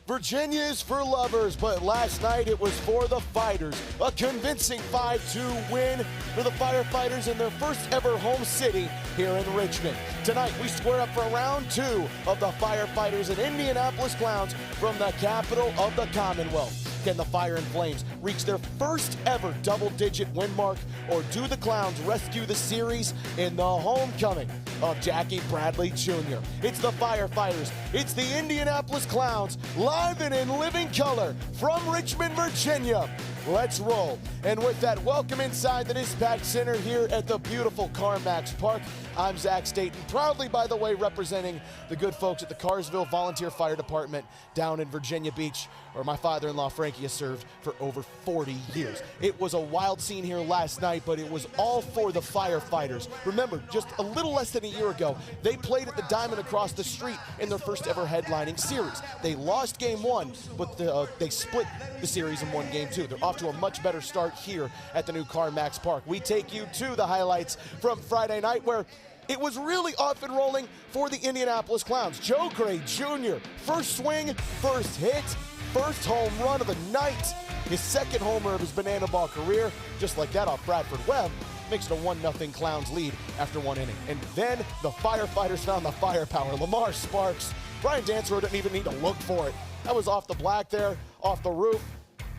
Virginia is for lovers, but last night it was for the fighters. A convincing 5-2 win for the Firefighters in their first ever home city here in Richmond. Tonight we square up for round 2 of the Firefighters and Indianapolis Clowns from the capital of the Commonwealth. Can the Fire and Flames reach their first ever double-digit win mark, or do the Clowns rescue the series in the homecoming of Jackie Bradley Jr.? It's the Firefighters, it's the Indianapolis Clowns, live and in living color from Richmond, Virginia. Let's roll. And with that, welcome inside the Dispatch Center here at the beautiful CarMax Park. I'm Zach Staten, proudly, by the way, representing the good folks at the Carsville Volunteer Fire Department down in Virginia Beach, where my father-in-law Frankie has served for over 40 years. It was a wild scene here last night, but it was all for the Firefighters. Remember, just a little less than a year ago, they played at the Diamond across the street in their first ever headlining series. They lost game 1, but they split the series in won game 2. They're off to a much better start here at the new CarMax Park. We take you to the highlights from Friday night, where it was really off and rolling for the Indianapolis Clowns. Joe Gray Jr., first swing, first hit, first home run of the night. His second homer of his banana ball career, just like that off Bradford Webb, makes it a 1-0 Clowns lead after 1 inning. And then the Firefighters found the firepower. Lamar Sparks, Brian Dansero didn't even need to look for it. That was off the black there, off the roof.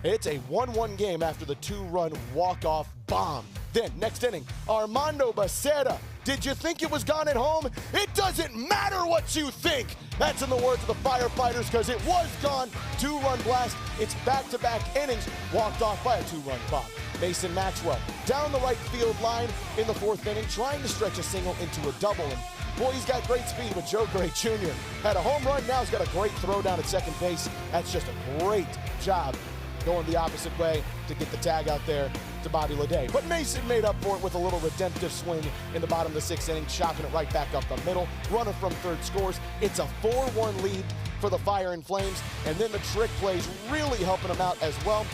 It's a 1-1 game after the 2-run walk-off bomb. Then, next inning, Armando Becerra. Did you think it was gone at home? It doesn't matter what you think. That's in the words of the Firefighters, because it was gone. 2-run blast. It's back-to-back innings, walked off by a 2-run bomb. Mason Maxwell down the right field line in the 4th inning, trying to stretch a single into a double. And boy, he's got great speed, but Joe Gray Jr. had a home run. Now he's got a great throw down at second base. That's just a great job going the opposite way to get the tag out there to Bobby Leday. But Mason made up for it with a little redemptive swing in the bottom of the 6th inning, chopping it right back up the middle. Runner from third scores. It's a 4-1 lead for the Fire and Flames. And then the trick plays really helping them out as well,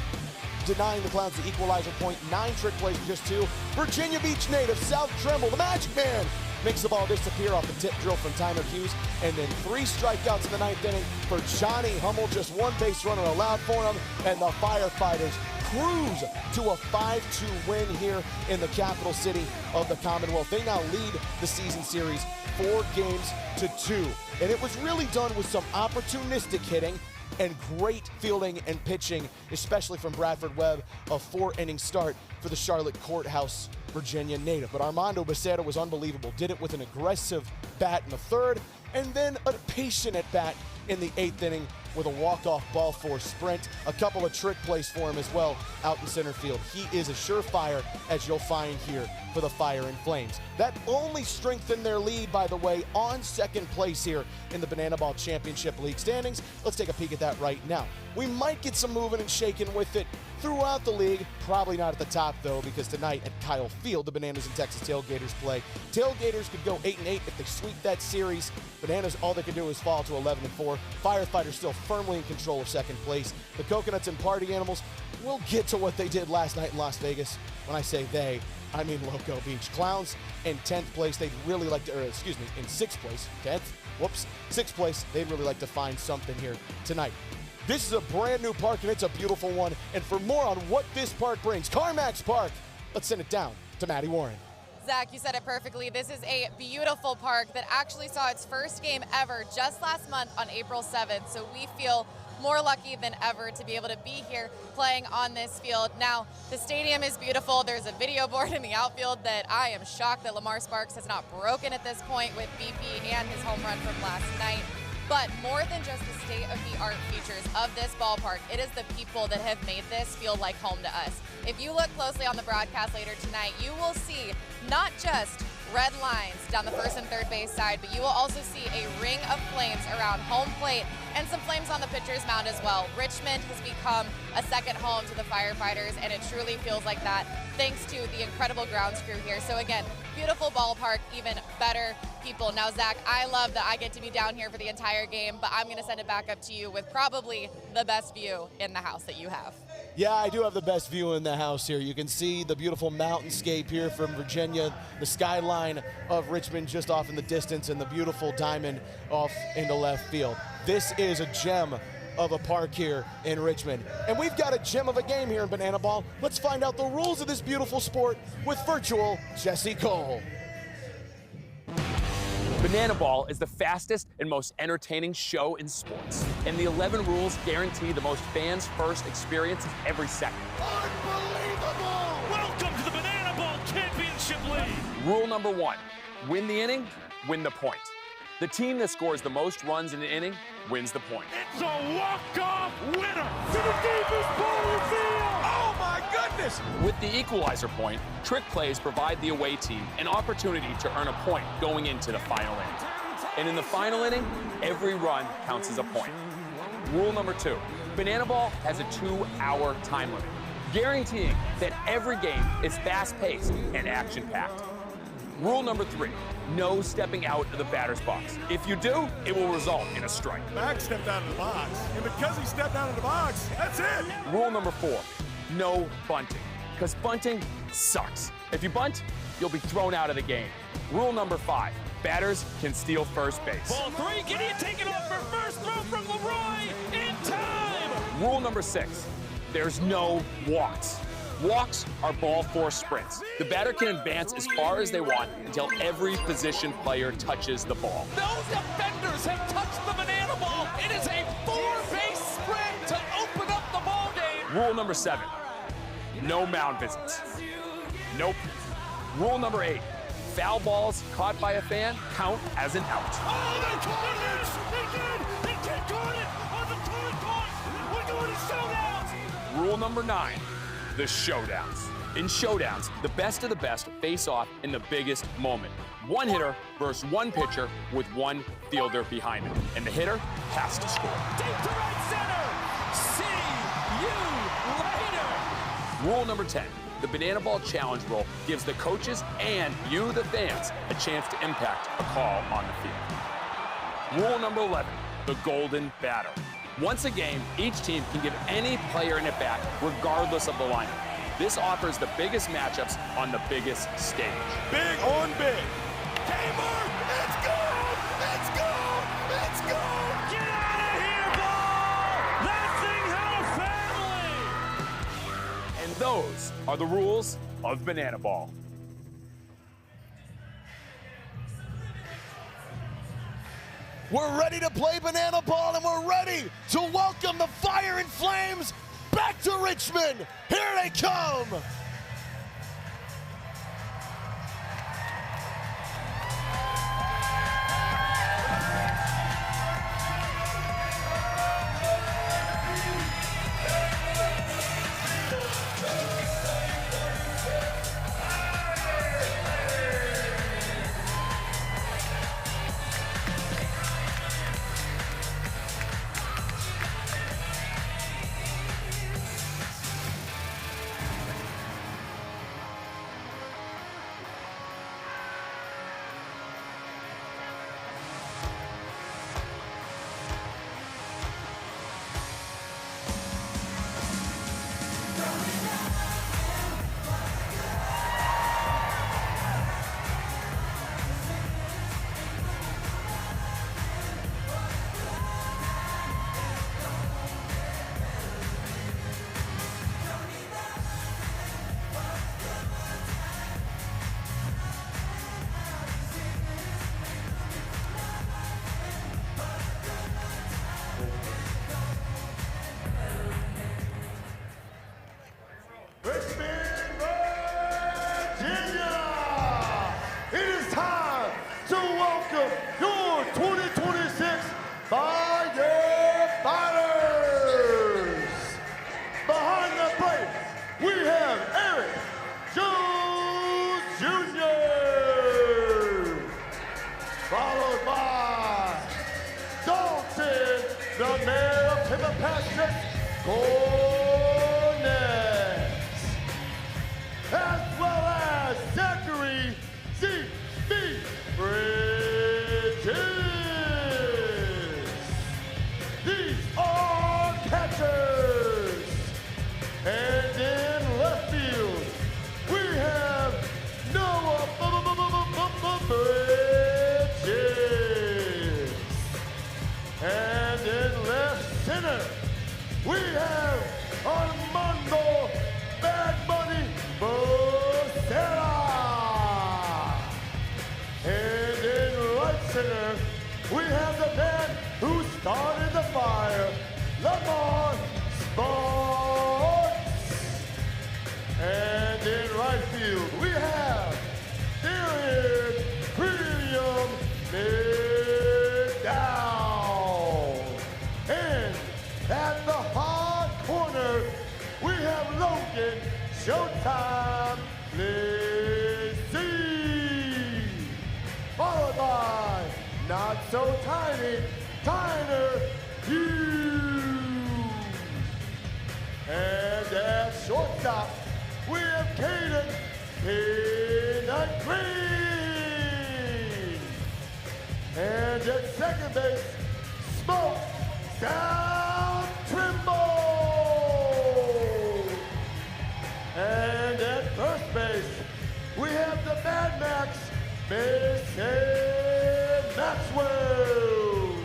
denying the Clowns the equalizer point. 9 trick plays to just 2. Virginia Beach native South Tremble, the Magic Man, makes the ball disappear off the tip drill from Tyler Hughes. And then 3 strikeouts in the 9th inning for Johnny Hummel. Just 1 base runner allowed for him. And the Firefighters cruise to a 5-2 win here in the capital city of the Commonwealth. They now lead the season series 4-2. And it was really done with some opportunistic hitting and great fielding and pitching, especially from Bradford Webb, a 4-inning start for the Charlotte Courthouse, Virginia native. But Armando Becerra was unbelievable. Did it with an aggressive bat in the 3rd, and then a patient at bat in the 8th inning with a walk-off ball four sprint. A couple of trick plays for him as well out in center field. He is a surefire, as you'll find here for the Fire and Flames. That only strengthened their lead, by the way, on 2nd place here in the Banana Ball Championship League standings. Let's take a peek at that right now. We might get some moving and shaking with it throughout the league. Probably not at the top, though, because tonight at Kyle Field, the Bananas and Texas Tailgaters play. Tailgaters could go 8-8 if they sweep that series. Bananas, all they can do is fall to 11-4. Firefighters still firmly in control of 2nd place. The Coconuts and Party Animals will get to what they did last night in Las Vegas. When I say they, I mean Loco Beach. Clowns in 10th place, they'd really like to, in 6th place, 6th place, they'd really like to find something here tonight. This is a brand new park, and it's a beautiful one. And for more on what this park brings, CarMax Park, let's send it down to Maddie Warren. Zach, you said it perfectly. This is a beautiful park that actually saw its first game ever just last month on April 7th. So we feel more lucky than ever to be able to be here playing on this field. Now, the stadium is beautiful. There's a video board in the outfield that I am shocked that Lamar Sparks has not broken at this point with BP and his home run from last night. But more than just the state-of-the-art features of this ballpark, it is the people that have made this feel like home to us. If you look closely on the broadcast later tonight, you will see not just red lines down the 1st and 3rd base side, but you will also see a ring of flames around home plate and some flames on the pitcher's mound as well. Richmond has become a second home to the Firefighters, and it truly feels like that thanks to the incredible grounds crew here. So again, beautiful ballpark, even better people. Now, Zach, I love that I get to be down here for the entire game, but I'm going to send it back up to you with probably the best view in the house that you have. Yeah, I do have the best view in the house here. You can see the beautiful mountainscape here from Virginia, the skyline of Richmond just off in the distance, and the beautiful diamond off into left field. This is a gem of a park here in Richmond. And we've got a gem of a game here in Banana Ball. Let's find out the rules of this beautiful sport with virtual Jesse Cole. Banana Ball is the fastest and most entertaining show in sports. And the 11 rules guarantee the most fans-first experiences every second. Unbelievable! Welcome to the Banana Ball Championship League. Rule number 1, win the inning, win the point. The team that scores the most runs in an inning wins the point. It's a walk-off winner to the deepest part of the field. Oh my goodness! With the equalizer point, trick plays provide the away team an opportunity to earn a point going into the final inning. And in the final inning, every run counts as a point. Rule number 2, Banana Ball has a 2-hour time limit, guaranteeing that every game is fast-paced and action-packed. Rule number 3, no stepping out of the batter's box. If you do, it will result in a strike. Max stepped out of the box, and because he stepped out of the box, that's it. Rule number 4, no bunting, because bunting sucks. If you bunt, you'll be thrown out of the game. Rule number 5, batters can steal first base. Ball 3, Gideon taken off for first, throw from Leroy in time. Rule number 6, there's no walks. Walks are ball force sprints. The batter can advance as far as they want until every position player touches the ball. Those defenders have touched the banana ball. It is a 4-base sprint to open up the ball game. Rule number 7, no mound visits. Nope. Rule number 8, foul balls caught by a fan count as an out. Oh, they caught it! They did! They did caught it on the third point! We're going to showdowns! Rule number 9, the showdowns. In showdowns, the best of the best face off in the biggest moment. One hitter versus one pitcher with one fielder behind him. And the hitter has to score. Deep to right center! See you later! Rule number 10, the Banana Ball Challenge rule gives the coaches and you, the fans, a chance to impact a call on the field. Rule number 11, the golden batter. Once a game, each team can give any player an at-bat regardless of the lineup. This offers the biggest matchups on the biggest stage. Big on big. Gamer, let's go! Let's go! Let's go! Get out of here, ball! That thing had a family! And those are the rules of Banana Ball. We're ready to play Banana Ball, and we're ready to welcome the Fire and Flames back to Richmond. Here they come. center, we have Armando Bad Money Becerra. And in right center, we have the man who started the fire, Lamar Sparks. And in right field, we have Premium down. And at the hard corner, we have Logan Showtime Lizzie. Followed by Not So Tiny, Tyner Hughes. And at shortstop, we have Caden Peanut Green. And at second base, Smoke Sound Trimble. And at first base, we have the Mad Max, Mason Maxwell.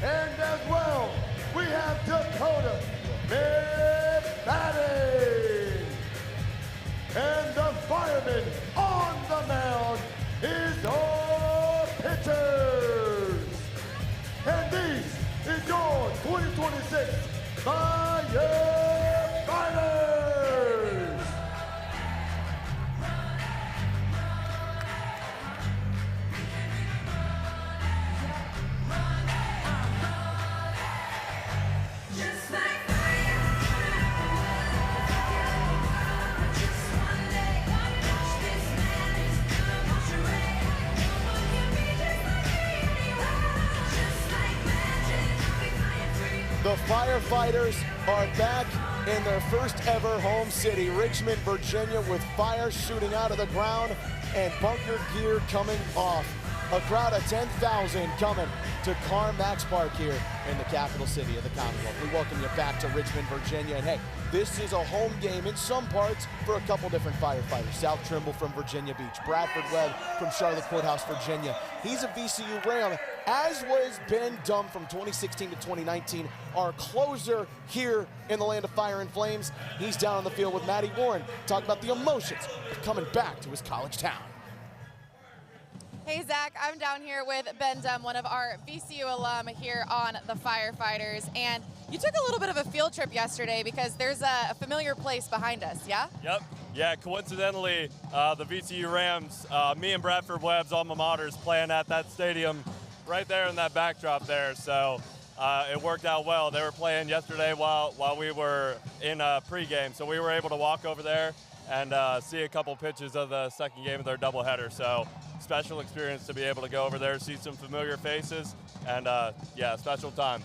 And as well, we have Dakota McFadden. And the fireman on the mound is our pitchers. And these is your 2026 Firefighters. The Firefighters are back in their first ever home city, Richmond, Virginia, with fire shooting out of the ground and bunker gear coming off. A crowd of 10,000 coming to Max Park here in the capital city of the Commonwealth. We welcome you back to Richmond, Virginia. And hey, this is a home game in some parts for a couple different firefighters. South Trimble from Virginia Beach, Bradford Webb from Charlotte Courthouse, Virginia. He's a VCU Ram, as was Ben Dunn from 2016 to 2019, our closer here in the land of fire and flames. He's down on the field with Matty Warren, talking about the emotions of coming back to his college town. Hey Zach, I'm down here with Ben Dunn, one of our VCU alum here on the Firefighters, and you took a little bit of a field trip yesterday because there's a familiar place behind us, yeah? Yep. Yeah, coincidentally, the VCU Rams, me and Bradford Webb's alma maters playing at that stadium right there in that backdrop there, so it worked out well. They were playing yesterday while we were in pregame, so we were able to walk over there and see a couple pitches of the second game of their doubleheader. So special experience to be able to go over there, see some familiar faces, and yeah, special time.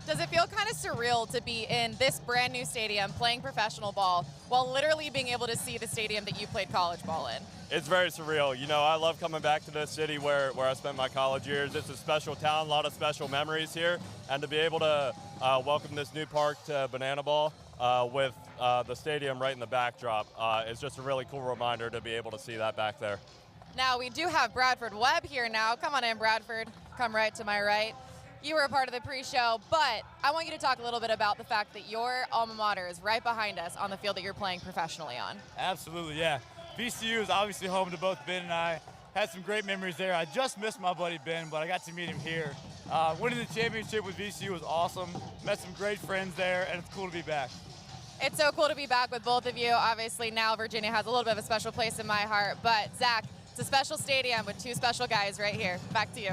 Does it feel kind of surreal to be in this brand new stadium playing professional ball while literally being able to see the stadium that you played college ball in? It's very surreal. You know, I love coming back to this city where I spent my college years. It's a special town, a lot of special memories here, and to be able to welcome this new park to Banana Ball with the stadium right in the backdrop, it's just a really cool reminder to be able to see that back there. Now, we do have Bradford Webb here now. Come on in, Bradford. Come right to my right. You were a part of the pre-show, but I want you to talk a little bit about the fact that your alma mater is right behind us on the field that you're playing professionally on. Absolutely, yeah. VCU is obviously home to both Ben and I. Had some great memories there. I just missed my buddy Ben, but I got to meet him here. Winning the championship with VCU was awesome. Met some great friends there, and it's cool to be back. It's so cool to be back with both of you. Obviously, now Virginia has a little bit of a special place in my heart, but Zach, it's a special stadium with two special guys right here. Back to you.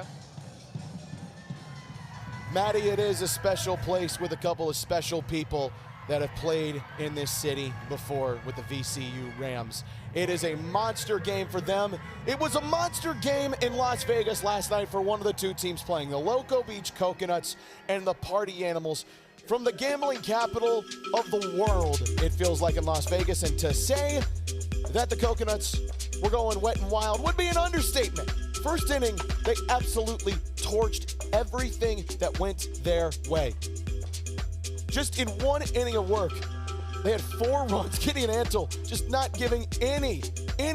Maddie, it is a special place with a couple of special people that have played in this city before with the VCU Rams. It is a monster game for them. It was a monster game in Las Vegas last night for one of the two teams playing, the Loco Beach Coconuts and the Party Animals. From the gambling capital of the world, it feels like in Las Vegas, and to say that the Coconuts were going wet and wild would be an understatement. First inning, they absolutely torched everything that went their way. Just in one inning of work, they had 4 runs. Gideon Antle just not giving any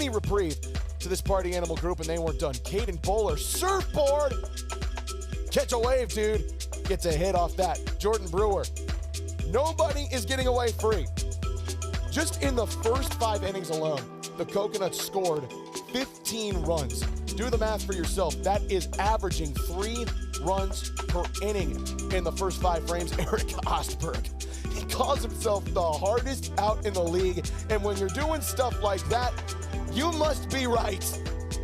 reprieve to this Party Animal group, and they weren't done. Caden Bowler, surfboard! Catch a wave, dude. gets a hit off that. Jordan Brewer. Nobody is getting away free. Just in the first 5 innings alone, the Coconuts scored 15 runs. Do the math for yourself. That is averaging 3 runs per inning in the first 5 frames. Eric Ostberg. He calls himself the hardest out in the league. And when you're doing stuff like that, you must be right.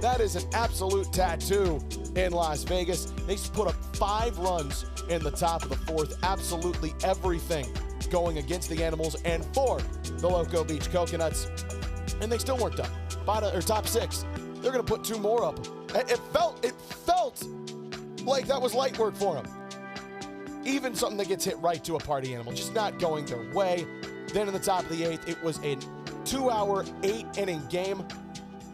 That is an absolute tattoo in Las Vegas. They put up 5 runs in the top of the 4th. Absolutely everything going against the Animals and for the Loco Beach Coconuts. And they still weren't done. Top 6. They're going to put 2 more up. It felt like that was light work for them. Even something that gets hit right to a party animal, just not going their way. Then in the top of the 8th, it was a 2-hour, 8-inning game.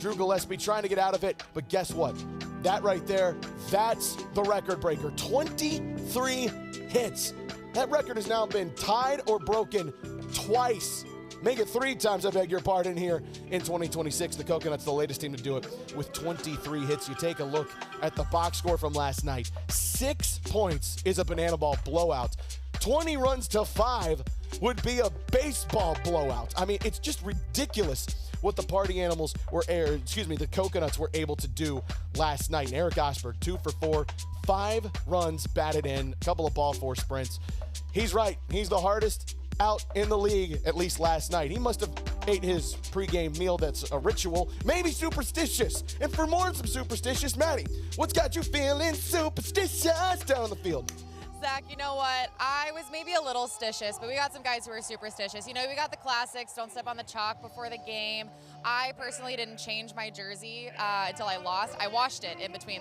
Drew Gillespie trying to get out of it, but guess what? That right there, that's the record breaker. 23 hits. That record has now been tied or broken twice. Make it 3 times, I beg your pardon, here in 2026. The Coconuts, the latest team to do it with 23 hits. You take a look at the box score from last night. 6 points is a banana ball blowout. 20 runs to 5 would be a baseball blowout. I mean, it's just ridiculous what the the Coconuts were able to do last night. And Eric Osberg, 2 for 4, 5 runs batted in, a couple of ball 4 sprints. He's right. He's the hardest out in the league, at least last night. He must have ate his pregame meal that's a ritual, maybe superstitious. And for more on some superstitious, Maddie, what's got you feeling superstitious down the field? Zach, you know what? I was maybe a little stitious, but we got some guys who are superstitious. You know, we got the classics, don't step on the chalk before the game. I personally didn't change my jersey until I lost. I washed it in between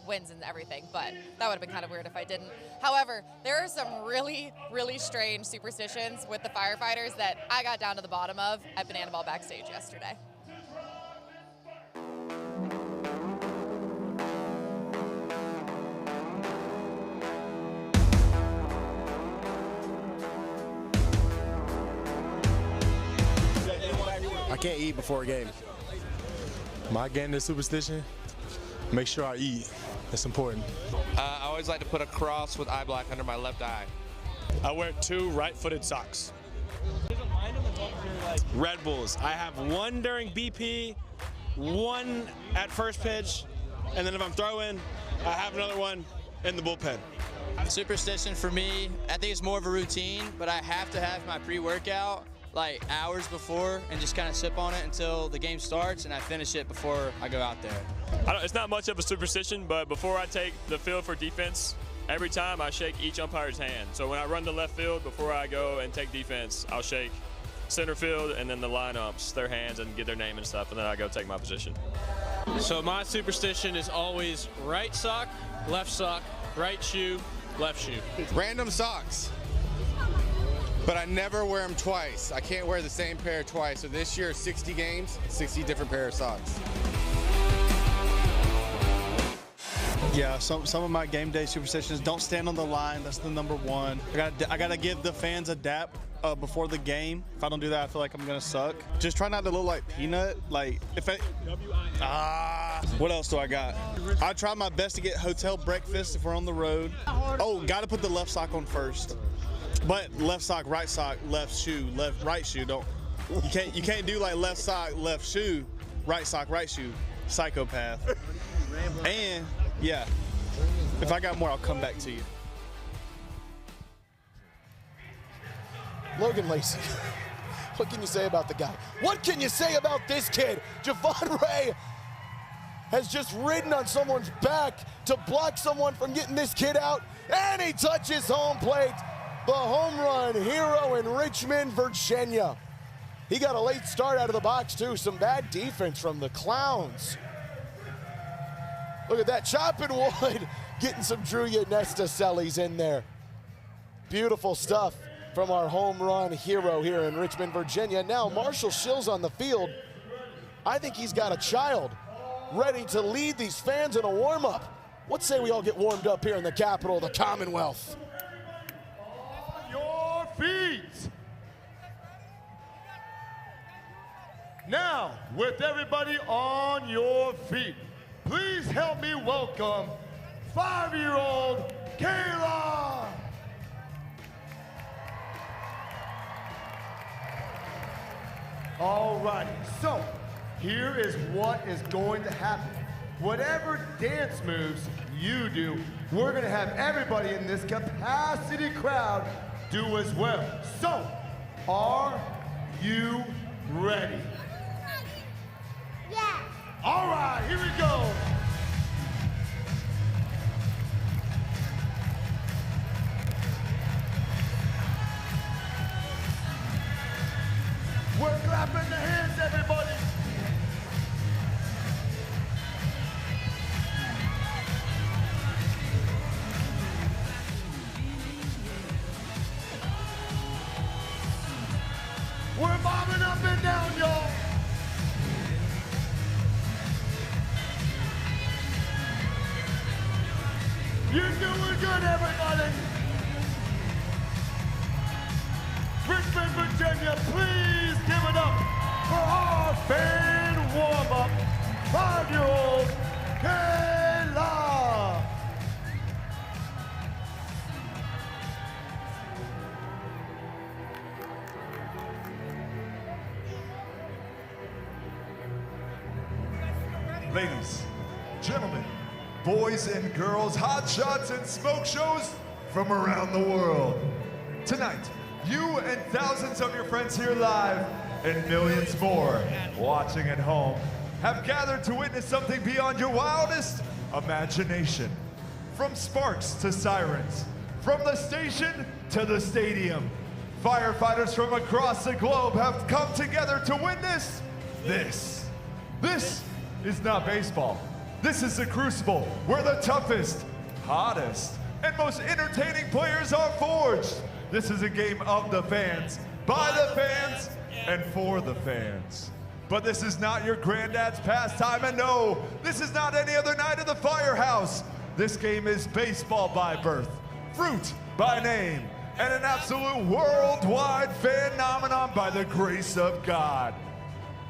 wins and everything, but that would have been kind of weird if I didn't. However, there are some really, really strange superstitions with the Firefighters that I got down to the bottom of at Banana Ball backstage yesterday. I can't eat before a game. My game is superstition. Make sure I eat. It's important. I always like to put a cross with eye black under my left eye. I wear 2 right-footed socks. Red Bulls. I have 1 during BP, 1 at first pitch, and then if I'm throwing, I have another one in the bullpen. Superstition for me, I think it's more of a routine, but I have to have my pre-workout like hours before and just kind of sip on it until the game starts, and I finish it before I go out there. It's not much of a superstition, but before I take the field for defense, every time I shake each umpire's hand. So when I run to left field, before I go and take defense, I'll shake center field and then the lineups, their hands, and get their name and stuff, and then I go take my position. So my superstition is always right sock, right shoe, left shoe. Random socks. But I never wear them twice. I can't wear the same pair twice. So this year, 60 games, 60 different pair of socks. Yeah, some of my game day superstitions: don't stand on the line. That's the number 1. I gotta give the fans a dap before the game. If I don't do that, I feel like I'm gonna suck. Just try not to look like Peanut. Like what else do I got? I try my best to get hotel breakfast if we're on the road. Oh, gotta put the left sock on first. But left sock, left shoe, right shoe. You can't do like left sock, left shoe, right sock, right shoe. Psychopath. And yeah, if I got more, I'll come back to you. Logan Lacey. What can you say about the guy? What can you say about this kid? Javon Ray has just ridden on someone's back to block someone from getting this kid out, and he touches home plate. The home run hero in Richmond, Virginia. He got a late start out of the box, too. Some bad defense from the Clowns. Look at that, chopping wood, getting some Drew Yanesta-Sellies in there. Beautiful stuff from our home run hero here in Richmond, Virginia. Now Marshall Shill's on the field. I think he's got a child ready to lead these fans in a warm-up. What say we all get warmed up here in the capital of the Commonwealth? Your feet. Now, with everybody on your feet, please help me welcome 5-year-old Kayla All righty, so here is what is going to happen. Whatever dance moves you do, we're gonna have everybody in this capacity crowd do as well. So, are you ready? Yeah. All right, here we go. We're clapping the hands, everybody. We're bobbing up and down, y'all. You're doing good, everybody. Richmond, Virginia, please give it up for our fan warm-up, 5-year-old Kayla. Ladies, gentlemen, boys and girls, hot shots and smoke shows from around the world. Tonight, you and thousands of your friends here live and millions more watching at home have gathered to witness something beyond your wildest imagination. From sparks to sirens, from the station to the stadium, firefighters from across the globe have come together to witness this. This is not baseball. This is the crucible where the toughest, hottest, and most entertaining players are forged. This is a game of the fans, by the fans, and for the fans. But this is not your granddad's pastime, and no, this is not any other night at the firehouse. This game is baseball by birth, fruit by name, and an absolute worldwide phenomenon by the grace of God.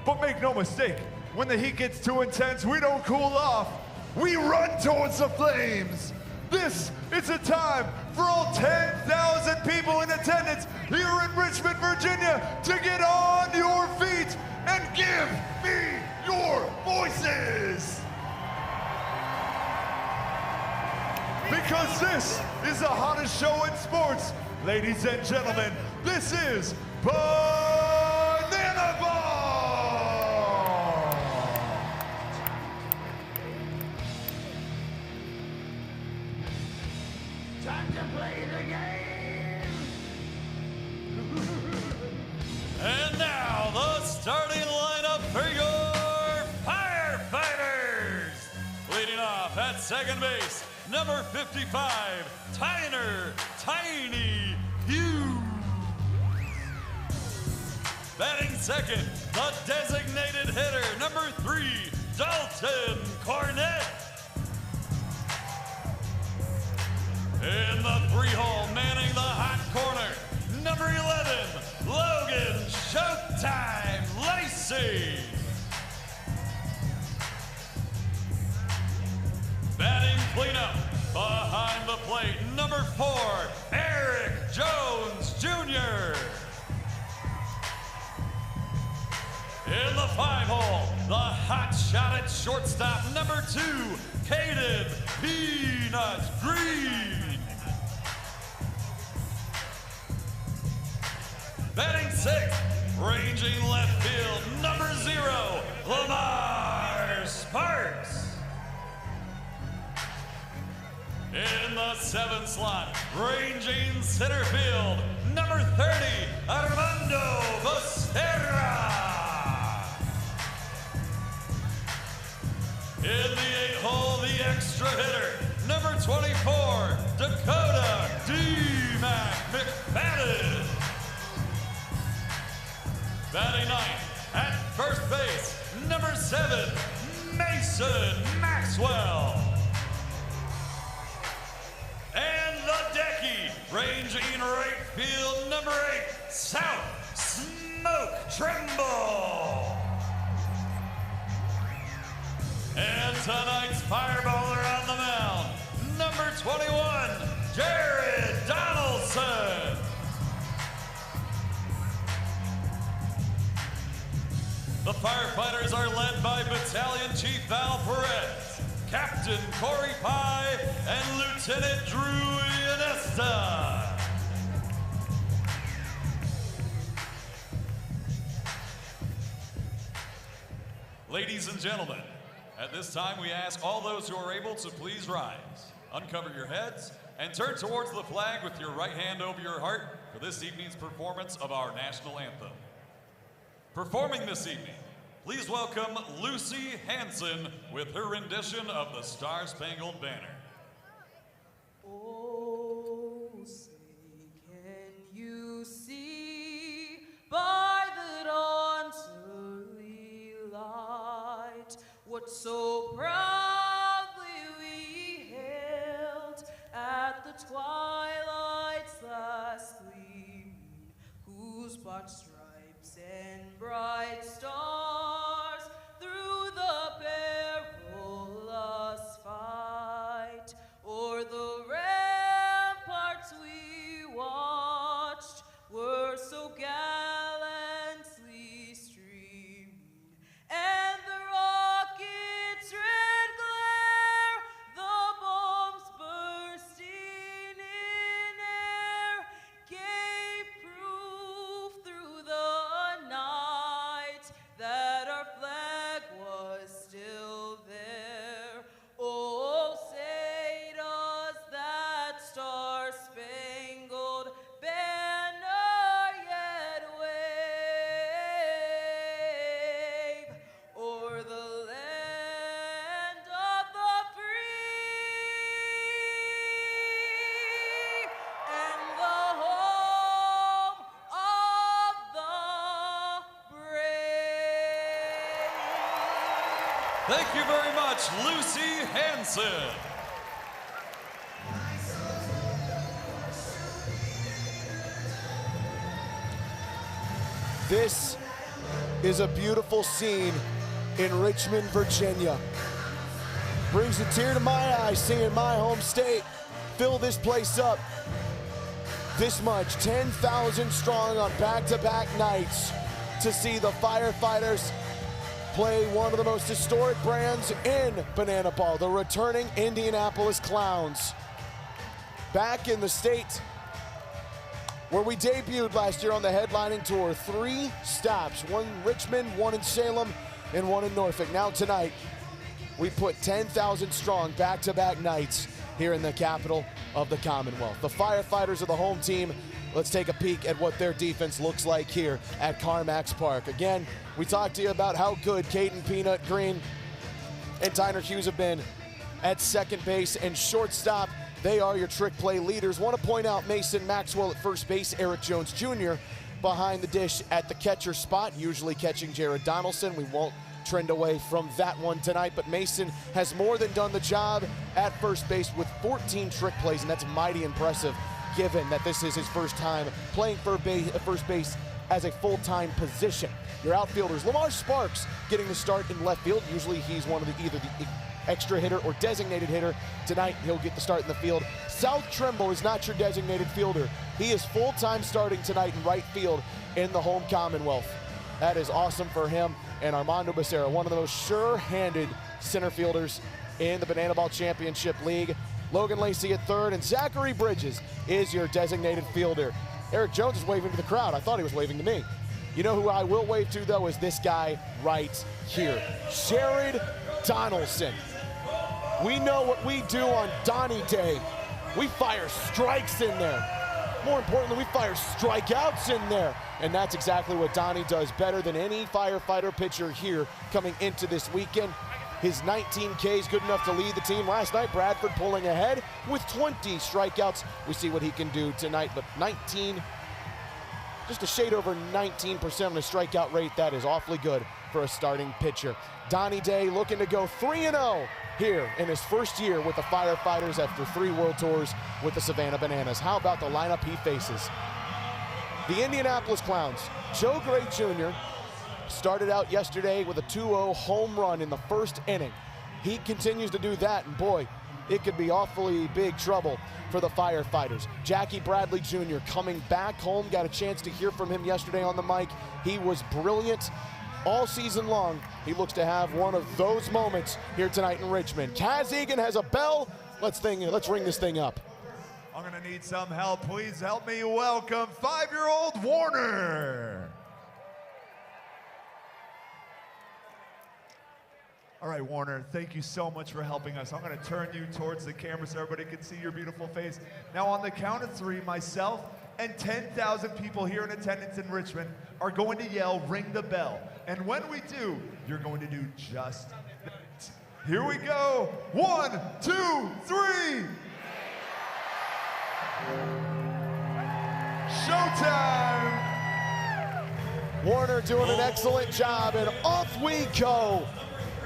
But make no mistake, when the heat gets too intense, we don't cool off. We run towards the flames. This is a time for all 10,000 people in attendance here in Richmond, Virginia, to get on your feet and give me your voices. Because this is the hottest show in sports. Ladies and gentlemen, this is Banana Ball! Time to play the game! And now, the starting lineup for your Firefighters! Leading off at second base, number 55, Tyner Tiny Hughes. Batting second, the designated hitter, number 3, Dalton Cornett. In the 3-hole, manning the hot corner, number 11, Logan Showtime Lacey. Batting cleanup, behind the plate, number 4, Eric Jones Jr. In the 5-hole, the hot shot at shortstop, number 2, Caden Peanut Green. Batting 6th, ranging left field, number 0, Lamar Sparks. In the 7th slot, ranging center field, number 30, Armando Becerra. In the 8-hole, the extra hitter, number 24, Dakota D-Mac McFadden. Batting 9th, at first base, number 7, Mason Maxwell. And the decky, ranging right field, number 8, South Smoke Trimble. And tonight's fireballer on the mound, number 21, Jared Donaldson. Firefighters are led by Battalion Chief Val Perez, Captain Corey Pye, and Lieutenant Drew Ianesta. Ladies and gentlemen, at this time we ask all those who are able to please rise, uncover your heads, and turn towards the flag with your right hand over your heart for this evening's performance of our national anthem. Performing this evening, please welcome Lucy Hanson with her rendition of the Star-Spangled Banner. Oh, say, can you see by the dawn's early light what so proudly we hailed at the twilight's last gleaming, whose broad stripes and bright stars through the perilous fight o'er the ramparts we watched were so gallantly streaming, and the rockets' red glare, the bombs bursting in air, gave proof through the night that our flag was still there. Oh, say does that star-spangled banner yet wave o'er the land of the free and the home of the brave? Thank you very much, Lucy Hanson. This is a beautiful scene in Richmond, Virginia. Brings a tear to my eye seeing my home state fill this place up. This much, 10,000 strong on back-to-back nights to see the Firefighters play one of the most historic brands in banana ball, the returning Indianapolis Clowns. Back in the state where we debuted last year on the headlining tour. 3 stops, one in Richmond, one in Salem, and one in Norfolk. Now tonight, we put 10,000 strong back-to-back nights here in the capital of the Commonwealth. The Firefighters are the home team. Let's take a peek at what their defense looks like here at Carmax Park. Again, we talked to you about how good Caden Peanut Green and Tyner Hughes have been at second base and shortstop. They are your trick play leaders. Want to point out Mason Maxwell at first base, Eric Jones Jr. behind the dish at the catcher spot, usually catching Jared Donaldson. We won't trend away from that one tonight, but Mason has more than done the job at first base with 14 trick plays, and that's mighty impressive given that this is his first time playing first base as a full-time position. Your outfielders, Lamar Sparks getting the start in left field. Usually he's one of either the extra hitter or designated hitter. Tonight he'll get the start in the field. South Trimble is not your designated fielder. He is full-time starting tonight in right field in the home Commonwealth. That is awesome for him. And Armando Becerra, one of the most sure-handed center fielders in the Banana Ball Championship League. Logan Lacey at third, and Zachary Bridges is your designated fielder. Eric Jones is waving to the crowd. I thought he was waving to me. You know who I will wave to, though, is this guy right here, Jared Donaldson. We know what we do on Donnie Day. We fire strikes in there. More importantly, we fire strikeouts in there. And that's exactly what Donnie does better than any Firefighter pitcher here coming into this weekend. His 19 Ks good enough to lead the team. Last night, Bradford pulling ahead with 20 strikeouts. We see what he can do tonight, but 19, just a shade over 19% on his strikeout rate. That is awfully good for a starting pitcher. Donnie Day looking to go 3-0 here in his first year with the Firefighters after 3 World Tours with the Savannah Bananas. How about the lineup he faces? The Indianapolis Clowns, Joe Gray Jr. started out yesterday with a 2-0 home run in the first inning. He continues to do that, and boy, it could be awfully big trouble for the Firefighters. Jackie Bradley Jr. coming back home, got a chance to hear from him yesterday on the mic. He was brilliant. all season long, he looks to have one of those moments here tonight in Richmond. Kaz Egan has a bell. Let's ring this thing up. I'm gonna need some help. Please help me welcome 5-year-old Warner. All right, Warner, thank you so much for helping us. I'm gonna turn you towards the camera so everybody can see your beautiful face. Now on the count of 3, myself and 10,000 people here in attendance in Richmond are going to yell, ring the bell. And when we do, you're going to do just that. Here we go. 1, 2, 3. Showtime! Warner doing an excellent job, and off we go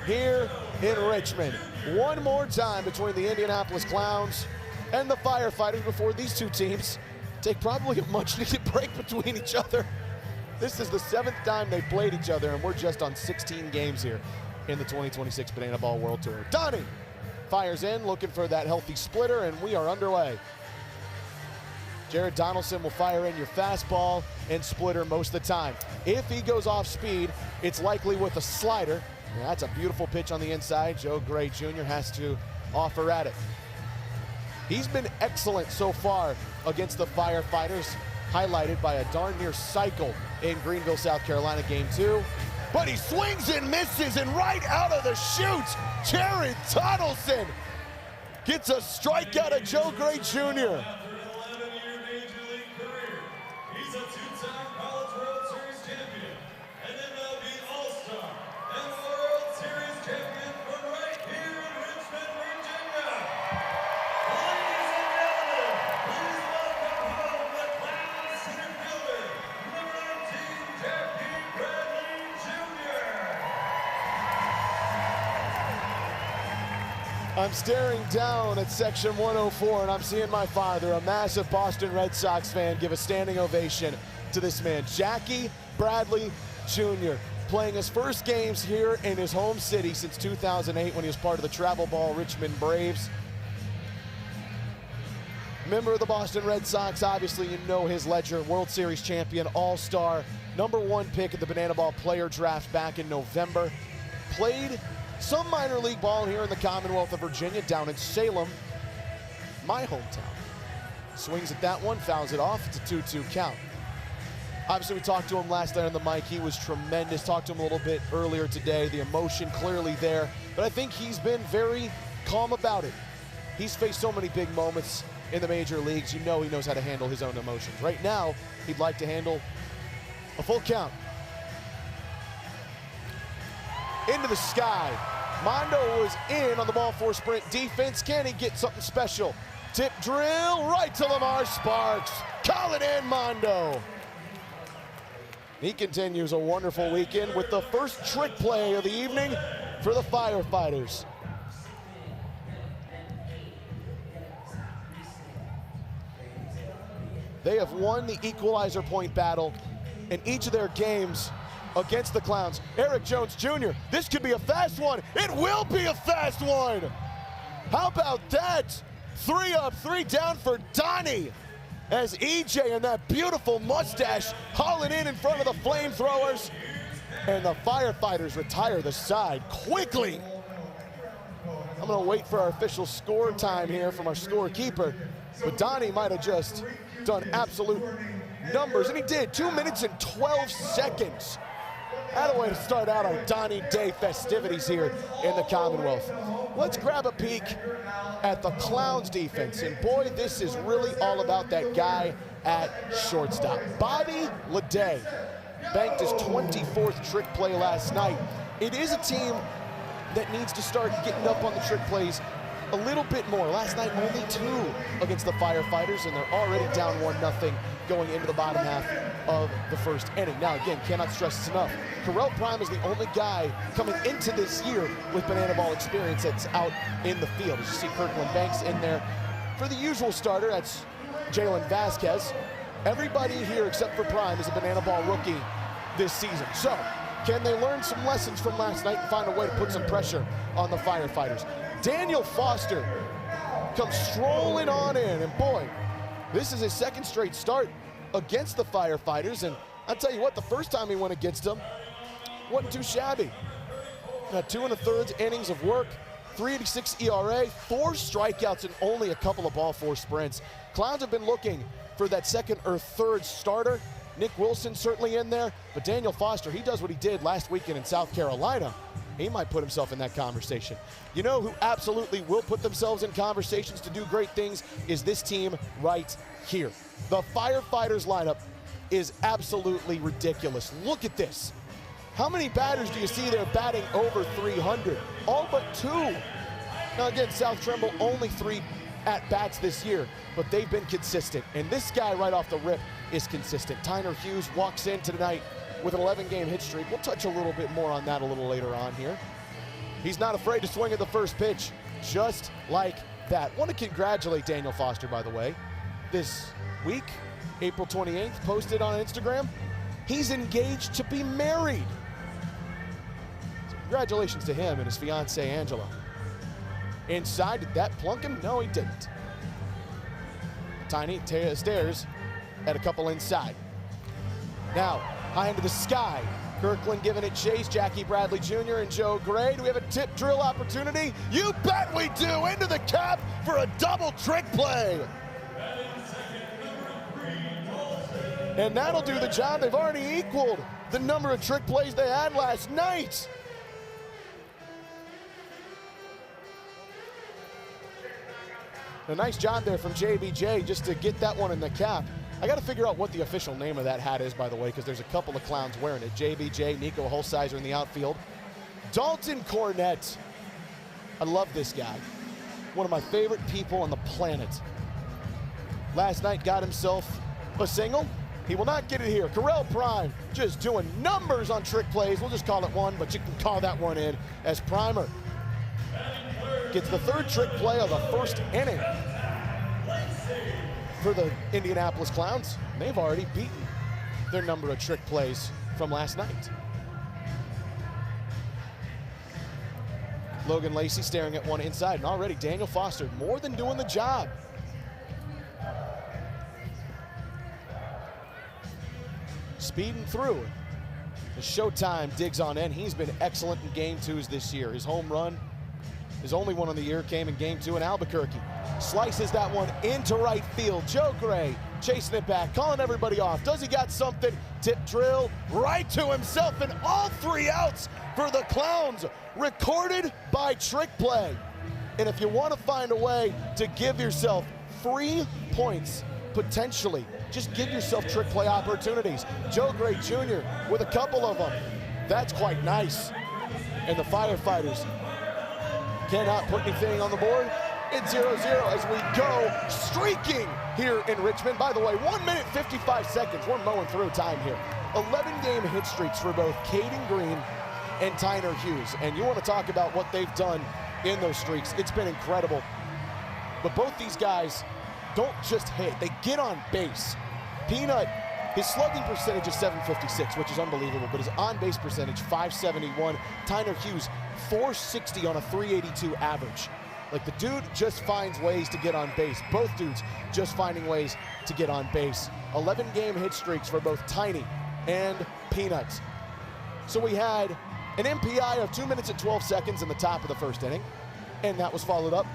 here in Richmond. One more time between the Indianapolis Clowns and the Firefighters before these two teams take probably a much-needed break between each other. This is the 7th time they've played each other, and we're just on 16 games here in the 2026 Banana Ball World Tour. Donnie fires in, looking for that healthy splitter, and we are underway. Jared Donaldson will fire in your fastball and splitter most of the time. If he goes off speed, it's likely with a slider. Now, that's a beautiful pitch on the inside. Joe Gray Jr. has to offer at it. He's been excellent so far against the Firefighters, highlighted by a darn near cycle in Greenville, South Carolina, Game 2. But he swings and misses, and right out of the chute, Jared Donaldson gets a strikeout of Joe Gray Jr. He's a 2-time College World Series champion, and MLB All-Star, and World Series champion from right here in Richmond, Virginia. Ladies and gentlemen, please welcome home the Clown center fielder, number 19, Jackie Bradley Jr. I'm staring down at section 104, and I'm seeing my father, a massive Boston Red Sox fan, give a standing ovation to this man, Jackie Bradley Jr., playing his first games here in his home city since 2008 when he was part of the travel ball Richmond Braves. Member of the Boston Red Sox, obviously you know his ledger, World Series champion, all-star, #1 pick at the Banana Ball Player Draft back in November. Played some minor league ball here in the Commonwealth of Virginia, down in Salem, my hometown. Swings at that one, fouls it off. It's a 2-2 count. Obviously, we talked to him last night on the mic. He was tremendous. Talked to him a little bit earlier today. The emotion clearly there, but I think he's been very calm about it. He's faced so many big moments in the major leagues. You know he knows how to handle his own emotions. Right now, he'd like to handle a full count. Into the sky. Mondo was in on the ball four sprint defense. Can he get something special? Tip drill right to Lamar Sparks. Call it in, Mondo. He continues a wonderful weekend with the first trick play of the evening for the Firefighters. They have won the equalizer point battle in each of their games against the Clowns. Eric Jones Jr., this could be a fast one. It will be a fast one. How about that? 3 up, 3 down for Donnie as EJ and that beautiful mustache hauling in front of the flamethrowers. And the Firefighters retire the side quickly. I'm gonna wait for our official score time here from our scorekeeper, but Donnie might have just done absolute numbers, and he did. 2 minutes and 12 seconds. That a way to start out our Donnie Day festivities here in the Commonwealth. Let's grab a peek at the Clowns defense, and boy, this is really all about that guy at shortstop. Bobby Leday banked his 24th trick play last night. It is a team that needs to start getting up on the trick plays a little bit more. Last night, only 2 against the Firefighters, and they're already down 1-0 going into the bottom half of the first inning. Now, again, cannot stress this enough. Carell Prime is the only guy coming into this year with Banana Ball experience that's out in the field. As you see Kirkland Banks in there for the usual starter, that's Jalen Vasquez. Everybody here except for Prime is a Banana Ball rookie this season. So, can they learn some lessons from last night and find a way to put some pressure on the Firefighters? Daniel Foster comes strolling on in, and boy, this is his 2nd straight start against the Firefighters, and I'll tell you what, the first time he went against them, wasn't too shabby. 2 1/3 innings of work, 3.86 ERA, 4 strikeouts, and only a couple of ball 4 sprints. Clowns have been looking for that second or third starter. Nick Wilson certainly in there, but Daniel Foster, he does what he did last weekend in South Carolina. He might put himself in that conversation. You know who absolutely will put themselves in conversations to do great things is this team right here. The Firefighters lineup is absolutely ridiculous. Look at this. How many batters do you see there batting over 300? All but 2. Now again, South Trumbull only 3 at-bats this year, but they've been consistent. And this guy right off the rip is consistent. Tyner Hughes walks in tonight with an 11-game hit streak. We'll touch a little bit more on that a little later on here. He's not afraid to swing at the first pitch, just like that. Want to congratulate Daniel Foster, by the way. This week, April 28th, posted on Instagram, he's engaged to be married. So congratulations to him and his fiancée, Angela. Inside, did that plunk him? No, he didn't. Tiny stares at a couple inside. Now, high into the sky. Kirkland giving it chase. Jackie Bradley Jr. and Joe Gray. Do we have a tip drill opportunity? You bet we do. Into the cap for a double trick play. And that'll do the job. They've already equaled the number of trick plays they had last night. A nice job there from JBJ just to get that one in the cap. I got to figure out what the official name of that hat is, by the way, because there's a couple of clowns wearing it. JBJ, Nico Holsizer in the outfield. Dalton Cornett. I love this guy. One of my favorite people on the planet. Last night got himself a single. He will not get it here. Correll Prime just doing numbers on trick plays. We'll just call it one, but you can call that one in as Primer gets the 3rd trick play of the 1st inning for the Indianapolis Clowns. They've already beaten their number of trick plays from last night. Logan Lacey staring at one inside, and already Daniel Foster more than doing the job. Speeding through. The Showtime digs on in. He's been excellent in game 2s this year. His home run, his only one of the year, came in game 2 in Albuquerque. Slices that one into right field. Joe Gray chasing it back, calling everybody off. Does he got something? Tip drill right to himself, and all 3 outs for the Clowns, recorded by trick play. And if you want to find a way to give yourself free points, potentially, just give yourself trick play opportunities. Joe Gray Jr. with a couple of them. That's quite nice. And the Firefighters cannot put anything on the board. It's 0-0 as we go streaking here in Richmond. By the way, 1 minute 55 seconds. We're mowing through time here. 11-game hit streaks for both Caden Green and Tyner Hughes. And you want to talk about what they've done in those streaks. It's been incredible. But both these guys don't just hit, they get on base. Peanut, his slugging percentage is .756, which is unbelievable, but his on-base percentage, .571. Tyner Hughes, .460 on a .382 average. Like, the dude just finds ways to get on base. Both dudes just finding ways to get on base. 11-game hit streaks for both Tiny and Peanut. So we had an MPI of 2 minutes and 12 seconds in the top of the 1st inning, and that was followed up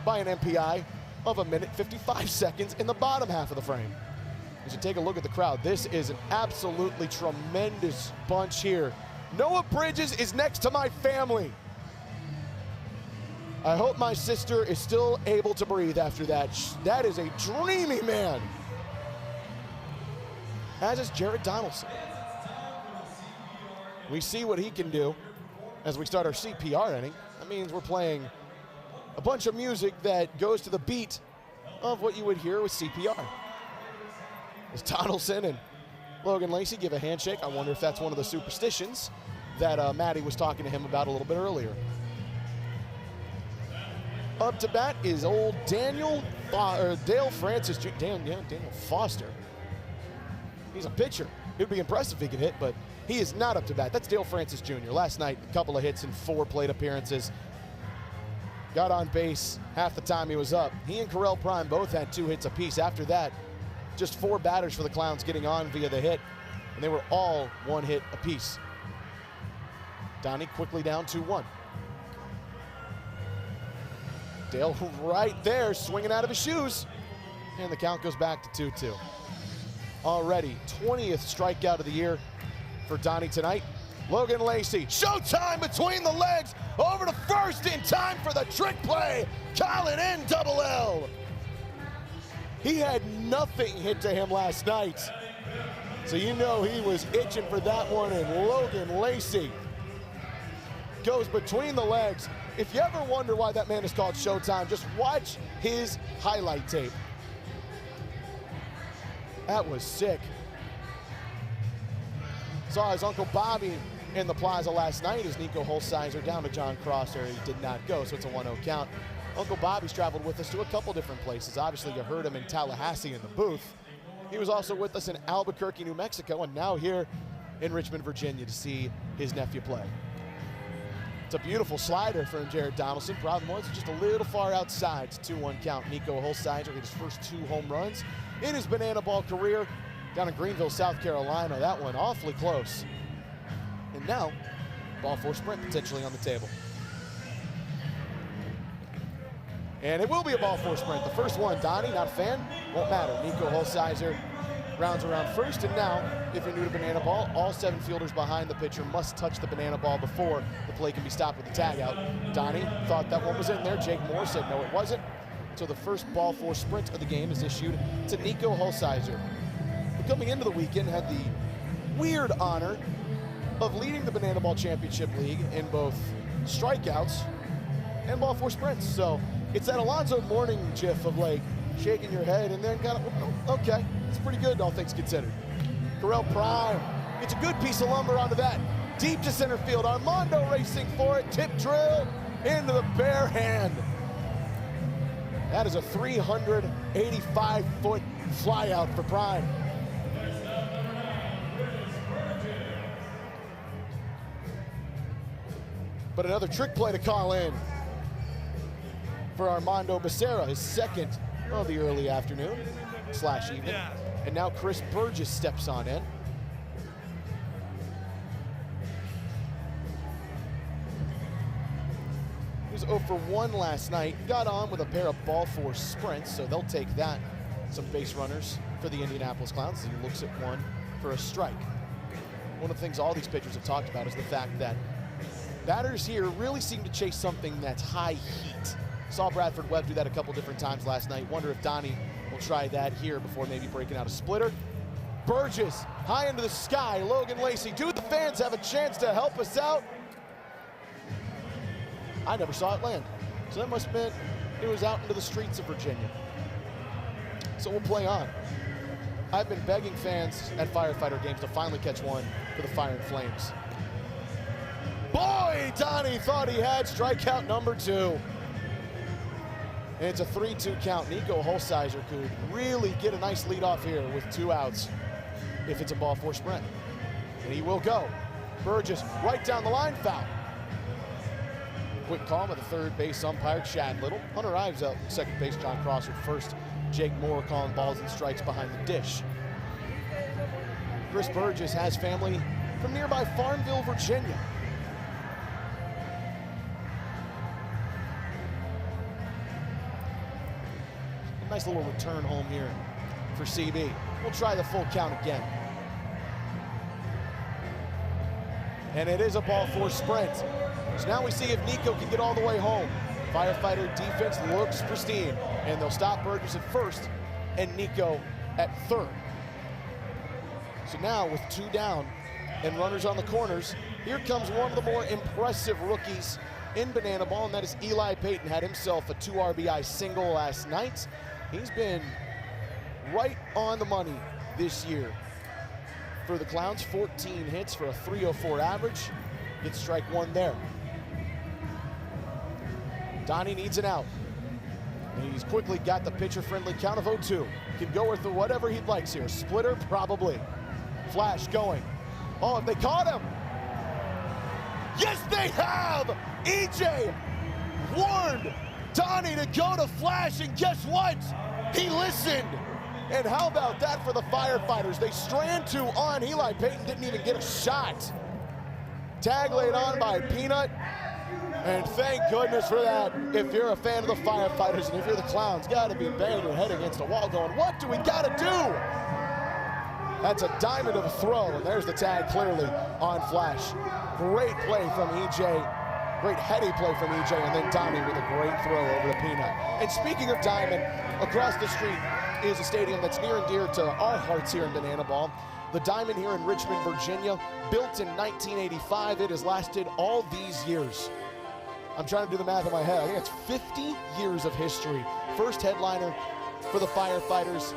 by an MPI of 1 minute 55 seconds in the bottom half of the frame. As you take a look at the crowd, this is an absolutely tremendous bunch here. Noah Bridges is next to my family. I hope my sister is still able to breathe after that. That is a dreamy man. As is Jared Donaldson. We see what he can do as we start our CPR inning. That means we're playing a bunch of music that goes to the beat of what you would hear with CPR. As Donaldson and Logan Lacey give a handshake, I wonder if that's one of the superstitions that Maddie was talking to him about a little bit earlier. Up to bat is old Dale Francis, Daniel Foster. He's a pitcher. It would be impressive if he could hit, but he is not up to bat. That's Dale Francis Jr. Last night, a couple of hits in 4 plate appearances. Got on base half the time he was up. He and Correll Prime both had 2 hits apiece. After that, just 4 batters for the Clowns getting on via the hit, and they were all 1 hit apiece. Donnie quickly down 2-1. Dale right there, swinging out of his shoes. And the count goes back to 2-2. Already 20th strikeout of the year for Donnie tonight. Logan Lacey, showtime between the legs, over to first in time for the trick play. Colin in double L. He had nothing hit to him last night. So you know he was itching for that one, and Logan Lacey goes between the legs. If you ever wonder why that man is called Showtime, just watch his highlight tape. That was sick. Saw his Uncle Bobby in the plaza last night as Nico Holsizer down to John Crosser. He did not go, so it's a 1-0 count. Uncle Bobby's traveled with us to a couple different places. Obviously, you heard him in Tallahassee in the booth. He was also with us in Albuquerque, New Mexico, and now here in Richmond, Virginia to see his nephew play. It's a beautiful slider from Jared Donaldson. Problem was, it's just a little far outside. It's a 2-1 count. Nico Holsizer hit his first 2 home runs in his banana ball career down in Greenville, South Carolina. That one awfully close. And now, ball 4 sprint potentially on the table. And it will be a ball 4 sprint. The first one, Donnie, not a fan, won't matter. Nico Holsizer rounds around first, and now, if you're new to banana ball, all 7 fielders behind the pitcher must touch the banana ball before the play can be stopped with the tag out. Donnie thought that one was in there. Jake Moore said no, it wasn't. So the first ball 4 sprint of the game is issued to Nico Holsizer, who coming into the weekend had the weird honor of leading the Banana Ball Championship League in both strikeouts and ball 4 sprints. So it's that Alonzo Mourning gif of like shaking your head and then kind of, oh, okay, it's pretty good all things considered. Correll Prime, it's a good piece of lumber onto that. Deep to center field, Armando racing for it, tip drill into the bare hand. That is a 385-foot flyout for Prime. But another trick play to call in for Armando Becerra, his second of the early afternoon / evening. And now Chris Burgess steps on in. He was 0 for 1 last night. Got on with a pair of ball 4 sprints, so they'll take that. Some base runners for the Indianapolis Clowns. He looks at one for a strike. One of the things all these pitchers have talked about is the fact that batters here really seem to chase something that's high heat. Saw Bradford Webb do that a couple different times last night. Wonder if Donnie will try that here before maybe breaking out a splitter. Burgess, high into the sky. Logan Lacey, do the fans have a chance to help us out? I never saw it land. So that must have been, it was out into the streets of Virginia. So we'll play on. I've been begging fans at Firefighter games to finally catch one for the Fire and Flames. Boy, Donnie thought he had strikeout number 2. And it's a 3-2 count. Nico Holsizer could really get a nice lead off here with 2 outs if it's a ball 4 sprint. And he will go. Burgess right down the line, foul. Quick call by the third base umpire, Chad Little. Hunter Ives out second base, John Crosser first. Jake Moore calling balls and strikes behind the dish. Chris Burgess has family from nearby Farmville, Virginia. A nice little return home here for CB. We'll try the full count again. And it is a ball 4 sprint. So now we see if Nico can get all the way home. Firefighter defense looks pristine, and they'll stop Burgess at first and Nico at third. So now with 2 down and runners on the corners, here comes one of the more impressive rookies in banana ball, and that is Eli Payton. Had himself a 2 RBI single last night. He's been right on the money this year for the Clowns. 14 hits for a 304 average. Gets strike 1 there. Donnie needs an out. And he's quickly got the pitcher-friendly count of 0-2. Can go with whatever he likes here. Splitter, probably. Flash going. Oh, if they caught him. Yes, they have! EJ warned Donnie to go to Flash, and guess what? He listened. And how about that for the Firefighters? They strand 2 on. Eli Payton didn't even get a shot. Tag laid on by Peanut. And thank goodness for that. If you're a fan of the Firefighters and if you're the Clowns, gotta be banging your head against a wall going, what do we gotta do? That's a diamond of a throw, and there's the tag clearly on Flash. Great play from EJ. Great heady play from EJ, and then Tommy with a great throw over to Peanut. And speaking of diamond, across the street is a stadium that's near and dear to our hearts here in Banana Ball. The Diamond here in Richmond, Virginia, built in 1985. It has lasted all these years. I'm trying to do the math in my head. I think it's 50 years of history. First headliner for the Firefighters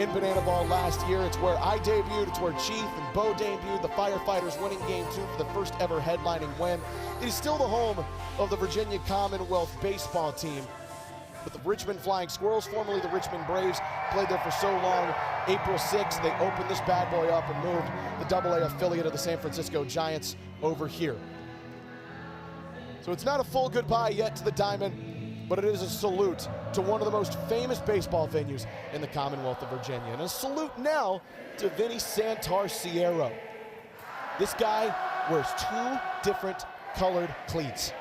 in Banana Ball last year. It's where I debuted, it's where Chief and Bo debuted. The Firefighters winning Game 2 for the first ever headlining win. It is still the home of the Virginia Commonwealth baseball team. But the Richmond Flying Squirrels, formerly the Richmond Braves, played there for so long. April 6th, they opened this bad boy up and moved the AA affiliate of the San Francisco Giants over here. So it's not a full goodbye yet to the Diamond, but it is a salute to one of the most famous baseball venues in the Commonwealth of Virginia. And a salute now to Vinny Santarciero. This guy wears 2 different colored cleats.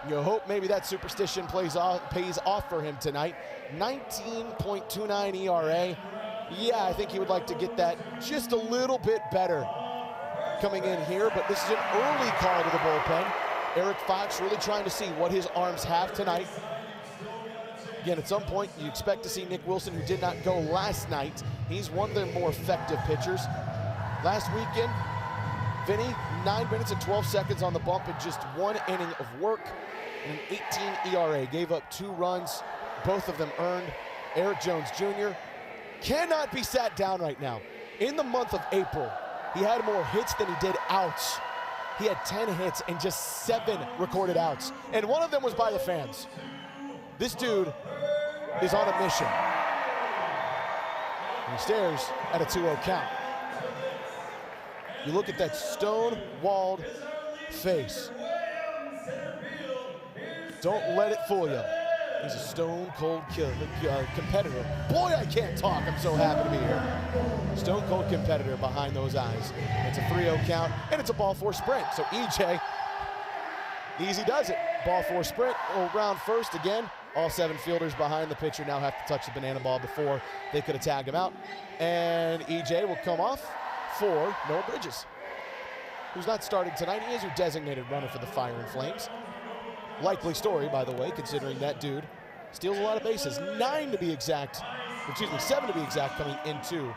You hope maybe that superstition pays off for him tonight. 19.29 ERA. Yeah, I think he would like to get that just a little bit better coming in here, but this is an early call to the bullpen. Eric Fox really trying to see what his arms have tonight. Again, at some point, you expect to see Nick Wilson, who did not go last night. He's one of their more effective pitchers. Last weekend, Vinny, 9 minutes and 12 seconds on the bump in just 1 inning of work and an 18 ERA. Gave up 2 runs, both of them earned. Eric Jones Jr. cannot be sat down right now. In the month of April, he had more hits than he did outs. He had 10 hits and just 7 recorded outs. And one of them was by the fans. This dude is on a mission. And he stares at a 2-0 count. You look at that stone-walled face. Don't let it fool you. He's a stone-cold competitor. Boy, I can't talk. I'm so happy to be here. Stone-cold competitor behind those eyes. It's a 3-0 count, and it's a ball 4 sprint. So EJ, easy does it. Ball 4 sprint, around first again. All 7 fielders behind the pitcher now have to touch the banana ball before they could have tagged him out. And EJ will come off for Noah Bridges, who's not starting tonight. He is your designated runner for the Fire and Flames. Likely story, by the way, considering that dude steals a lot of bases. 7 to be exact, coming into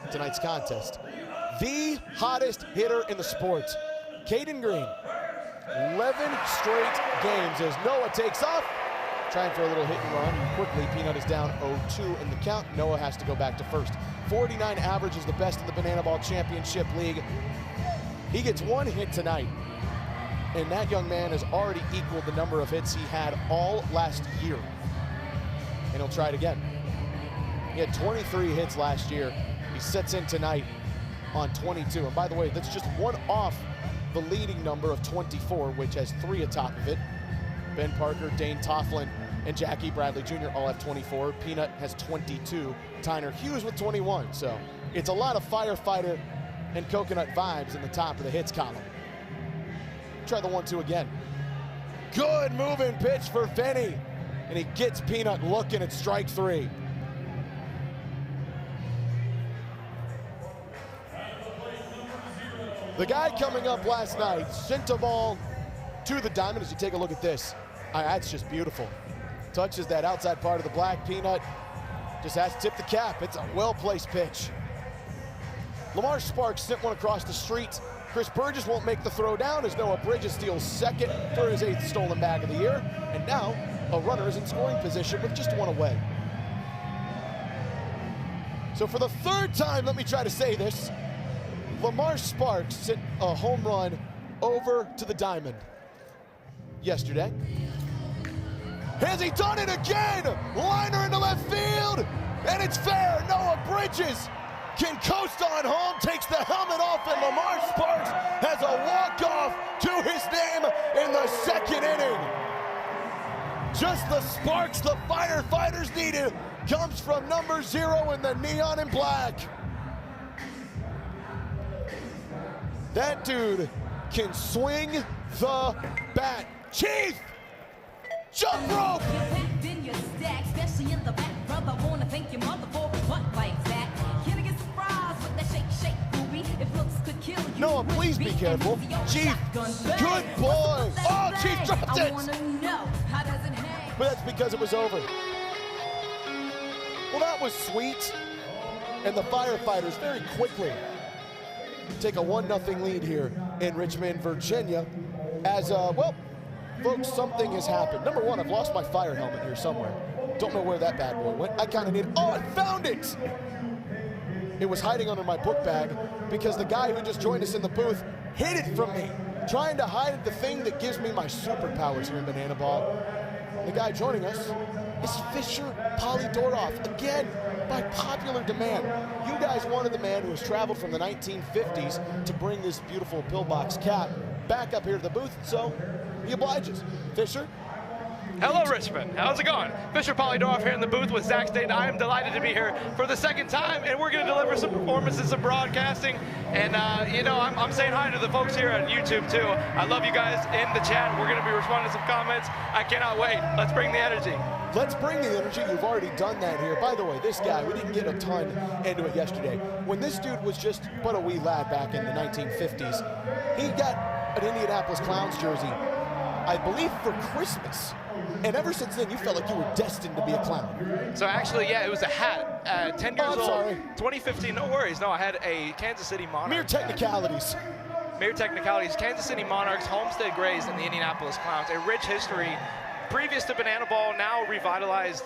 tonight's contest. The hottest hitter in the sport, Caden Green. 11 straight games as Noah takes off, trying for a little hit and run. Quickly, Peanut is down 0-2 in the count. Noah has to go back to first. 49 average is the best in the Banana Ball Championship League. He gets 1 hit tonight, and that young man has already equaled the number of hits he had all last year. And he'll try it again. He had 23 hits last year. He sets in tonight on 22. And by the way, that's just 1 off the leading number of 24, which has 3 atop of it. Ben Parker, Dane Tofflin, and Jackie Bradley Jr. all have 24. Peanut has 22. Tyner Hughes with 21. So it's a lot of Firefighter and Coconut vibes in the top of the hits column. Try the 1-2 again. Good moving pitch for Vinny. And he gets Peanut looking at strike 3. The guy coming up last night sent a ball to the diamond. As you take a look at this, that's just beautiful. Touches that outside part of the black. Peanut just has to tip the cap. It's a well-placed pitch. Lamar Sparks sent one across the street. Chris Burgess won't make the throw down as Noah Bridges steals second for his 8th stolen bag of the year. And now a runner is in scoring position with just 1 away. So for the 3rd time, let me try to say this, Lamar Sparks sent a home run over to the diamond yesterday. Has he done it again? Liner into left field, and it's fair. Noah Bridges can coast on home, takes the helmet off, and Lamar Sparks has a walk-off to his name in the 2nd inning. Just the sparks the Firefighters needed comes from number 0 in the neon and black. That dude can swing the bat. Chief! Jump rope! Noah, please be careful. Chief, good boy. Oh, Chief dropped it. But that's because it was over. Well, that was sweet. And the Firefighters very quickly take a 1-0 lead here in Richmond, Virginia. As, well, folks, something has happened. Number one, I've lost my fire helmet here somewhere. Don't know where that bad boy went. I kind of need it. Oh, I found it! It was hiding under my book bag because the guy who just joined us in the booth hid it from me, trying to hide the thing that gives me my superpowers here in Banana Ball. The guy joining us is Fisher Polydorov, again, by popular demand. You guys wanted the man who has traveled from the 1950s to bring this beautiful pillbox cap back up here to the booth, so he obliges. Fisher? Hello, Richmond. How's it going? Fisher Polydorov here in the booth with Zach State. I am delighted to be here for the second time, and we're going to deliver some performances, some broadcasting. And, you know, I'm saying hi to the folks here on YouTube, too. I love you guys in the chat. We're going to be responding to some comments. I cannot wait. Let's bring the energy. Let's bring the energy. You've already done that here. By the way, this guy, we didn't get a ton into it yesterday. When this dude was just but a wee lad back in the 1950s, he got an Indianapolis Clowns jersey, I believe, for Christmas. And ever since then, you felt like you were destined to be a clown. So actually, yeah, it was a hat. 10 years old, sorry. 2015, no worries. No, I had a Kansas City Monarchs. Mere technicalities. Mere technicalities. Kansas City Monarchs, Homestead Grays, and the Indianapolis Clowns. A rich history previous to Banana Ball, now revitalized.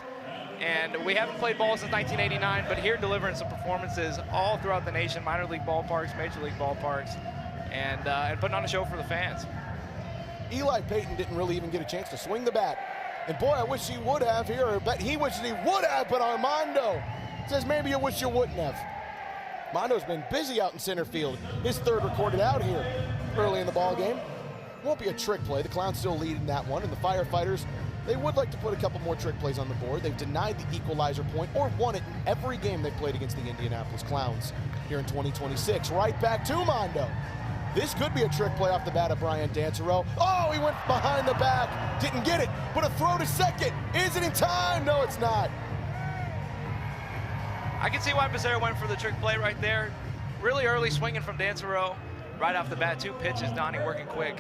And we haven't played ball since 1989, but here delivering some performances all throughout the nation, minor league ballparks, major league ballparks, and putting on a show for the fans. Eli Payton didn't really even get a chance to swing the bat. And boy, I wish he would have here, or bet he wishes he would have, but Armando says maybe you wish you wouldn't have. Armando's been busy out in center field. His third recorded out here early in the ball game. Won't be a trick play. The Clowns still lead in that one, and the Firefighters, they would like to put a couple more trick plays on the board. They've denied the equalizer point or won it in every game they've played against the Indianapolis Clowns here in 2026. Right back to Mondo. This could be a trick play off the bat of Brian Dansereau. Oh, he went behind the back. Didn't get it, but a throw to second. Is it in time? No, it's not. I can see why Becerra went for the trick play right there. Really early swinging from Dansereau. Right off the bat, 2 pitches, Donnie working quick.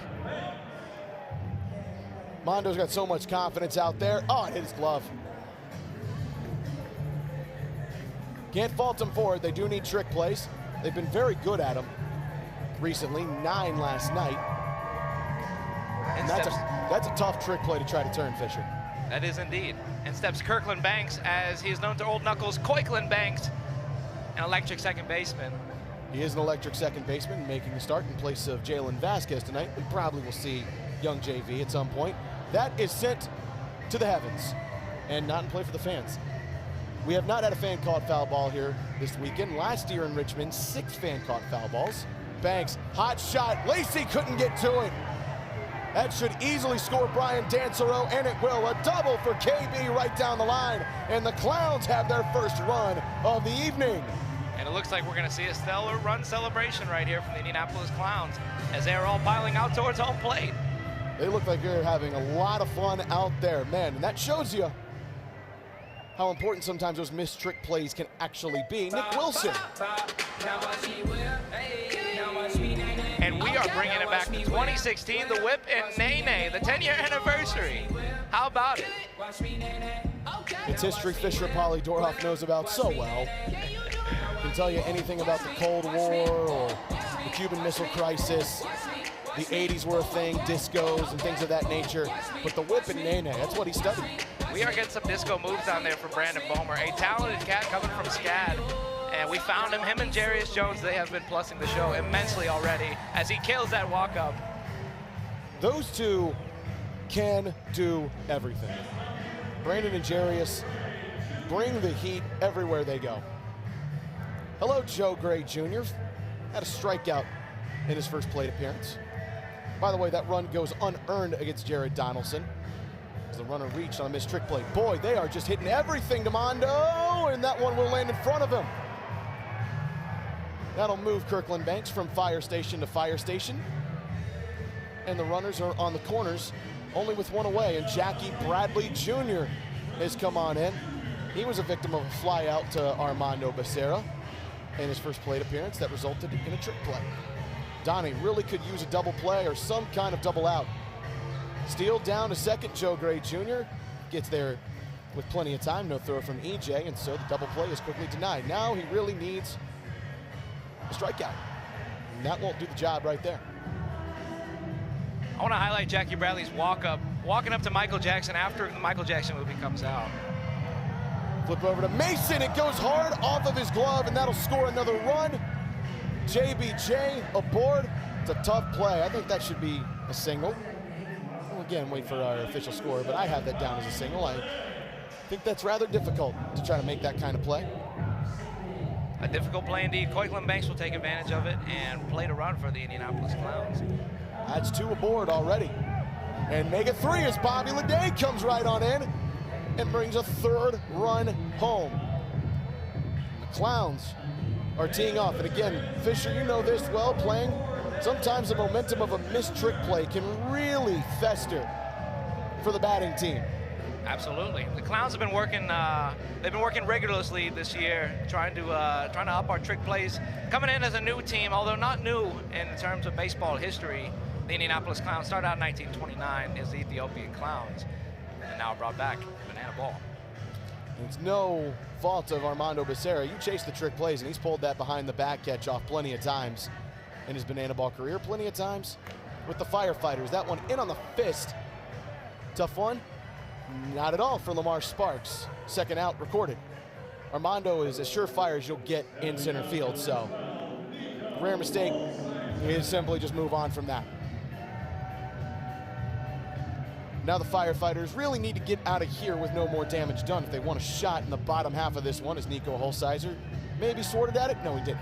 Mondo's got so much confidence out there. Oh, it hit his glove. Can't fault them for it. They do need trick plays. They've been very good at them recently, 9 last night. And that's a tough trick play to try to turn, Fisher. That is indeed. And steps Kirkland Banks, as he is known to Old Knuckles, Koikland Banks, an electric second baseman. He is an electric second baseman, making the start in place of Jalen Vasquez tonight. We probably will see young JV at some point. That is sent to the heavens and not in play for the fans. We have not had a fan caught foul ball here this weekend. Last year in Richmond, 6 fan caught foul balls. Banks, hot shot. Lacey couldn't get to it. That should easily score Brian Dansereau, and it will. A double for KB right down the line, and the Clowns have their first run of the evening. And it looks like we're going to see a stellar run celebration right here from the Indianapolis Clowns as they're all piling out towards home plate. They look like they're having a lot of fun out there, man, and that shows you how important sometimes those missed trick plays can actually be. Nick Wilson. And we are bringing it back to 2016, the whip and Nene, the 10-year anniversary. How about it? It's history Fisher Polydorov knows about so well. Can tell you anything about the Cold War or the Cuban Missile Crisis. The 80s were a thing, discos and things of that nature. But the whip and Nene, that's what he studied. We are getting some disco moves down there from Brandon Bomer, a talented cat coming from SCAD. And we found him and Jarius Jones, they have been plussing the show immensely already as he kills that walk-up. Those two can do everything. Brandon and Jarius bring the heat everywhere they go. Hello, Joe Gray Jr. Had a strikeout in his first plate appearance. By the way, that run goes unearned against Jared Donaldson as the runner reached on a missed trick play. Boy, they are just hitting everything to Mondo, and that one will land in front of him. That'll move Kirkland Banks from fire station to fire station. And the runners are on the corners, only with one away. And Jackie Bradley Jr. has come on in. He was a victim of a fly out to Armando Becerra in his first plate appearance that resulted in a trick play. Donnie really could use a double play or some kind of double out. Steele down to second. Joe Gray Jr. gets there with plenty of time. No throw from EJ, and so the double play is quickly denied. Now he really needs a strikeout, and that won't do the job right there. I want to highlight Jackie Bradley's walking up to Michael Jackson after the Michael Jackson movie comes out. Flip over to Mason. It goes hard off of his glove, and that'll score another run. JBJ aboard. It's a tough play. I think that should be a single. We'll again wait for our official score, but I have that down as a single. I think that's rather difficult to try to make that kind of play. A difficult play indeed. Kirkland Banks will take advantage of it and play to run for the Indianapolis Clowns. That's 2 aboard already. And make it 3 as Bobby Leday comes right on in and brings a 3rd run home. The Clowns are teeing off. And again, Fisher, you know this well, playing. Sometimes the momentum of a missed trick play can really fester for the batting team. Absolutely. The Clowns have been working. They've been working rigorously this year, trying to up our trick plays. Coming in as a new team, although not new in terms of baseball history. The Indianapolis Clowns started out in 1929 as the Ethiopian Clowns, and now brought back banana ball. It's no fault of Armando Becerra. You chase the trick plays, and he's pulled that behind the back catch off plenty of times in his banana ball career, plenty of times with the Firefighters. That one in on the fist. Tough one. Not at all for Lamar Sparks. Second out recorded. Armando is as surefire as you'll get in center field, so rare mistake is simply just move on from that. Now the Firefighters really need to get out of here with no more damage done if they want a shot in the bottom half of this one, as Nico Holsizer maybe sorted at it. No, he didn't.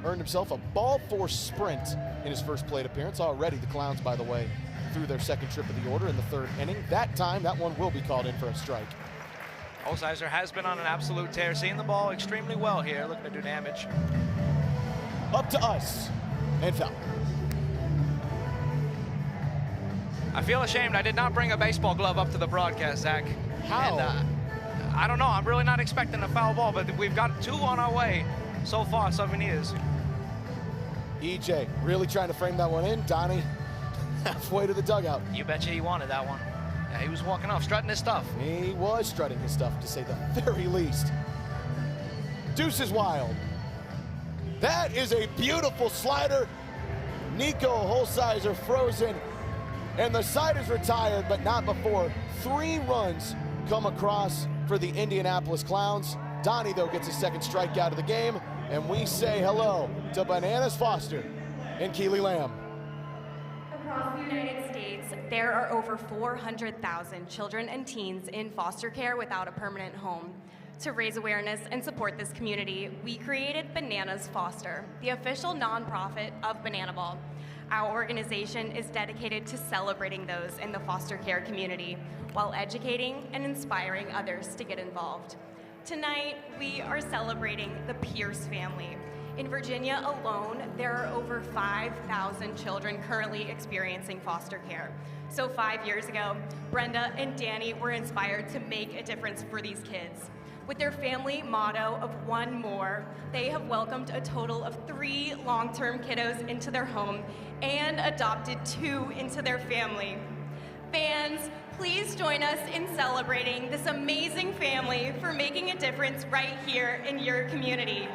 Earned himself a ball 4 sprint in his first plate appearance. Already the Clowns, by the way, through their second trip of the order in the 3rd inning. That time, that one will be called in for a strike. Holsizer has been on an absolute tear, seeing the ball extremely well here, looking to do damage. Up to us, and foul. I feel ashamed I did not bring a baseball glove up to the broadcast, Zach. How? And, I don't know. I'm really not expecting a foul ball, but we've got 2 on our way so far, Souvenirs. EJ really trying to frame that one in. Donnie halfway to the dugout. You betcha he wanted that one. Yeah, he was walking off, strutting his stuff. He was strutting his stuff, to say the very least. Deuce is wild. That is a beautiful slider. Nico Holsizer frozen. And the side is retired, but not before 3 runs come across for the Indianapolis Clowns. Donnie, though, gets his 2nd strikeout of the game, and we say hello to Bananas Foster and Keely Lamb. Across the United States, there are over 400,000 children and teens in foster care without a permanent home. To raise awareness and support this community, we created Bananas Foster, the official nonprofit of Banana Ball. Our organization is dedicated to celebrating those in the foster care community while educating and inspiring others to get involved. Tonight, we are celebrating the Pierce family. In Virginia alone, there are over 5,000 children currently experiencing foster care. So 5 years ago, Brenda and Danny were inspired to make a difference for these kids. With their family motto of one more, they have welcomed a total of 3 long-term kiddos into their home and adopted 2 into their family. Fans, please join us in celebrating this amazing family for making a difference right here in your community.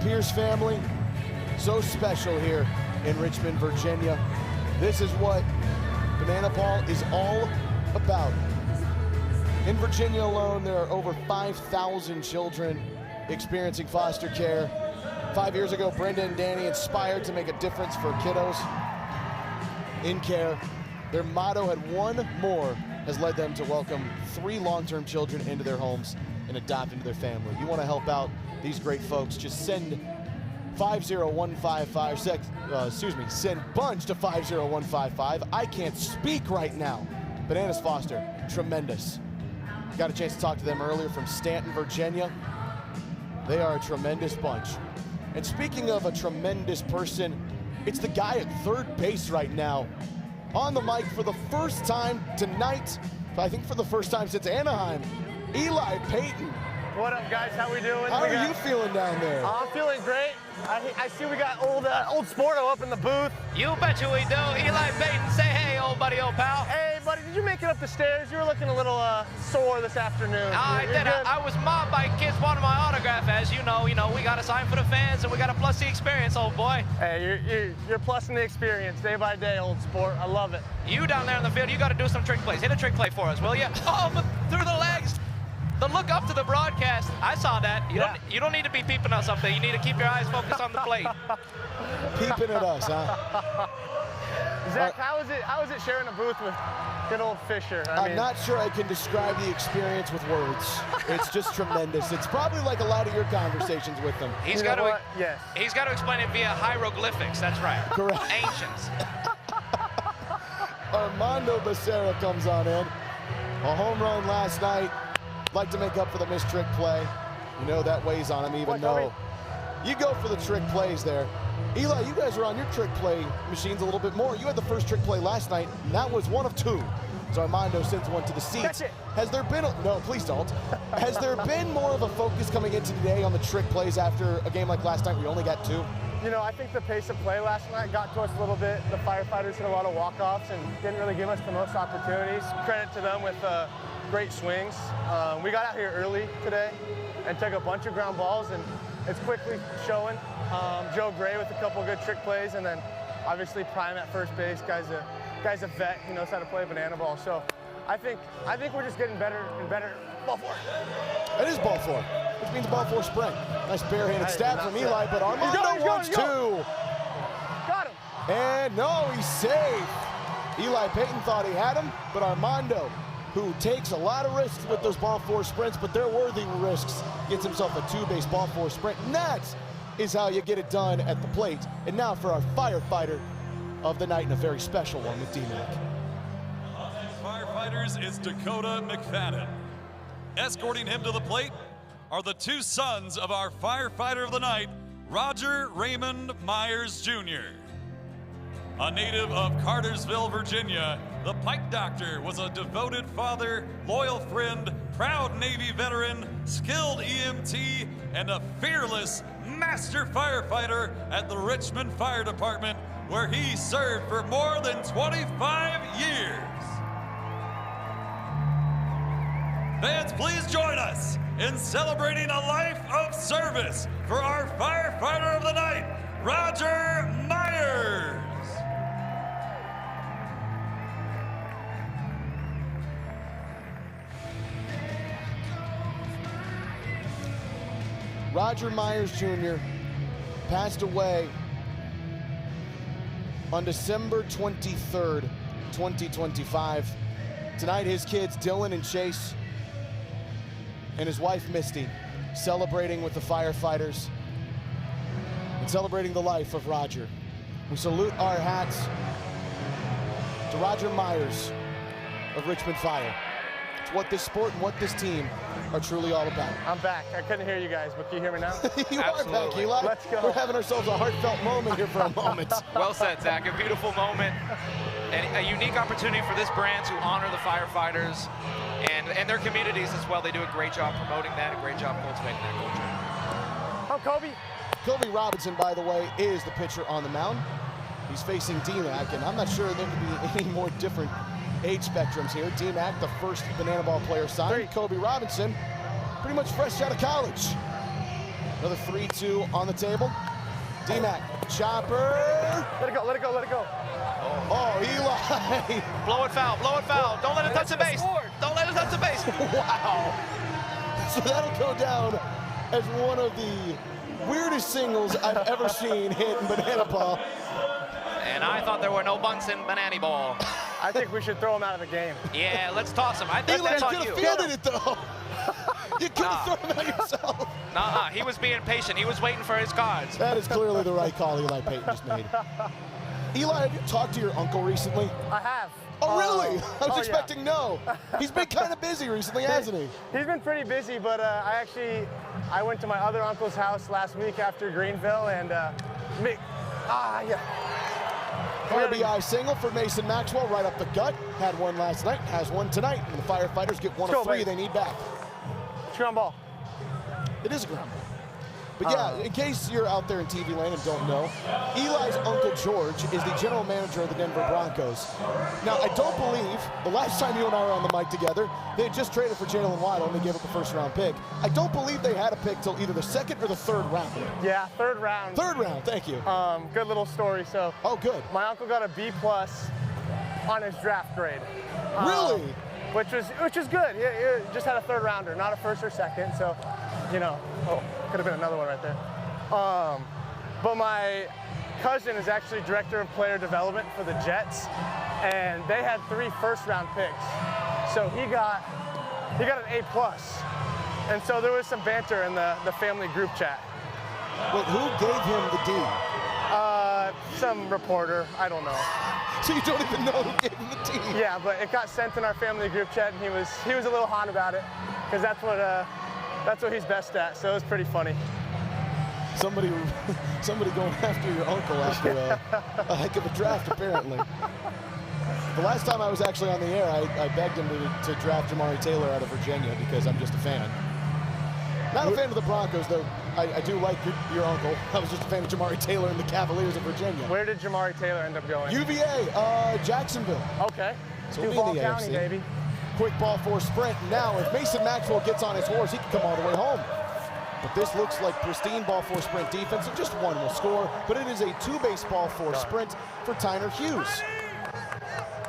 Pierce family, so special here in Richmond, Virginia. This is what Banana Ball is all about. In Virginia alone, there are over 5,000 children experiencing foster care. 5 years ago, Brenda and Danny inspired to make a difference for kiddos in care. Their motto had one more has led them to welcome 3 long-term children into their homes and adopt into their family. You want to help out these great folks, just send 50155, send Bunch to 50155. I can't speak right now. Bananas Foster, tremendous. Got a chance to talk to them earlier from Stanton, Virginia. They are a tremendous bunch. And speaking of a tremendous person, it's the guy at third base right now. On the mic for the first time tonight, I think for the first time since Anaheim, Eli Payton. What up, guys? How we doing? How are you feeling down there? I'm feeling great. I see we got old Sporto up in the booth. You bet you we do. Eli Payton, say hey, old buddy, old pal. Hey, buddy, did you make it up the stairs? You were looking a little sore this afternoon. I did. I was mobbed by kids wanting my autograph, as you know. We got to sign for the fans, and we got to plus the experience, old boy. Hey, you're plussing the experience day by day, old sport. I love it. You down there in the field, you got to do some trick plays. Hit a trick play for us, will you? Oh, but through the legs. The look up to the broadcast, I saw that. You don't need to be peeping on something. You need to keep your eyes focused on the plate. Peeping at us, huh? Zach, how is it sharing a booth with good old Fisher? I'm not sure I can describe the experience with words. It's just tremendous. It's probably like a lot of your conversations with them. He's got to explain it via hieroglyphics. That's right. Correct. Ancients. Armando Becerra comes on in. A home run last night. Like to make up for the missed trick play. You know that weighs on him, even though you go for the trick plays there. Eli, you guys are on your trick play machines a little bit more. You had the first trick play last night, and that was one of 2. So Armando sends one to the seats. Has there been no, please don't. Has there been more of a focus coming into today on the trick plays after a game like last night where you only got 2? You know, I think the pace of play last night got to us a little bit. The Firefighters hit a lot of walk-offs and didn't really give us the most opportunities. Credit to them with great swings. We got out here early today and took a bunch of ground balls, and it's quickly showing. Joe Gray with a couple good trick plays, and then obviously Prime at first base. Guy's a vet. He knows how to play banana ball. So I think we're just getting better and better. Ball 4. It is ball 4, which means ball 4 spring. Nice barehanded stab from Eli, but Armando wants 2. Got him. And no, he's safe. Eli Payton thought he had him, but Armando, who takes a lot of risks with those ball 4 sprints, but they're worthy risks, gets himself a 2-base ball 4 sprint. And that is how you get it done at the plate. And now for our firefighter of the night, and a very special one with D-Mac. Firefighters is Dakota McFadden. Escorting him to the plate are the 2 sons of our firefighter of the night, Roger Raymond Myers Jr. A native of Cartersville, Virginia, the Pike Doctor was a devoted father, loyal friend, proud Navy veteran, skilled EMT, and a fearless master firefighter at the Richmond Fire Department, where he served for more than 25 years. Fans, please join us in celebrating a life of service for our firefighter of the night, Roger Myers. Roger Myers Jr. passed away on December 23rd, 2025. Tonight, his kids, Dylan and Chase, and his wife, Misty, celebrating with the firefighters and celebrating the life of Roger. We salute our hats to Roger Myers of Richmond Fire. It's what this sport and what this team are truly all about. I'm back. I couldn't hear you guys, but can you hear me now? You are back, Eli. Let's go. We're having ourselves a heartfelt moment here for a moment. Well said, Zach. A beautiful moment. And a unique opportunity for this brand to honor the firefighters and their communities as well. They do a great job promoting that, a great job cultivating that culture. Oh, Kobe. Kobe Robinson, by the way, is the pitcher on the mound. He's facing D-Mac, and I'm not sure there could be any more different age spectrums here. D-Mac, the first banana ball player signed. Kobe Robinson, pretty much fresh out of college. Another 3-2 on the table. D-Mac, chopper. Let it go, let it go, let it go. Oh, Eli. Blow it foul, blow it foul. Don't let it touch the base. Don't let it touch the base. Wow. So that'll go down as one of the weirdest singles I've ever seen hit in banana ball. And I thought there were no bunts in banana ball. I think we should throw him out of the game. Yeah, let's toss him. I think Eli, that's you on could you. have fielded it, though. You could have thrown him out yourself. Nah, he was being patient. He was waiting for his cards. That is clearly the right call Eli Payton just made. Eli, have you talked to your uncle recently? I have. Oh, really? I was yeah. expecting no. He's been kind of busy recently, hasn't he? He's been pretty busy, but I went to my other uncle's house last week after Greenville, and RBI single for Mason Maxwell right up the gut. Had one last night, has one tonight, and the Firefighters get one of three they need back. Ground ball. It is a ground ball. But yeah, in case you're out there in TV land and don't know, Eli's Uncle George is the general manager of the Denver Broncos. Now, I don't believe the last time you and I were on the mic together, they had just traded for Jalen Waddle and they gave up a first-round pick. I don't believe they had a pick till either the second or the third round. Yeah, third round. Third round, thank you. Good little story. So. Oh, good. My uncle got a B+ on his draft grade. Really? Which was good. He just had a third rounder, not a first or second. So, could have been another one right there. But my cousin is actually director of player development for the Jets, and they had 3 first-round picks. So he got an A+. And so there was some banter in the family group chat. Wait, who gave him the D? Some reporter, I don't know. So you don't even know who gave him the D? Yeah, but it got sent in our family group chat, and he was a little hot about it, because that's what he's best at. So it was pretty funny. Somebody going after your uncle after a heck of a draft, apparently. The last time I was actually on the air, I begged him to draft Jamari Taylor out of Virginia because I'm just a fan. Not a fan of the Broncos, though. I do like your uncle. I was just a fan of Jamari Taylor and the Cavaliers of Virginia. Where did Jamari Taylor end up going? UVA, Jacksonville. Okay. So Duval the County, AFC. baby. Quick ball for sprint. Now, if Mason Maxwell gets on his horse, he can come all the way home. But this looks like pristine ball for sprint defense, and just one will score. But it is a 2-base ball for sprint for Tyner Hughes.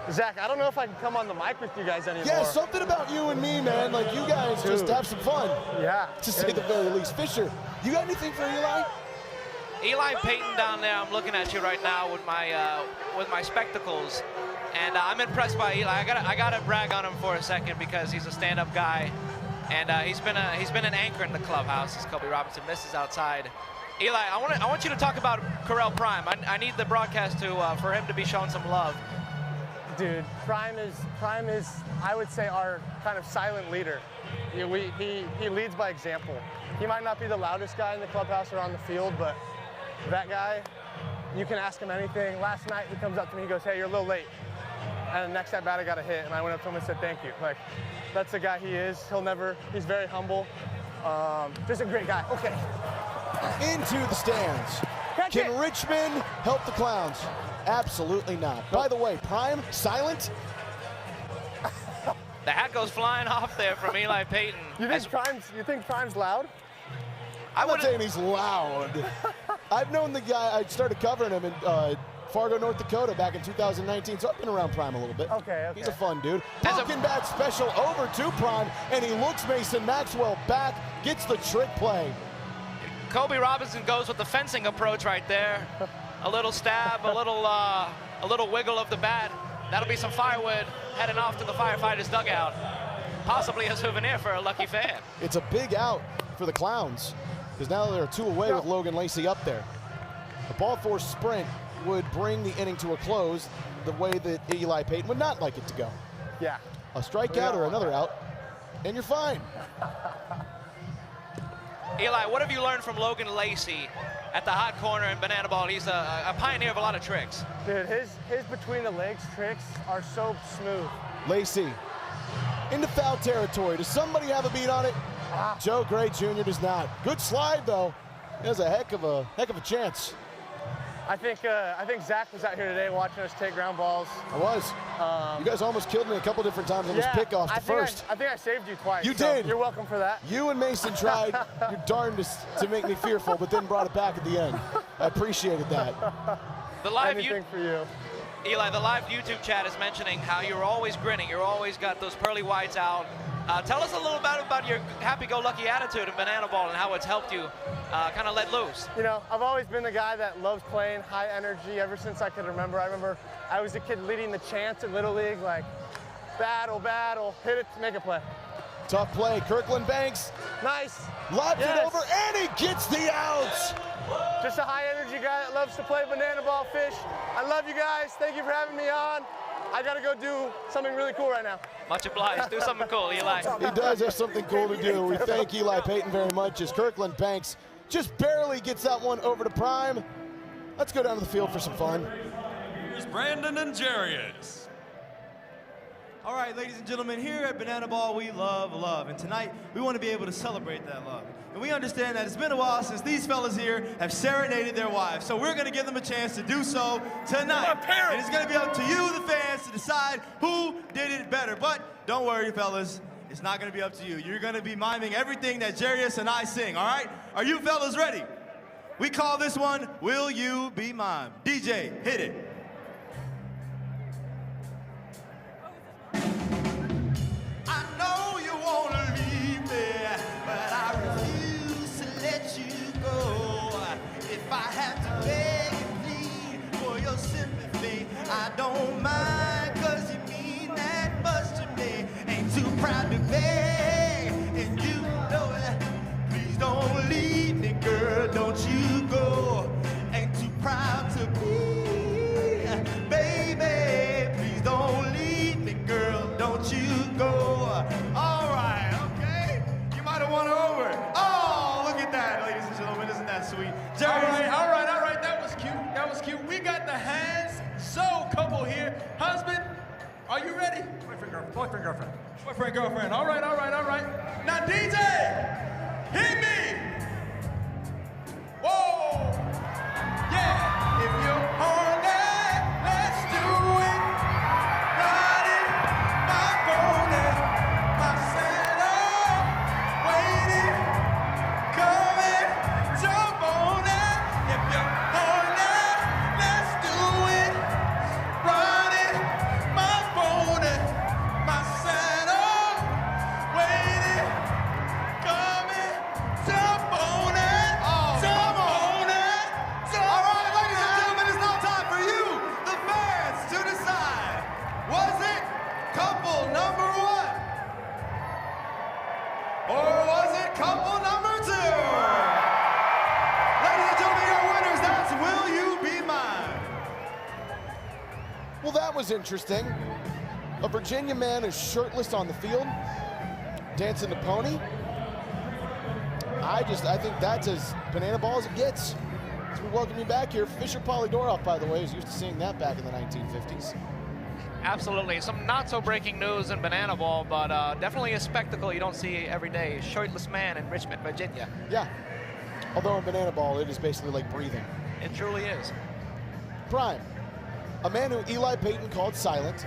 Zach, I don't know if I can come on the mic with you guys anymore. Yeah, something about you and me, man. Like, you guys just have some fun. Yeah. To say the very least. Fisher, you got anything for Eli? Eli Payton down there, I'm looking at you right now with my spectacles, and I'm impressed by Eli. I gotta brag on him for a second because he's a stand-up guy, and he's been an anchor in the clubhouse as Kobe Robinson misses outside. Eli, I want you to talk about Correll Prime. I need the broadcast for him to be shown some love. Dude, Prime is I would say our kind of silent leader. He leads by example. He might not be the loudest guy in the clubhouse or on the field, but that guy, you can ask him anything. Last night he comes up to me, he goes, "Hey, you're a little late." And the next at bat I got a hit, and I went up to him and said, "Thank you." Like, that's the guy he is. He's very humble. Just a great guy. Okay. Into the stands. Can Richmond help the Clowns? Absolutely not. By the way, Prime, silent? The hat goes flying off there from Eli Payton. You think Prime's loud? I'm not saying he's loud. I've known the guy. I started covering him in Fargo, North Dakota back in 2019, so I've been around Prime a little bit. Okay. He's a fun dude. Broken bat special over to Prime, and he looks Mason Maxwell back, gets the trick play. Kobe Robinson goes with the fencing approach right there. A little stab, a little wiggle of the bat. That'll be some firewood heading off to the Firefighters dugout. Possibly a souvenir for a lucky fan. It's a big out for the Clowns, because now they're 2 away with Logan Lacey up there. A ball four sprint would bring the inning to a close the way that Eli Payton would not like it to go. Yeah. A strikeout or another out, and you're fine. Eli, what have you learned from Logan Lacey at the hot corner in Banana Ball? He's a pioneer of a lot of tricks. Dude, his between the legs tricks are so smooth. Lacey into foul territory. Does somebody have a beat on it? Joe Gray Jr. does not. Good slide though. He has a heck of a chance. I think Zach was out here today watching us take ground balls. I was. You guys almost killed me a couple different times on those pickoffs to first. I think I saved you twice. You did. You're welcome for that. You and Mason tried your darndest to make me fearful, but then brought it back at the end. I appreciated that. The live Anything for you. Eli, the live YouTube chat is mentioning how you're always grinning. You're always got those pearly whites out. Tell us a little bit about your happy-go-lucky attitude in banana ball and how it's helped you kind of let loose. You know, I've always been the guy that loves playing high energy ever since I could remember. I remember I was a kid leading the chants in Little League, like, battle, battle, hit it, make a play. Tough play, Kirkland Banks. Nice. Lobs it over, and he gets the outs. Just a high energy guy that loves to play banana ball fish. I love you guys. Thank you for having me on. I got to go do something really cool right now. Much obliged. Do something cool, Eli. He does have something cool to do. We thank Eli Payton very much as Kirkland Banks just barely gets that one over to Prime. Let's go down to the field for some fun. Here's Brandon and Jarius. All right, ladies and gentlemen, here at Banana Ball, we love love. And tonight, we want to be able to celebrate that love. And we understand that it's been a while since these fellas here have serenaded their wives. So we're going to give them a chance to do so tonight. And it's going to be up to you, the fans, to decide who did it better. But don't worry, fellas. It's not going to be up to you. You're going to be miming everything that Jarius and I sing, all right? Are you fellas ready? We call this one, Will You Be Mine? DJ, hit it. I know you want to leave me, but I refuse to let you go. If I have to beg and plead for your sympathy, I don't mind, 'cause you mean that much to me. Ain't too proud to beg, and you know it. Please don't leave me, girl, don't you go. Ain't too proud to be, baby. Please don't leave me, girl, don't you go. All right, okay. You might have won her over. Oh, look at that, ladies and gentlemen. Isn't that sweet? All right. That was cute. That was cute. We got the hands so couple here. Husband, are you ready? Boyfriend, girlfriend. Boyfriend, girlfriend. All right. Now, DJ, hit me. Whoa. Yeah. If you're horny, let's do it. Riding my pony, my saddle, waiting, coming, jump on it. If you're horny, let's do it. Riding my pony, my saddle, waiting, coming, jump on it. Jump on it. All right, ladies and gentlemen, it's now time for you, the fans, to decide. Was it couple number one? Or was it couple number two? Ladies and gentlemen, your winners, that's Will You Be Mine. Well, that was interesting. A Virginia man is shirtless on the field, dancing the pony. I think that's as banana ball as it gets. So we welcome you back here. Fisher Polydorov, by the way, is used to seeing that back in the 1950s. Absolutely. Some not so breaking news in banana ball, but definitely a spectacle you don't see every day. A shirtless man in Richmond, Virginia. Yeah. Although in banana ball, it is basically like breathing. It truly is. Prime, a man who Eli Payton called silent.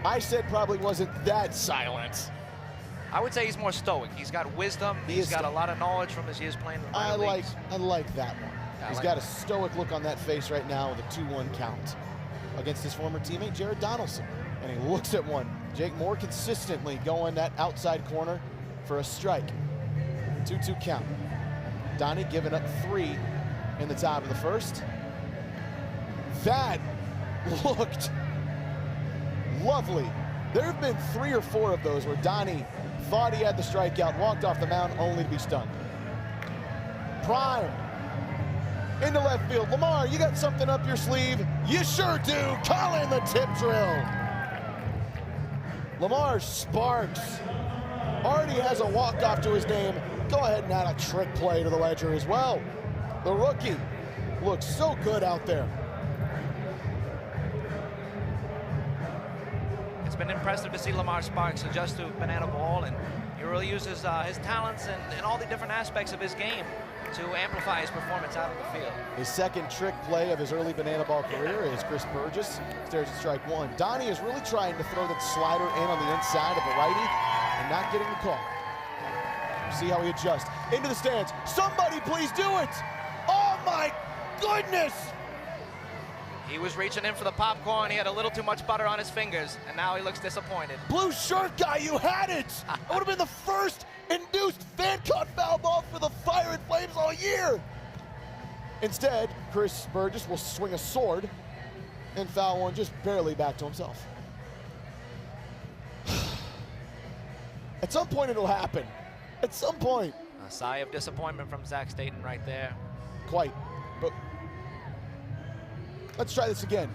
I said probably wasn't that silent. I would say he's more stoic. He's got wisdom. He's got a lot of knowledge from his years playing in the minor leagues. I like that one. He's got a stoic look on that face right now with a 2-1 count against his former teammate Jared Donaldson. And he looks at one. Jake Moore consistently going that outside corner for a strike. 2-2 count. Donnie giving up 3 in the top of the first. That looked lovely. There have been 3 or 4 of those where Donnie thought he had the strikeout, walked off the mound only to be stunned. Prime into left field. Lamar, you got something up your sleeve? You sure do. Call in the tip drill. Lamar Sparks already has a walk-off to his name. Go ahead and add a trick play to the ledger as well. The rookie looks so good out there. It's been impressive to see Lamar Sparks adjust to banana ball, and he really uses his talents and all the different aspects of his game to amplify his performance out of the field. His second trick play of his early banana ball career is Chris Burgess. Stares at strike 1. Donnie is really trying to throw that slider in on the inside of the righty and not getting the call. See how he adjusts. Into the stands. Somebody please do it! Oh my goodness! He was reaching in for the popcorn. He had a little too much butter on his fingers, and now he looks disappointed. Blue shirt guy, you had it! That would have been the first induced fan-caught foul ball for the Fire and Flames all year. Instead, Chris Burgess will swing a sword and foul one just barely back to himself. At some point it'll happen. At some point. A sigh of disappointment from Zach Staten right there. Quite. But let's try this again.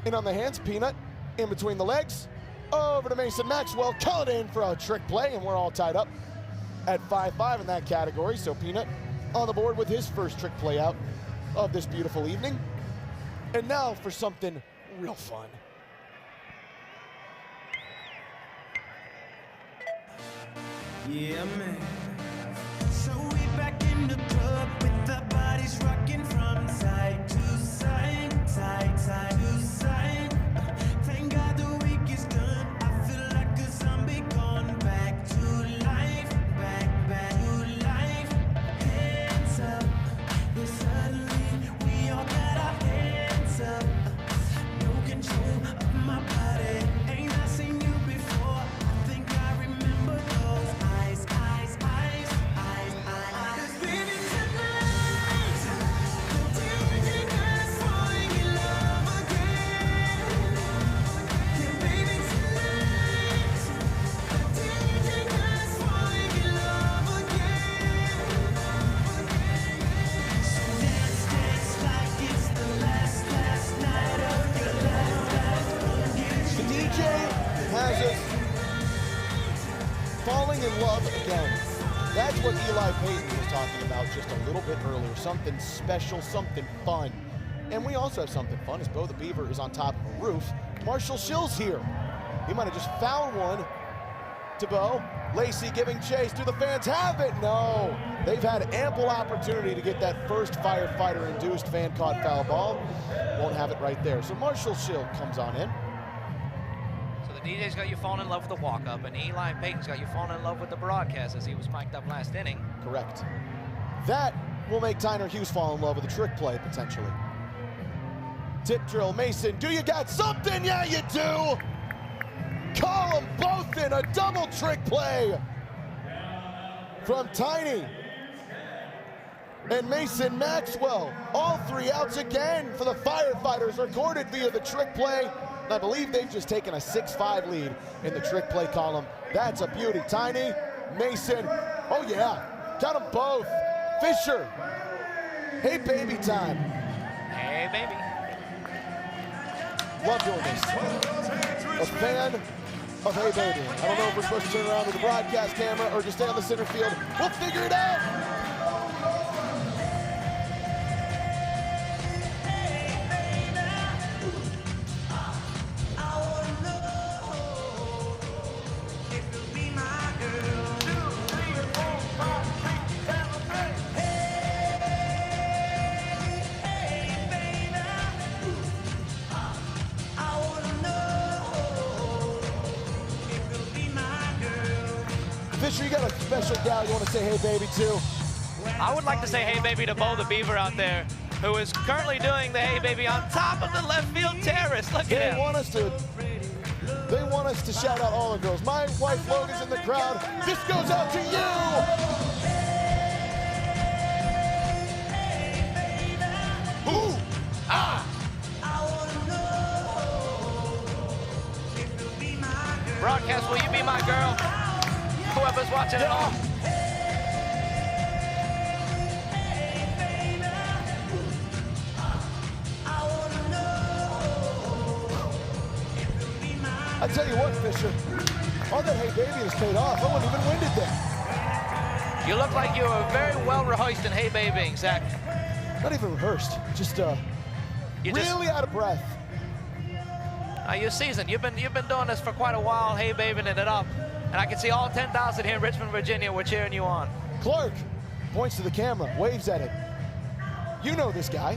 In on the hands, Peanut. In between the legs. Over to Mason Maxwell. Call it in for a trick play, and we're all tied up at 5-5 in that category. So Peanut on the board with his first trick play out of this beautiful evening. And now for something real fun. Yeah, man. So we back in the club with the bodies rocking from side to side, side to side. Thank God the week is done. I feel like a zombie gone back to life, back to life. Hands up, yeah, suddenly we all got our hands up. No control of my body. Ain't I seen you before? I think I remember those eyes. Baby, tonight, the DJ is falling in love again. Yeah, baby, tonight, the DJ is falling in love again. So dance like it's the last night of your life. The DJ has us falling in love again. That's what Eli Payton was talking about just a little bit earlier. Something special, something fun. And we also have something fun as Bo the Beaver is on top of a roof. Marshall Schill's here. He might have just fouled one to Bo. Lacey giving chase. Do the fans have it? No. They've had ample opportunity to get that first firefighter-induced fan-caught foul ball. Won't have it right there. So Marshall Schill comes on in. DJ's got you falling in love with the walk-up, and Eli Payton's got you falling in love with the broadcast as he was mic'd up last inning. Correct. That will make Tyner Hughes fall in love with a trick play, potentially. Tip drill, Mason, do you got something? Yeah, you do! Call them both in, a double trick play from Tiny. And Mason Maxwell, all three outs again for the Firefighters, recorded via the trick play. And I believe they've just taken a 6-5 lead in the trick play column. That's a beauty. Tiny, Mason, oh yeah, got them both. Fisher, hey baby time. Hey baby. Love doing this. A fan of hey baby. I don't know if we're supposed to turn around to the broadcast camera or just stay on the center field. We'll figure it out. Fisher, you got a special gal you want to say hey baby to? I would like to say hey baby to Bo the Beaver out there, who is currently doing the hey baby on top of the left field terrace. Look at him. They want us to shout out all the girls. My wife Logan's in the crowd. This goes out to you. Ooh, ah. Broadcast, will you be my girl? Whoever's watching at home. I tell you what, Fisher, all that hey baby has paid off. I wasn't even winded there. You look like you were very well rehearsed in hey babying, Zach. Not even rehearsed, just really out of breath. You're seasoned. You've been doing this for quite a while, hey babying it up. And I can see all 10,000 here in Richmond, Virginia. We're cheering you on. Clark points to the camera, waves at it. You know this guy.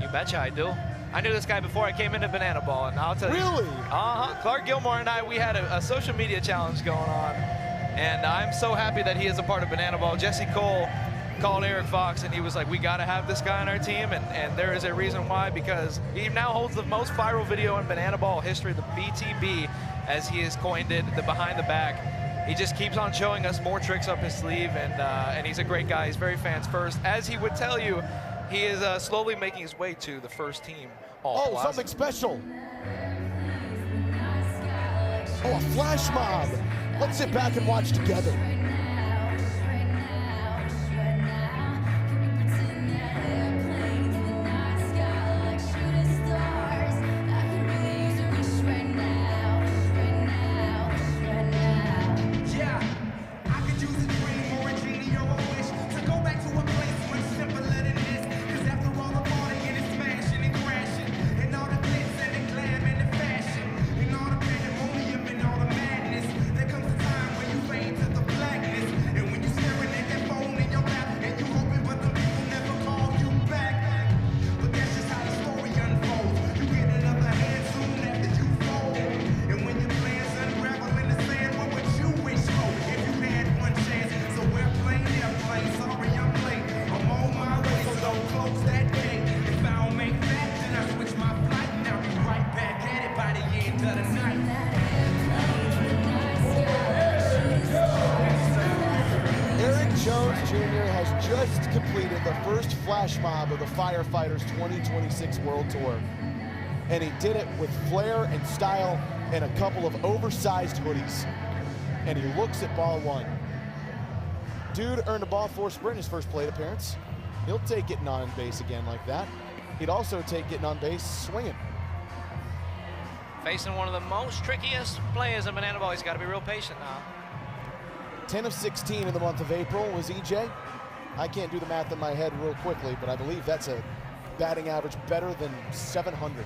You betcha I do. I knew this guy before I came into Banana Ball, and I'll tell you. Really? Uh-huh. Clark Gilmore and I, we had a social media challenge going on, and I'm so happy that he is a part of Banana Ball. Jesse Cole called Eric Fox, and he was like, we got to have this guy on our team, and there is a reason why, because he now holds the most viral video in banana ball history, the BTB, as he has coined it, the behind the back. He just keeps on showing us more tricks up his sleeve, and he's a great guy. He's very fans first. As he would tell you, he is slowly making his way to the first team. Oh, something special. Oh, a flash mob. Let's sit back and watch together. Just completed the first flash mob of the Firefighters 2026 World Tour. And he did it with flair and style and a couple of oversized hoodies. And he looks at ball one. Dude earned a ball four sprint his first plate appearance. He'll take getting on base again like that. He'd also take getting on base swinging. Facing one of the most trickiest players in banana ball. He's got to be real patient now. 10 of 16 in the month of April was EJ. I can't do the math in my head real quickly, but I believe that's a batting average better than 700.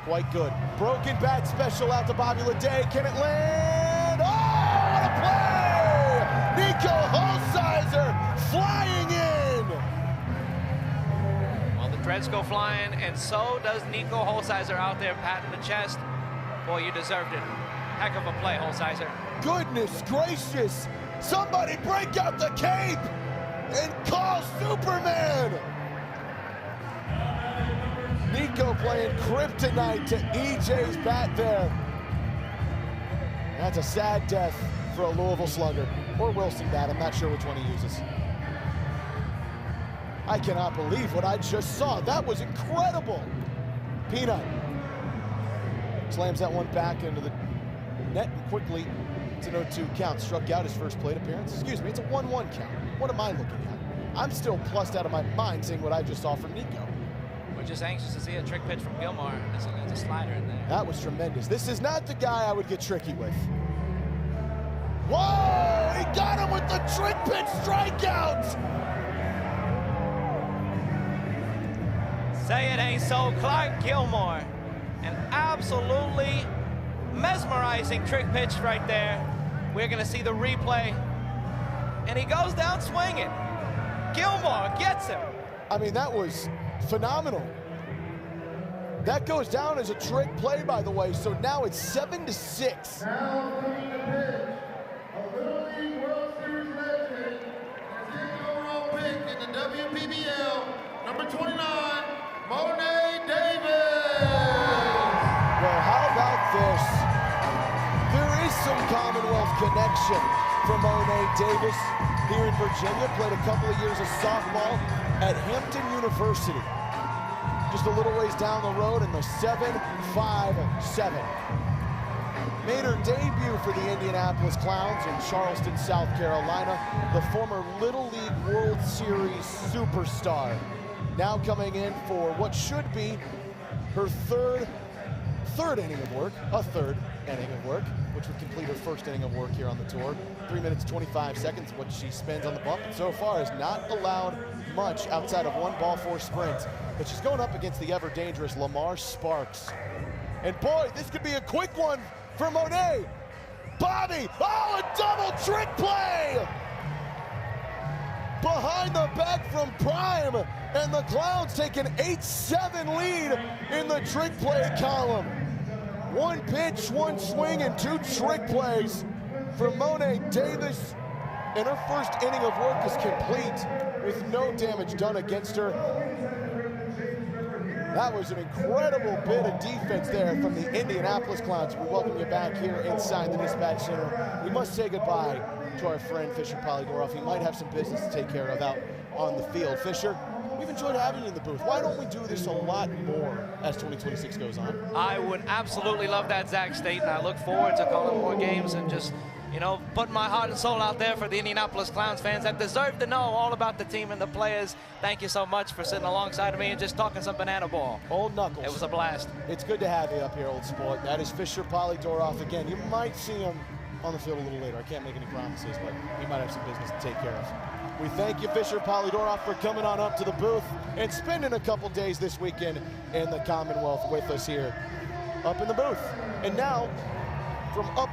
Quite good. Broken bat special out to Bobby Leday. Can it land? Oh, what a play! Nico Holsizer flying in! Well, the dreads go flying, and so does Nico Holsizer out there patting the chest. Boy, you deserved it. Heck of a play, Holsizer. Goodness gracious! Somebody break out the cape and call Superman! Nico playing kryptonite to EJ's bat there. That's a sad death for a Louisville slugger. Or Wilson bat, I'm not sure which one he uses. I cannot believe what I just saw. That was incredible. Peanut slams that one back into the net quickly. It's an 0-2 count. Struck out his first plate appearance. Excuse me, it's a 1-1 count. What am I looking at? I'm still plussed out of my mind seeing what I just saw from Nico. We're just anxious to see a trick pitch from Gilmore. There's a slider in there. That was tremendous. This is not the guy I would get tricky with. Whoa! He got him with the trick pitch strikeout! Say it ain't so, Clark Gilmore. An absolutely mesmerizing trick pitch right there. We're gonna see the replay. And he goes down swinging. Gilmore gets him. I mean, that was phenomenal. That goes down as a trick play, by the way, so now it's 7-6. Now coming to pitch, a Little League World Series legend, and overall pick in the WPBL, number 29, Monet Davis. Well, how about this? There is some Commonwealth connection for Monet Davis here in Virginia. Played a couple of years of softball at Hampton University. Just a little ways down the road in the 7-5-7. Made her debut for the Indianapolis Clowns in Charleston, South Carolina. The former Little League World Series superstar. Now coming in for what should be her third inning of work, which would complete her first inning of work here on the tour. 3 minutes, 25 seconds, what she spends on the bump, and so far has not allowed much outside of one ball four sprints. But she's going up against the ever-dangerous Lamar Sparks. And boy, this could be a quick one for Monet. Bobby, oh, a double trick play! Behind the back from Prime, and the Clowns take an 8-7 lead in the trick play column. One pitch, one swing, and two trick plays for Monet Davis. And her first inning of work is complete with no damage done against her. That was an incredible bit of defense there from the Indianapolis Clowns. We welcome you back here inside the Dispatch Center. We must say goodbye to our friend Fisher Polydorov. He might have some business to take care of out on the field. Fisher, we've enjoyed having you in the booth. Why don't we do this a lot more as 2026 goes on? I would absolutely love that, Zach State, and I look forward to calling more games and just, you know, putting my heart and soul out there for the Indianapolis Clowns fans that deserve to know all about the team and the players. Thank you so much for sitting alongside of me and just talking some banana ball. Old Knuckles. It was a blast. It's good to have you up here, old sport. That is Fisher Polydorov again. You might see him on the field a little later. I can't make any promises, but he might have some business to take care of. We thank you, Fisher Polydorov, for coming on up to the booth and spending a couple days this weekend in the Commonwealth with us here up in the booth. And now, from up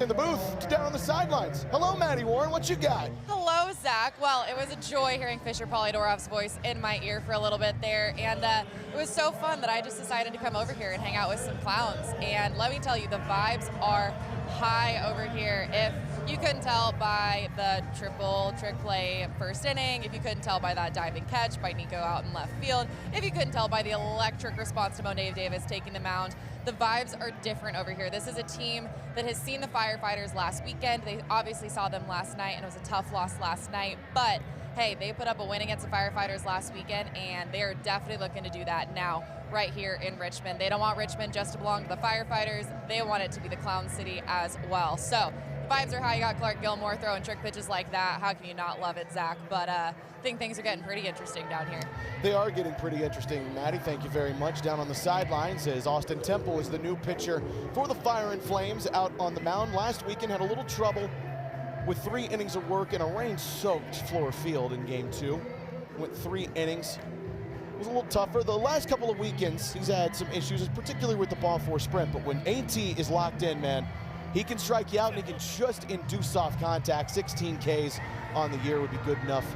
in the booth to down on the sidelines. Hello, Maddie Warren. What you got? Hello, Zach. Well, it was a joy hearing Fisher Polydorov's voice in my ear for a little bit there, and it was so fun that I just decided to come over here and hang out with some clowns. And let me tell you, the vibes are high over here. If you couldn't tell by the triple trick play first inning, if you couldn't tell by that diving catch by Nico out in left field, if you couldn't tell by the electric response to Monae Davis taking the mound, the vibes are different over here. This is a team that has seen the Firefighters last weekend. They obviously saw them last night, and it was a tough loss last night, but hey, they put up a win against the Firefighters last weekend, and they're definitely looking to do that now right here in Richmond. They don't want Richmond just to belong to the Firefighters. They want it to be the Clown City as well. So the vibes are high. You got Clark Gilmore throwing trick pitches like that. How can you not love it, Zach? But I think things are getting pretty interesting down here. They are getting pretty interesting, Maddie. Thank you very much. Down on the sidelines is Austin Temple, is the new pitcher for the Fire and Flames out on the mound. Last weekend had a little trouble with 3 innings of work in a rain-soaked floor field in game 2. Went 3 innings. It was a little tougher. The last couple of weekends, he's had some issues, particularly with the ball 4 sprint. But when AT is locked in, man, he can strike you out and he can just induce soft contact. 16 Ks on the year would be good enough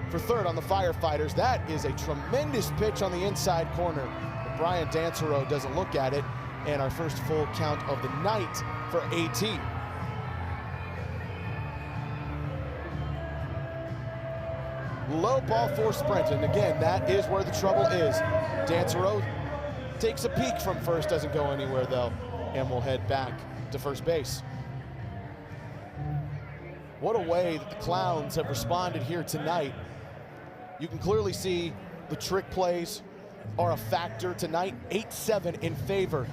for third on the Firefighters. That is a tremendous pitch on the inside corner. But Brian Dansereau doesn't look at it. And our first full count of the night for AT. Low ball 4 sprint, and again, that is where the trouble is. Dansereau takes a peek from first, doesn't go anywhere though, and we'll head back to first base. What a way that the Clowns have responded here tonight. You can clearly see the trick plays are a factor tonight. 8-7 in favor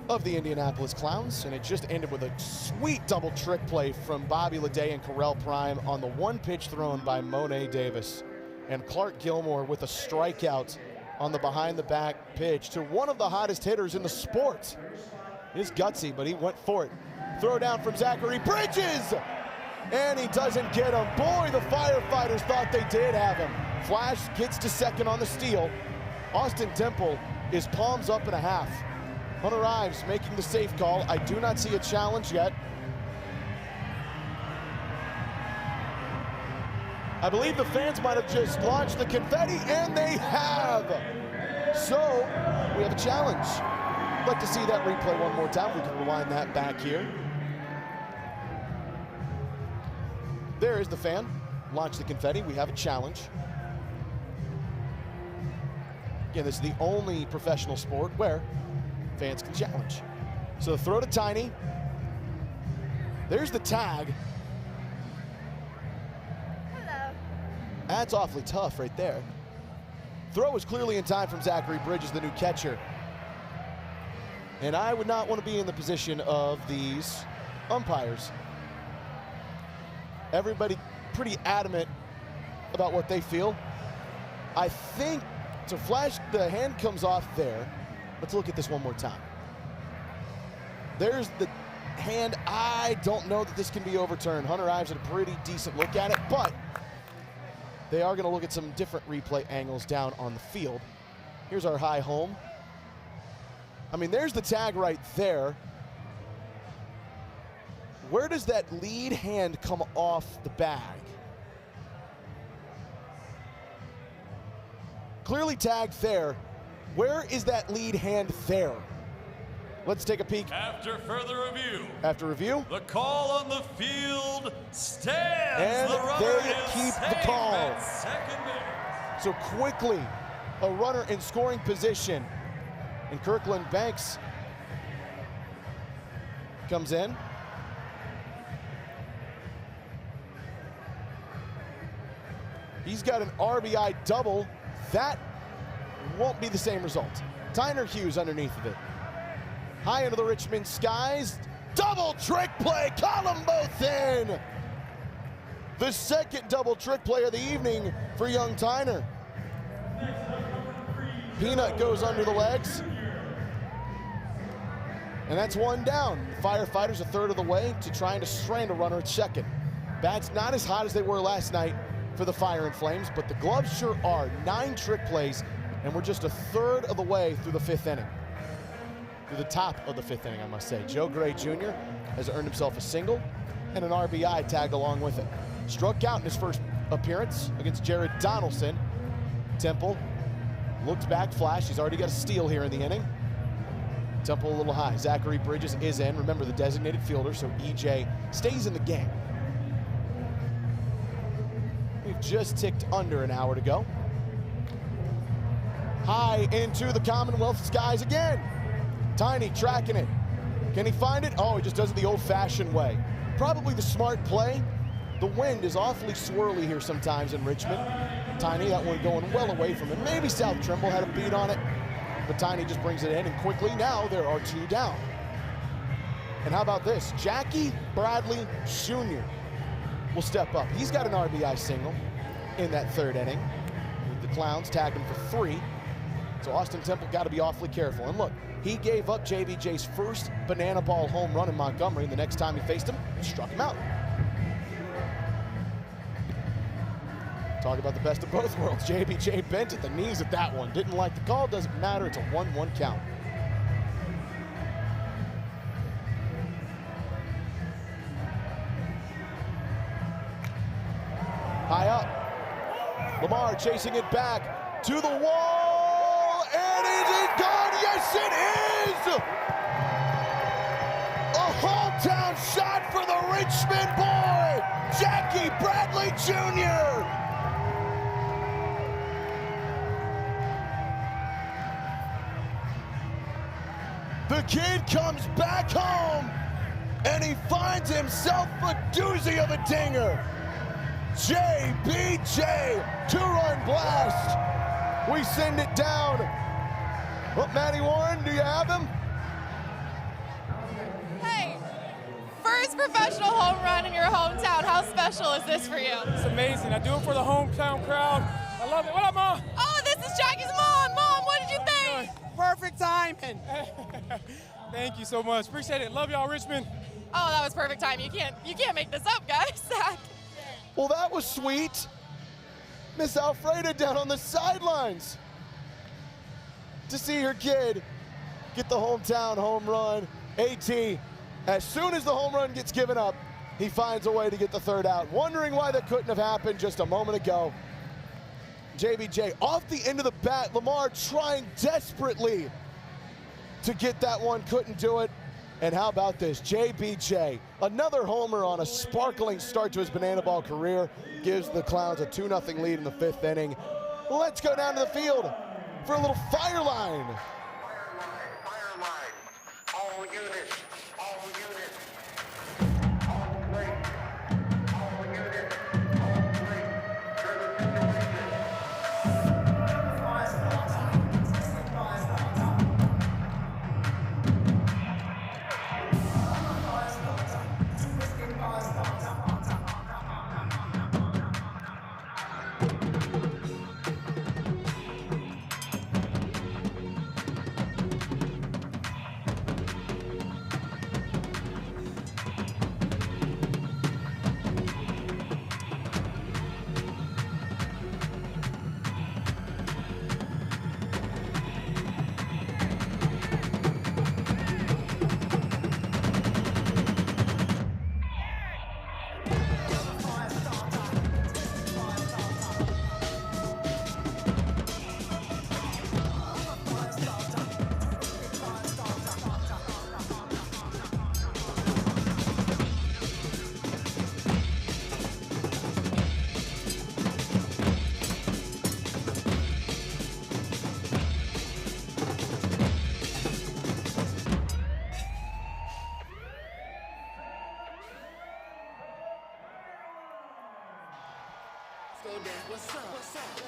of the Indianapolis Clowns, and it just ended with a sweet double trick play from Bobby Leday and Correll Prime on the one pitch thrown by Monae Davis. And Clark Gilmore with a strikeout on the behind-the-back pitch to one of the hottest hitters in the sport. It is gutsy, but he went for it. Throw down from Zachary Bridges, and he doesn't get him. Boy, the Firefighters thought they did have him. Flash gets to second on the steal. Austin Temple is palms up and a half. Hunter Ives making the safe call. I do not see a challenge yet. I believe the fans might have just launched the confetti, and they have. So we have a challenge. I'd like to see that replay one more time. We can rewind that back here. There is the fan. Launch the confetti. We have a challenge. Again, this is the only professional sport where fans can challenge. So throw to Tiny. There's the tag. Hello. That's awfully tough right there. Throw is clearly in time from Zachary Bridges, the new catcher. And I would not want to be in the position of these umpires. Everybody pretty adamant about what they feel. I think to Flash, the hand comes off there. Let's look at this one more time. There's the hand. I don't know that this can be overturned. Hunter Ives had a pretty decent look at it, but they are going to look at some different replay angles down on the field. Here's our high home. I mean, there's the tag right there. Where does that lead hand come off the bag? Clearly tagged there. Where is that lead hand there? Let's take a peek. After further review. After review. The call on the field stands. And the runner they is keep the safe call. at second base. So quickly, a runner in scoring position. And Kirkland Banks comes in. He's got an RBI double. That won't be the same result. Tyner Hughes underneath of it. High into the Richmond skies. Double trick play, call them both in. The second double trick play of the evening for young Tyner. Peanut goes under the legs. And that's one down. The Firefighters a third of the way to trying to strand a runner at second. Bats not as hot as they were last night for the Fire and Flames, but the gloves sure are. 9 trick plays, and we're just a third of the way through the 5th inning. Through the top of the 5th inning, I must say. Joe Gray Jr. has earned himself a single and an RBI tagged along with it. Struck out in his first appearance against Jared Donaldson. Temple looked back, flash. He's already got a steal here in the inning. Temple a little high. Zachary Bridges is in. Remember, the designated fielder, so EJ stays in the game. We've just ticked under an hour to go. High into the Commonwealth skies again. Tiny tracking it. Can he find it? Oh, he just does it the old-fashioned way. Probably the smart play. The wind is awfully swirly here sometimes in Richmond. Tiny, that one going well away from him. Maybe South Trimble had a beat on it, but Tiny just brings it in, and quickly now there are 2 down. And how about this? Jackie Bradley Jr. will step up. He's got an RBI single in that 3rd inning. The Clowns tagged him for 3. So Austin Temple got to be awfully careful. And look, he gave up JBJ's first banana ball home run in Montgomery. The next time he faced him, struck him out. Talk about the best of both worlds. JBJ bent at the knees at that one. Didn't like the call, doesn't matter. It's a 1-1 count. High up. Lamar chasing it back to the wall. And is it gone? Yes, it is! A hometown shot for the Richmond boy, Jackie Bradley Jr. The kid comes back home, and he finds himself a doozy of a dinger. JBJ, 2-run blast. We send it down. Well, Matty Warren, do you have him? Hey, first professional home run in your hometown. How special is this for you? It's amazing. I do it for the hometown crowd. I love it. What up, Mom? Oh, this is Jackie's mom. Mom, what did you think? Perfect timing. Thank you so much. Appreciate it. Love y'all, Richmond. Oh, that was perfect time. You can't make this up, guys. Well, that was sweet. Miss Alfreda down on the sidelines to see her kid get the hometown home run. AT, as soon as the home run gets given up, he finds a way to get the 3rd out. Wondering why that couldn't have happened just a moment ago. JBJ off the end of the bat. Lamar trying desperately to get that one, couldn't do it. And how about this? JBJ, another homer on a sparkling start to his banana ball career, gives the Clowns a 2-0 lead in the 5th inning. Let's go down to the field for a little fire line. All units, all units.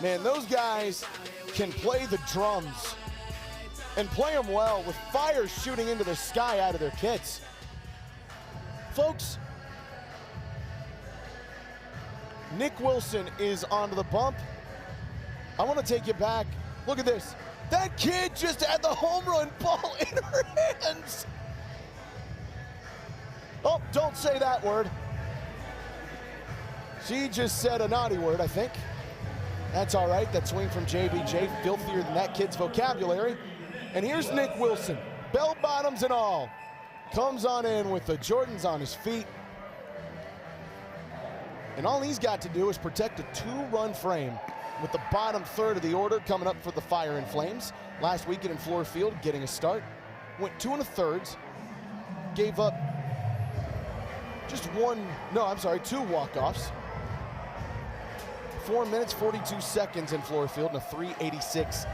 Man, those guys can play the drums and play them well with fire shooting into the sky out of their kits. Folks, Nick Wilson is onto the bump. I want to take you back. Look at this. That kid just had the home run ball in her hands. Oh, don't say that word. She just said a naughty word, I think. That's all right. That swing from JBJ, filthier than that kid's vocabulary. And here's Nick Wilson, bell bottoms and all. Comes on in with the Jordans on his feet. And all he's got to do is protect a 2-run frame with the bottom third of the order coming up for the Fire and Flames. Last weekend in Fluor Field, getting a start. Went 2 1/3, gave up just 2 walk-offs. 4 minutes, 42 seconds in Fluor Field and a 3.86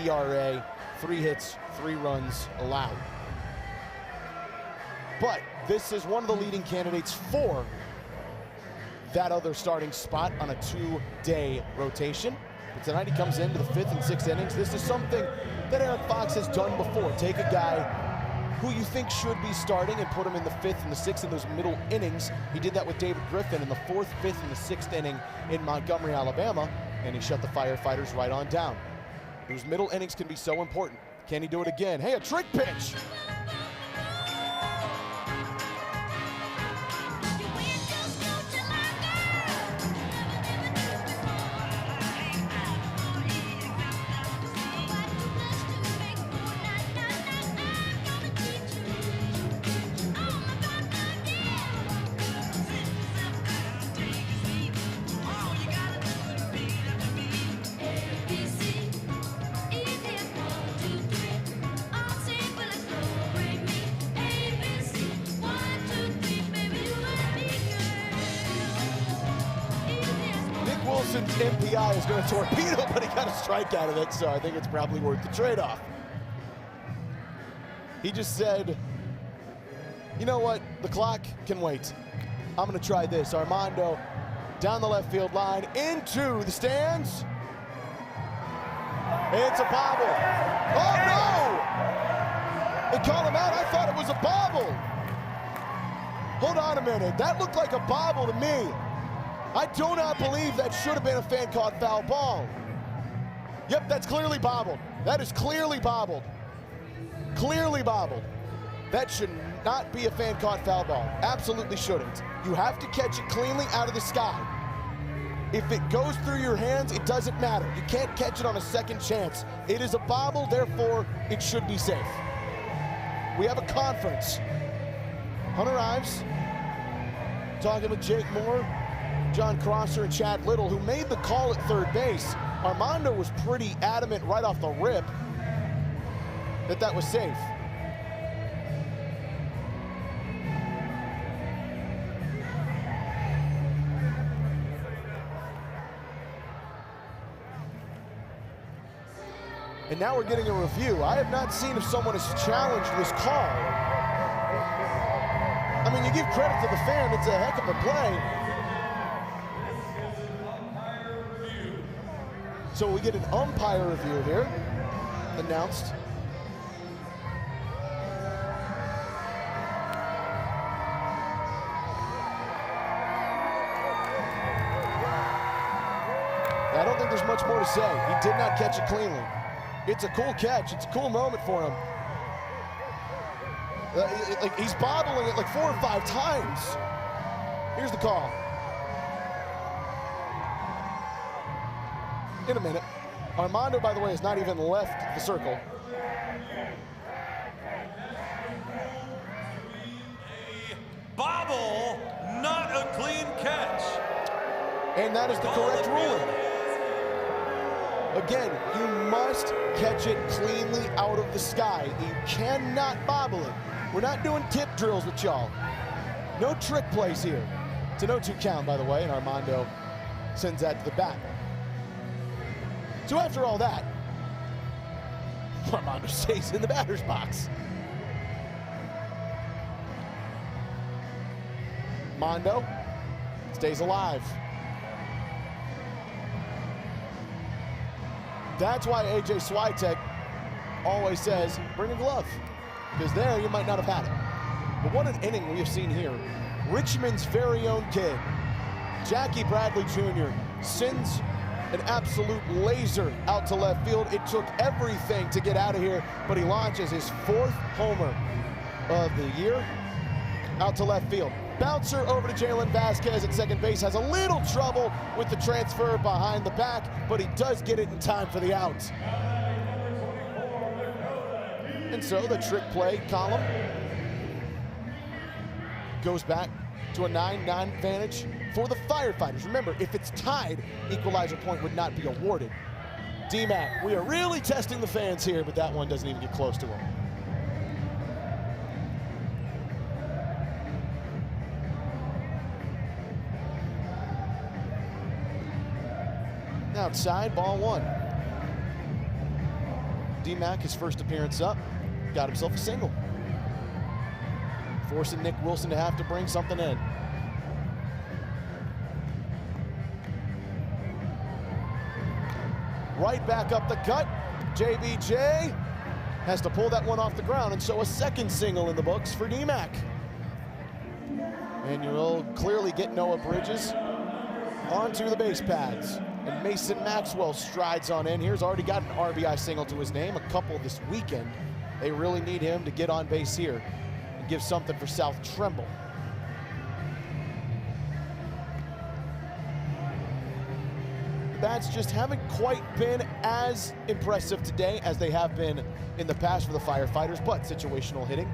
ERA. 3 hits, 3 runs allowed. But this is one of the leading candidates for that other starting spot on a 2-day rotation. But tonight he comes into the 5th and 6th innings. This is something that Eric Fox has done before. Take a guy who you think should be starting and put him in the 5th and the 6th in those middle innings. He did that with David Griffin in the 4th, 5th, and the 6th inning in Montgomery, Alabama, and he shut the Firefighters right on down. Those middle innings can be so important. Can he do it again? Hey, a trick pitch! Wilson's MPI is going to torpedo, but he got a strike out of it, so I think it's probably worth the trade-off. He just said, you know what, the clock can wait. I'm going to try this. Armando down the left field line, into the stands. It's a bobble. Oh, no! They call him out. I thought it was a bobble. Hold on a minute. That looked like a bobble to me. I do not believe that should have been a fan-caught foul ball. Yep, that's clearly bobbled. That is clearly bobbled. Clearly bobbled. That should not be a fan-caught foul ball. Absolutely shouldn't. You have to catch it cleanly out of the sky. If it goes through your hands, it doesn't matter. You can't catch it on a second chance. It is a bobble, therefore it should be safe. We have a conference. Hunter Ives talking with Jake Moore, John Crosser, and Chad Little, who made the call at third base. Armando was pretty adamant right off the rip that that was safe. And now we're getting a review. I have not seen if someone has challenged this call. I mean, you give credit to the fan, it's a heck of a play. So we get an umpire review here, announced. I don't think there's much more to say. He did not catch it cleanly. It's a cool catch. It's a cool moment for him. Like he's bobbling it like 4 or 5 times. Here's the call. In a minute. Armando, by the way, has not even left the circle. Bobble, not a clean catch. And that is the correct ruling. Again, you must catch it cleanly out of the sky. You cannot bobble it. We're not doing tip drills with y'all. No trick plays here. It's a 0-2 count, by the way, and Armando sends that to the bat. So after all that, Armando stays in the batter's box. Mondo stays alive. That's why AJ Swiatek always says, bring a glove, because there you might not have had it. But what an inning we have seen here. Richmond's very own kid, Jackie Bradley Jr., sends an absolute laser out to left field. It took everything to get out of here, but he launches his 4th homer of the year out to left field. Bouncer over to Jalen Vasquez at second base, has a little trouble with the transfer behind the back, but he does get it in time for the out. And so the trick play column goes back to a 9-9 advantage for the Firefighters. Remember, if it's tied, equalizer point would not be awarded. D-Mac, we are really testing the fans here, but that one doesn't even get close to him. Outside, ball 1. D-Mac, his first appearance up, got himself a single, forcing Nick Wilson to have to bring something in. Right back up the gut. JBJ has to pull that one off the ground, and so a second single in the books for D-Mac. And you'll clearly get Noah Bridges onto the base pads. And Mason Maxwell strides on in. Here's already got an RBI single to his name, a couple this weekend. They really need him to get on base here and give something for South Tremble. The bats just haven't quite been as impressive today as they have been in the past for the Firefighters, but situational hitting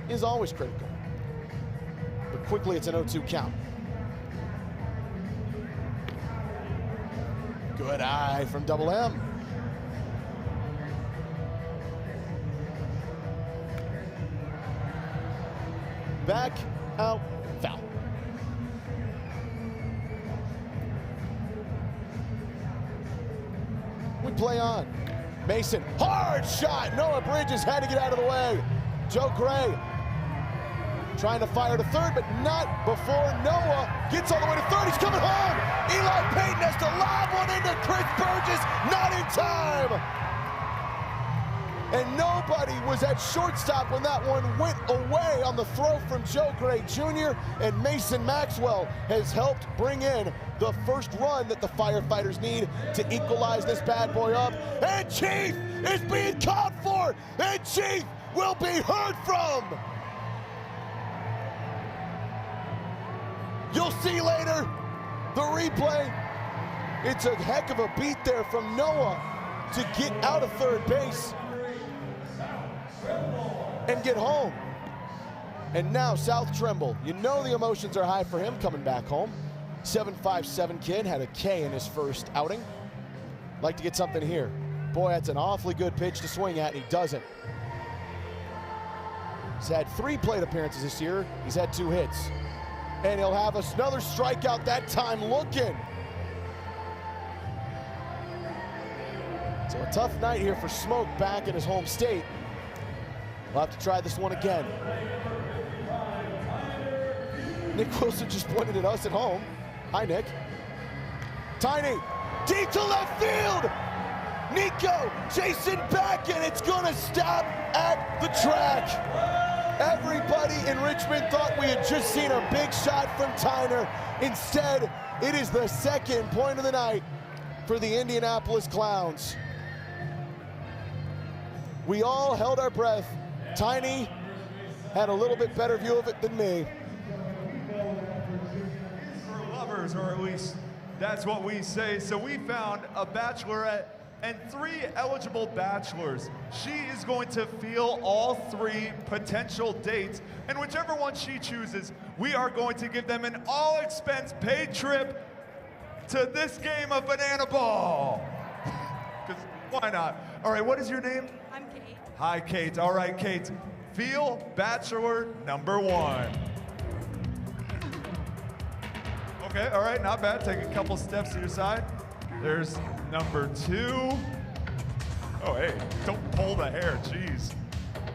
is always critical. But quickly, it's an 0-2 count. Good eye from Double M. Back, out, foul. We play on. Mason, hard shot. Noah Bridges had to get out of the way. Joe Gray trying to fire to third, but not before Noah gets all the way to third. He's coming home. Eli Payton has to lob one into Chris Burgess, not in time. And nobody was at shortstop when that one went away on the throw from Joe Gray Jr. And Mason Maxwell has helped bring in the first run that the Firefighters need to equalize this bad boy up. And Chief is being called for, and Chief will be heard from. You'll see later the replay. It's a heck of a beat there from Noah to get out of third base and get home. And now South Tremble, you know the emotions are high for him coming back home. 7'5" kid, had a K in his first outing. Like to get something here. Boy, that's an awfully good pitch to swing at, and he doesn't. He's had 3 plate appearances this year. He's had 2 hits. And he'll have another strikeout, that time looking. So a tough night here for Smoke back in his home state. We'll have to try this one again. Nick Wilson just pointed at us at home. Hi, Nick. Tiny, deep to left field. Nico chasing back, and it's gonna stop at the track. Everybody in Richmond thought we had just seen a big shot from Tyner. Instead, it is the second point of the night for the Indianapolis Clowns. We all held our breath. Tiny had a little bit better view of it than me. For lovers, or at least that's what we say. So we found a bachelorette and 3 eligible bachelors. She is going to feel all 3 potential dates, and whichever one she chooses, we are going to give them an all-expense paid trip to this game of Banana Ball. Because why not? All right, what is your name? I'm Kate. Hi, Kate. All right, Kate. Feel bachelor number 1. Okay, all right, not bad. Take a couple steps to your side. There's number 2. Oh, hey, don't pull the hair, jeez.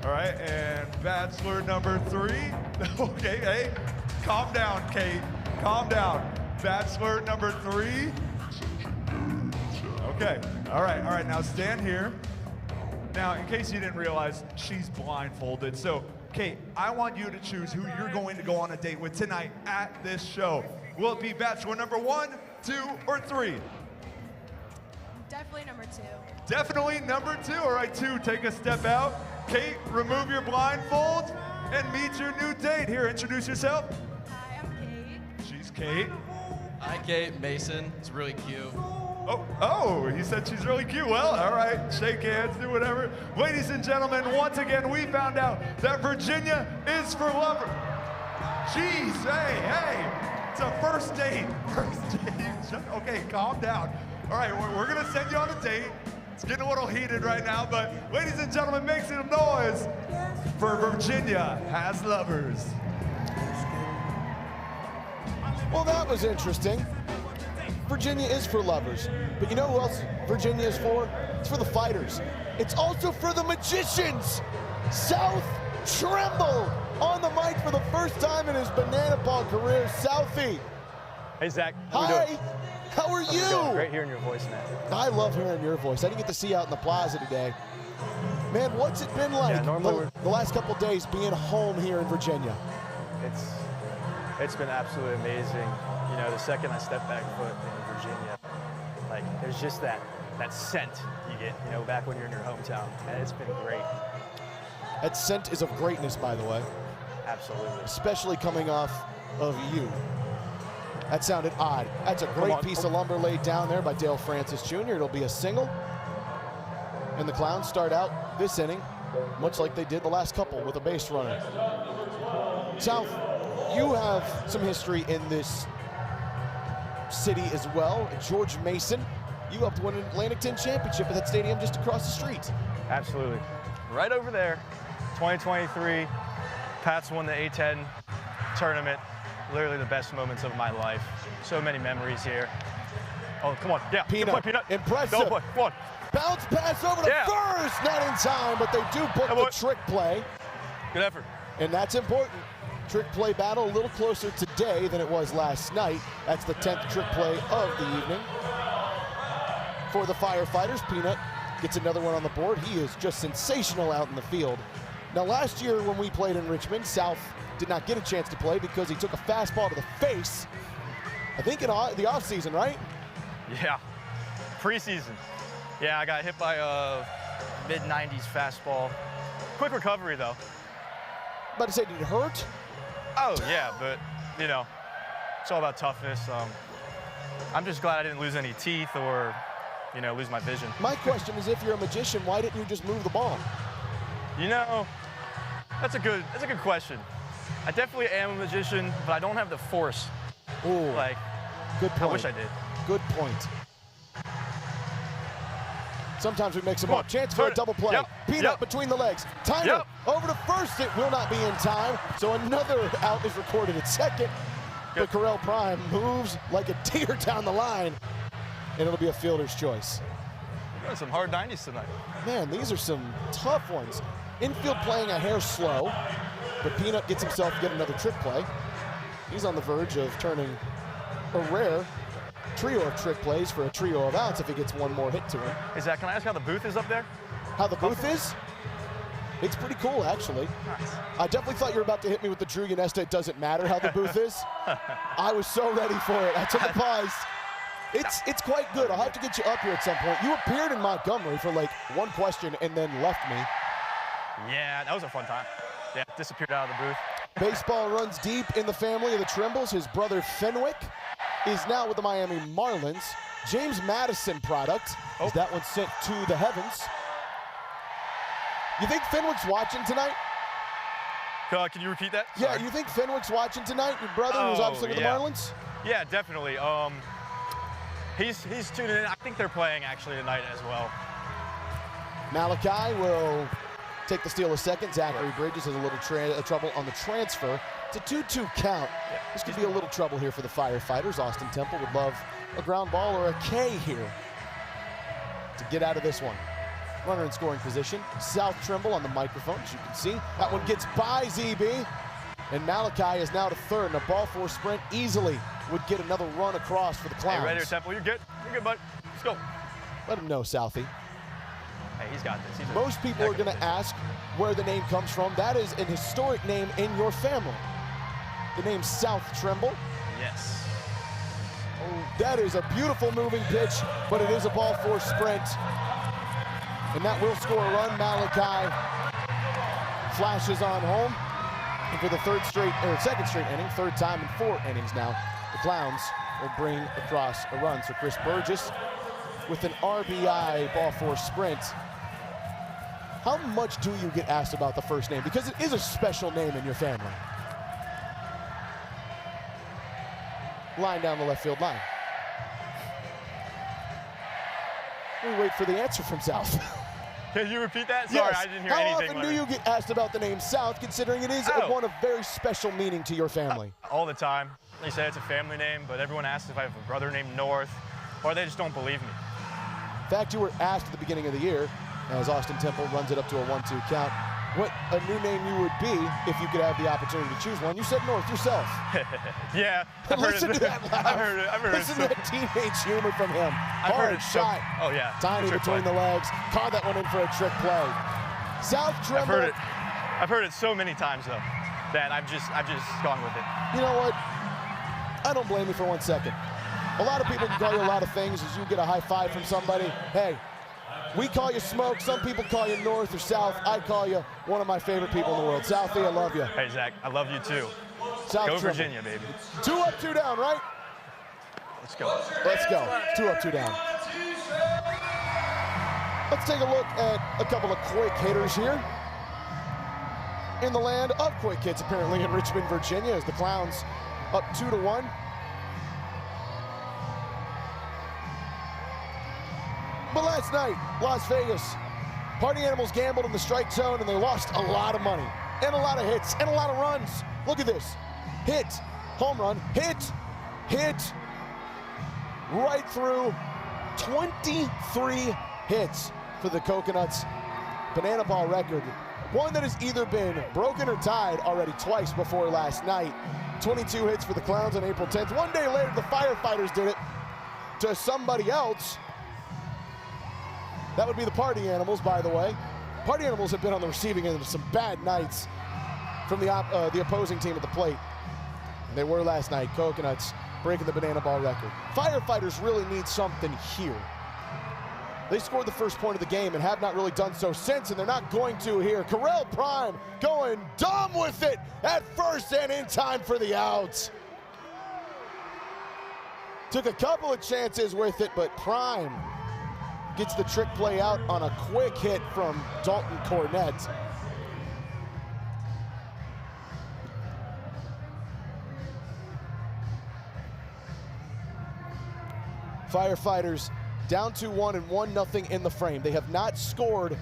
All right, and bachelor number 3. Okay, hey, calm down, Kate, calm down. Bachelor number 3. Okay, all right, now stand here. Now, in case you didn't realize, she's blindfolded. So, Kate, I want you to choose who you're going to go on a date with tonight at this show. Will it be bachelor number 1, 2, or 3? Definitely number 2. Definitely number 2. All right, 2, take a step out. Kate, remove your blindfold and meet your new date. Here, introduce yourself. Hi, I'm Kate. She's Kate. Hi, Kate. Mason. It's really cute. Oh, he said she's really cute. Well, all right, shake hands, do whatever. Ladies and gentlemen, once again, we found out that Virginia is for lovers. Jeez, hey, it's a first date. First date. Okay, calm down. All right, we're gonna send you on a date. It's getting a little heated right now, but ladies and gentlemen, make some noise for Virginia Has Lovers. Well, that was interesting. Virginia is for lovers. But you know who else Virginia is for? It's for the fighters. It's also for the magicians. South Tremble on the mic for the first time in his banana ball career. Southie. Hey, Zach. Hi. How are you? Great hearing your voice, man. I love hearing your voice. I didn't get to see you out in the plaza today. Man, what's it been like the last couple days being home here in Virginia? It's been absolutely amazing. You know, the second I step back foot in Virginia, like there's just that scent you get, you know, back when you're in your hometown. And it's been great. That scent is of greatness, by the way. Absolutely. Especially coming off of you. That sounded odd. That's a great piece of lumber laid down there by Dale Francis Jr. It'll be a single. And the Clowns start out this inning, much like they did the last couple, with a base runner. South, you have some history in this city as well. George Mason, you helped win an Atlantic 10 championship at that stadium just across the street. Absolutely. Right over there, 2023, Pats won the A10 tournament. Literally the best moments of my life. So many memories here. Oh, come on. Yeah, Peanut. good play, Peanut. Impressive. Go, boy. Come on. Bounce pass over to first. Not in time, but they do book the trick play. Good effort. And that's important. Trick play battle a little closer today than it was last night. That's the 10th trick play of the evening. For the Firefighters, Peanut gets another one on the board. He is just sensational out in the field. Now, last year when we played in Richmond, South did not get a chance to play because he took a fastball to the face, I think in the offseason, right? Yeah, preseason. Yeah, I got hit by a mid-90s fastball. Quick recovery, though. About to say, did it hurt? Oh, yeah, but, you know, it's all about toughness. I'm just glad I didn't lose any teeth or, you know, lose my vision. My question is, if you're a magician, why didn't you just move the ball? You know, that's a good question. I definitely am a magician, but I don't have the force. Ooh, like, good point. I wish I did. Good point. Sometimes we mix them up. Chance for a double play. Peanut between the legs. Timer over to first. It will not be in time. So another out is recorded at second. But Correll Prime moves like a deer down the line, and it'll be a fielder's choice. We're doing some hard 90s tonight. Man, these are some tough ones. Infield playing a hair slow, but Peanut gets himself yet another trick play. He's on the verge of turning a rare trio of trick plays for a trio of outs if he gets one more hit to him. Hey, Zach, can I ask how the booth is up there? How the booth is? It's pretty cool, actually. Nice. I definitely thought you were about to hit me with the Drew Yanesta, it doesn't matter how the booth is. I was so ready for it. I took a pause. It's quite good. I'll have to get you up here at some point. You appeared in Montgomery for like one question and then left me. Yeah, that was a fun time. Yeah, disappeared out of the booth. Baseball runs deep in the family of the Trimbles. His brother Fenwick is now with the Miami Marlins. James Madison product. Is that one sent to the heavens? You think Fenwick's watching tonionight? Can you repeat that? Yeah, you think Fenwick's watching tonight? Your brother, who's obviously with the Marlins? Yeah, definitely. He's tuning in. I think they're playing actually tonight as well. Malachi will take the steal a second. Zachary Bridges has a little trouble on the transfer. It's a 2-2 count. This could be a little trouble here for the Firefighters. Austin Temple would love a ground ball or a K here to get out of this one. Runner in scoring position. South Trimble on the microphone, as you can see. That one gets by ZB. And Malachi is now to third. And a ball four sprint easily would get another run across for the Clowns. Hey, right here, Temple. You're good. You're good, bud. Let's go. Let him know, Southie. Hey, he's got this. Most people are going to ask where the name comes from. That is an historic name in your family. The name South Tremble. Yes. Oh, that is a beautiful moving pitch, but it is a ball four sprint. And that will score a run. Malachi flashes on home. And for the second straight inning, third time in 4 innings now, the Clowns will bring across a run. So Chris Burgess with an RBI ball four sprint. How much do you get asked about the first name? Because it is a special name in your family. Line down the left field line. We wait for the answer from South. Can you repeat that? Sorry, Yes. I didn't hear How anything. often do you get asked about the name South, considering it is one of very special meaning to your family? All the time. They say it's a family name, but everyone asks if I have a brother named North, or they just don't believe me. In fact, you were asked at the beginning of the year, as Austin Temple runs it up to a 1-2 count, what a new name you would be if you could have the opportunity to choose one. You said North yourself. Yeah, I've heard Listen it. to that laugh. I've heard Listen to that teenage humor from him. I've heard Hard it shot. Oh yeah. Tiny trick between play. the legs. Caught that one in for a trick play. South Tremble. I've heard it so many times though that I've just gone with it. You know what? I don't blame you for 1 second. A lot of people can call you a lot of things as you get a high five from somebody. Hey, we call you Smoke. Some people call you North or South. I call you one of my favorite people in the world. Southie, I love you. Hey Zach, I love you too. South Go Tremble. Virginia, baby. 2 up, 2 down, right? Let's go. Let's go. 2 up, 2 down. Let's take a look at a couple of quick hitters here. In the land of quick hits, apparently, in Richmond, Virginia, as the Clowns up 2-1. But last night, Las Vegas, Party Animals gambled in the strike zone and they lost a lot of money and a lot of hits and a lot of runs. Look at this. Hit, home run, hit, right through 23 hits for the Coconuts. Banana ball record. One that has either been broken or tied already twice before last night. 22 hits for the Clowns on April 10th. 1 day later, the Firefighters did it to somebody else. That would be the Party Animals, by the way. Party Animals have been on the receiving end of some bad nights from the opposing team at the plate. And they were last night. Coconuts breaking the banana ball record. Firefighters really need something here. They scored the first point of the game and have not really done so since, and they're not going to here. Correll Prime going dumb with it at first and in time for the outs. Took a couple of chances with it, but Prime gets the trick play out on a quick hit from Dalton Cornett. Firefighters down 2-1 and 1-0 in the frame. They have not scored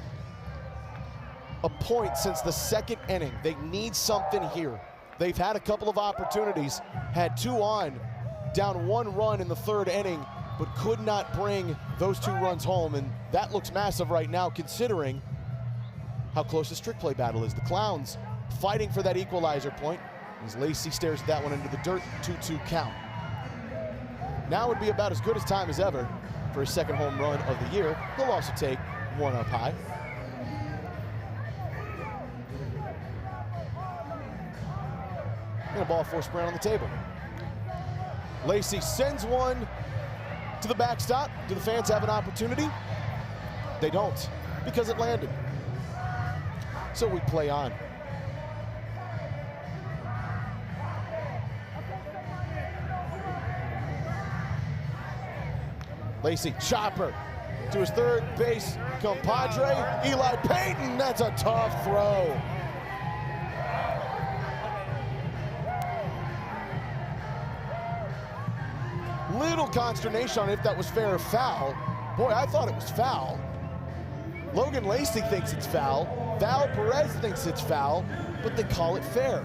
a point since the second inning. They need something here. They've had a couple of opportunities, had 2 on, down 1 run in the third inning, but could not bring those 2 runs home, and that looks massive right now considering how close this trick play battle is. The Clowns fighting for that equalizer point as Lacey stares that one into the dirt. 2-2 count. Now would be about as good a time as ever for his second home run of the year. He'll also take 1 up high. And a ball force sprint on the table. Lacey sends one to the backstop. Do the fans have an opportunity? They don't, because it landed. So we play on. Lacey, chopper to his third base compadre, Eli Payton. That's a tough throw. Little consternation on if that was fair or foul. Boy, I thought it was foul. Logan Lacey thinks it's foul. Val Perez thinks it's foul, but they call it fair.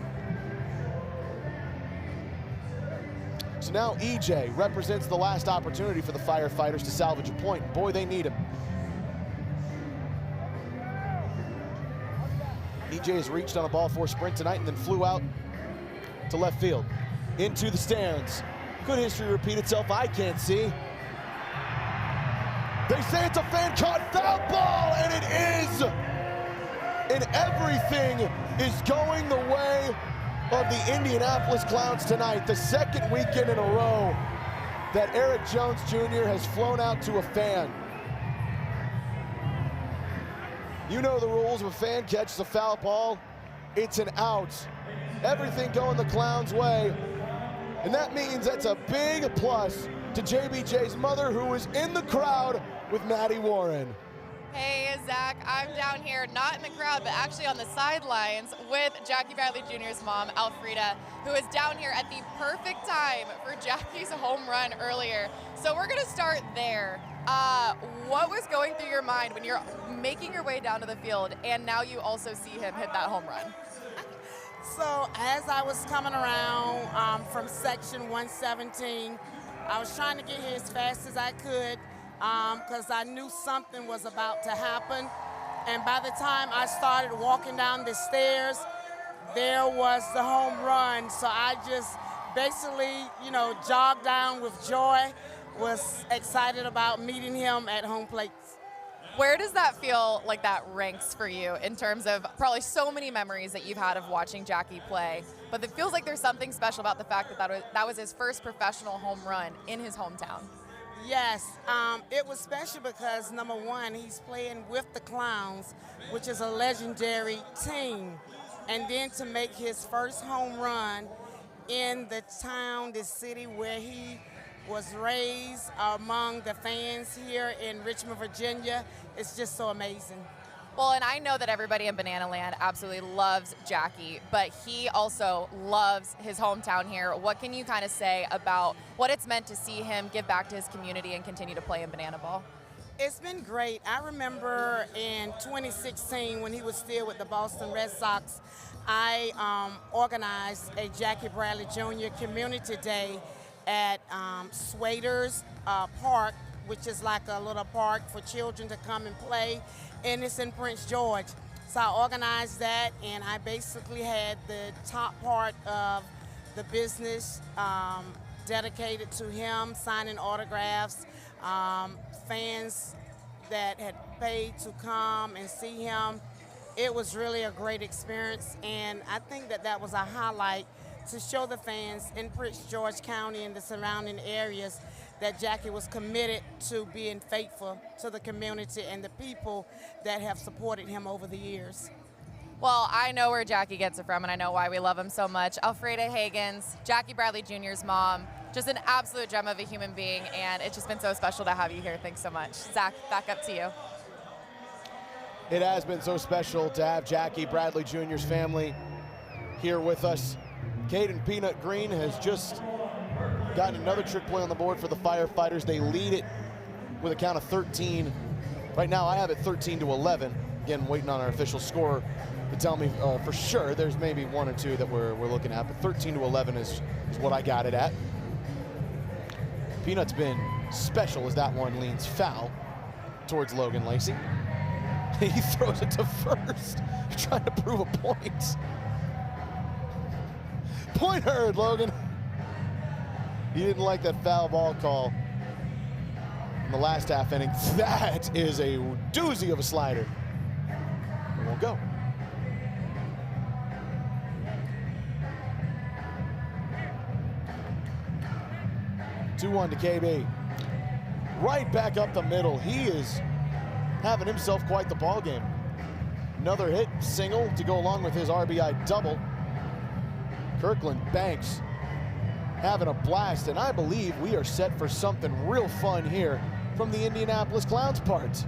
So now EJ represents the last opportunity for the Firefighters to salvage a point. Boy, they need him. EJ has reached on a ball four sprint tonight and then flew out to left field. Into the stands. Could history repeat itself? I can't see. They say it's a fan-caught foul ball, and it is! And everything is going the way of the Indianapolis Clowns tonight. The second weekend in a row that Eric Jones Jr. has flown out to a fan. You know the rules. If a fan catches a foul ball, it's an out. Everything going the Clowns' way. And that means that's a big plus to JBJ's mother, who was in the crowd with Maddie Warren. Hey, Zach, I'm down here, not in the crowd, but actually on the sidelines with Jackie Bradley Jr.'s mom, Alfreda, who is down here at the perfect time for Jackie's home run earlier. So we're gonna start there. What was going through your mind when you're making your way down to the field and now you also see him hit that home run? So as I was coming around from section 117, I was trying to get here as fast as I could because I knew something was about to happen. And by the time I started walking down the stairs, there was the home run. So I just basically, jogged down with joy, was excited about meeting him at home plate. Where does that feel like that ranks for you in terms of probably so many memories that you've had of watching Jackie play, but it feels like there's something special about the fact that that was his first professional home run in his hometown? Yes, it was special because, number one, he's playing with the Clowns, which is a legendary team. And then to make his first home run in the town, the city where he was raised among the fans here in Richmond, Virginia, it's just so amazing. Well, and I know that everybody in Banana Land absolutely loves Jackie, but he also loves his hometown here. What can you kind of say about what it's meant to see him give back to his community and continue to play in Banana Ball? It's been great. I remember in 2016 when he was still with the Boston Red Sox, I organized a Jackie Bradley Jr. Community Day at Swaders Park, which is like a little park for children to come and play, and it's in Prince George. So I organized that, and I basically had the top part of the business dedicated to him, signing autographs, fans that had paid to come and see him. It was really a great experience, and I think that that was a highlight to show the fans in Prince George County and the surrounding areas that Jackie was committed to being faithful to the community and the people that have supported him over the years. Well, I know where Jackie gets it from, and I know why we love him so much. Alfreda Hagens, Jackie Bradley Jr.'s mom, just an absolute gem of a human being, and it's just been so special to have you here. Thanks so much. Zach, back up to you. It has been so special to have Jackie Bradley Jr.'s family here with us. Caden Peanut Green has just gotten another trick play on the board for the Firefighters. They lead it with a count of 13. Right now I have it 13-11. Again, waiting on our official scorer to tell me for sure. There's maybe one or two that we're looking at, but 13-11 is what I got it at. Peanut's been special as that one leans foul towards Logan Lacey. He throws it to first, trying to prove a point. Point heard, Logan. You didn't like that foul ball call in the last half inning. That is a doozy of a slider. It won't go. Two-1 to KB. Right back up the middle. He is having himself quite the ball game. Another hit, single to go along with his RBI double. Kirkland Banks having a blast, and I believe we are set for something real fun here from the Indianapolis Clowns part.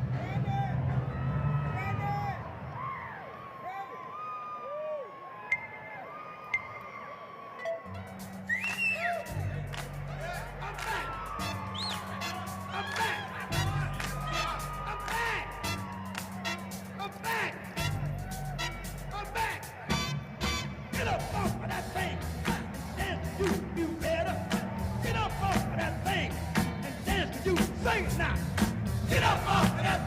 Get up off of that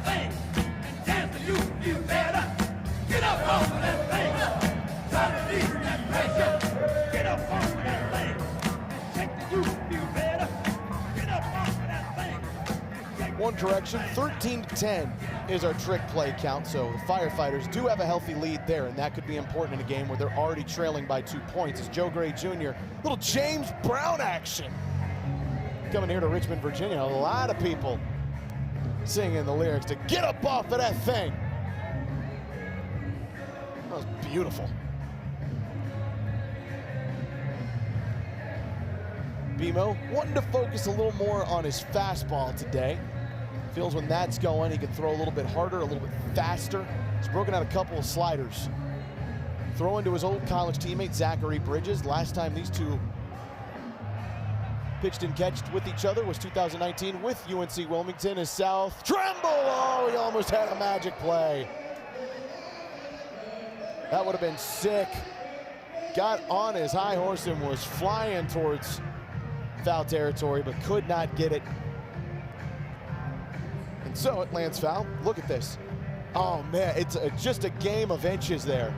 One correction, 13-10 is our trick play count, so the Firefighters do have a healthy lead there, and that could be important in a game where they're already trailing by 2 points. As Joe Gray Jr., little James Brown action. Coming here to Richmond, Virginia, a lot of people singing the lyrics to get up off of that thing. That was beautiful. Bimo wanting to focus a little more on his fastball today. Feels when that's going, he can throw a little bit harder, a little bit faster. He's broken out a couple of sliders. Throwing to his old college teammate, Zachary Bridges. Last time these two pitched and catched with each other was 2019 with UNC Wilmington as South Tremble. Oh, he almost had a magic play. That would have been sick. Got on his high horse and was flying towards foul territory, but could not get it. And so it lands foul. Look at this. Oh man, it's just a game of inches there.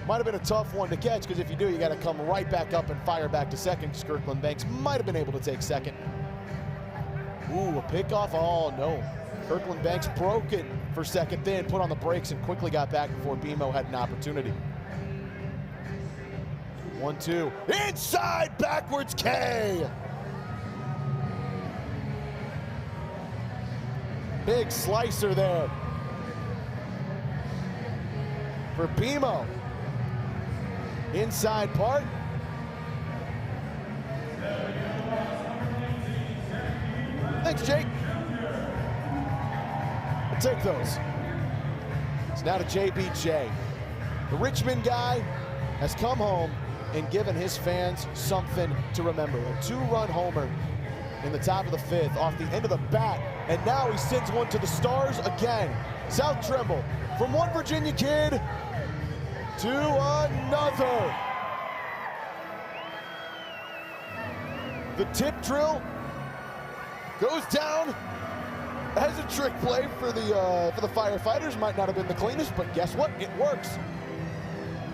Might have been a tough one to catch, because if you do, you got to come right back up and fire back to second. Kirkland Banks might have been able to take second. Ooh, a pickoff. Oh no. Kirkland Banks broke it for second, then put on the brakes and quickly got back before Bimo had an opportunity. 1-2. Inside, backwards K. Big slicer there for Bimo. Inside part. Thanks, Jake. We'll take those. It's now to JBJ. The Richmond guy has come home and given his fans something to remember. A 2-run homer in the top of the 5th off the end of the bat, and now he sends one to the stars again. South Tremble from one Virginia kid to another. The tip drill goes down as a trick play for the Firefighters. Might not have been the cleanest, but guess what? It works.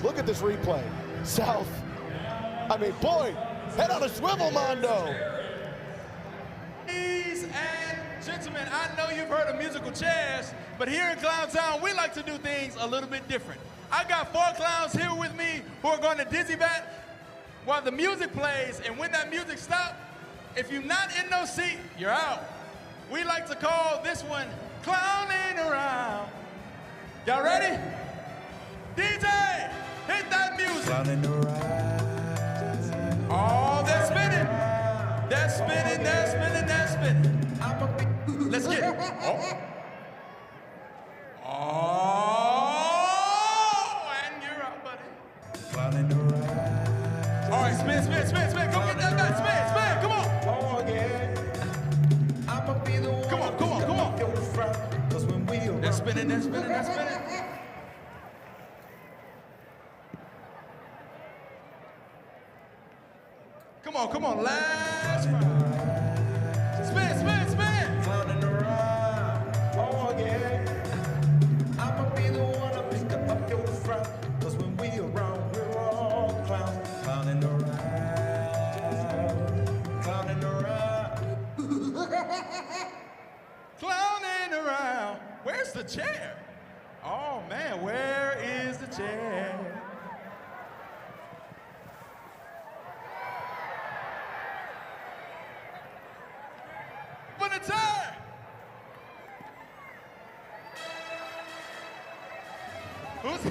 Look at this replay. South, I mean, boy, head on a swivel, Mondo. Ladies and gentlemen, I know you've heard of musical chairs, but here in Clown Town, we like to do things a little bit different. I got 4 clowns here with me who are going to dizzy bat while the music plays, and when that music stops, if you're not in no seat, you're out. We like to call this one Clowning Around. Y'all ready? DJ, hit that music. Clowning around. Oh, they're spinning. They're spinning, they're spinning, they're spinning. Let's get it. Oh. Oh, and you're out, buddy. Clowning around. All right, spin, spin, spin, spin. Go get that back. Spin, spin, come on. Oh, yeah. I'ma be the one. Come on, come on, come on. They're spinning, they're spinning, they're spinning. Come on, last round. Spin, spin, spin. Clowning around. Oh, yeah. I'ma be the one to pick up your frown. Cause when we around, we're all clowns. Clowning around. Clowning around. Clowning around. Where's the chair? Oh, man, where is the chair? Time. Who's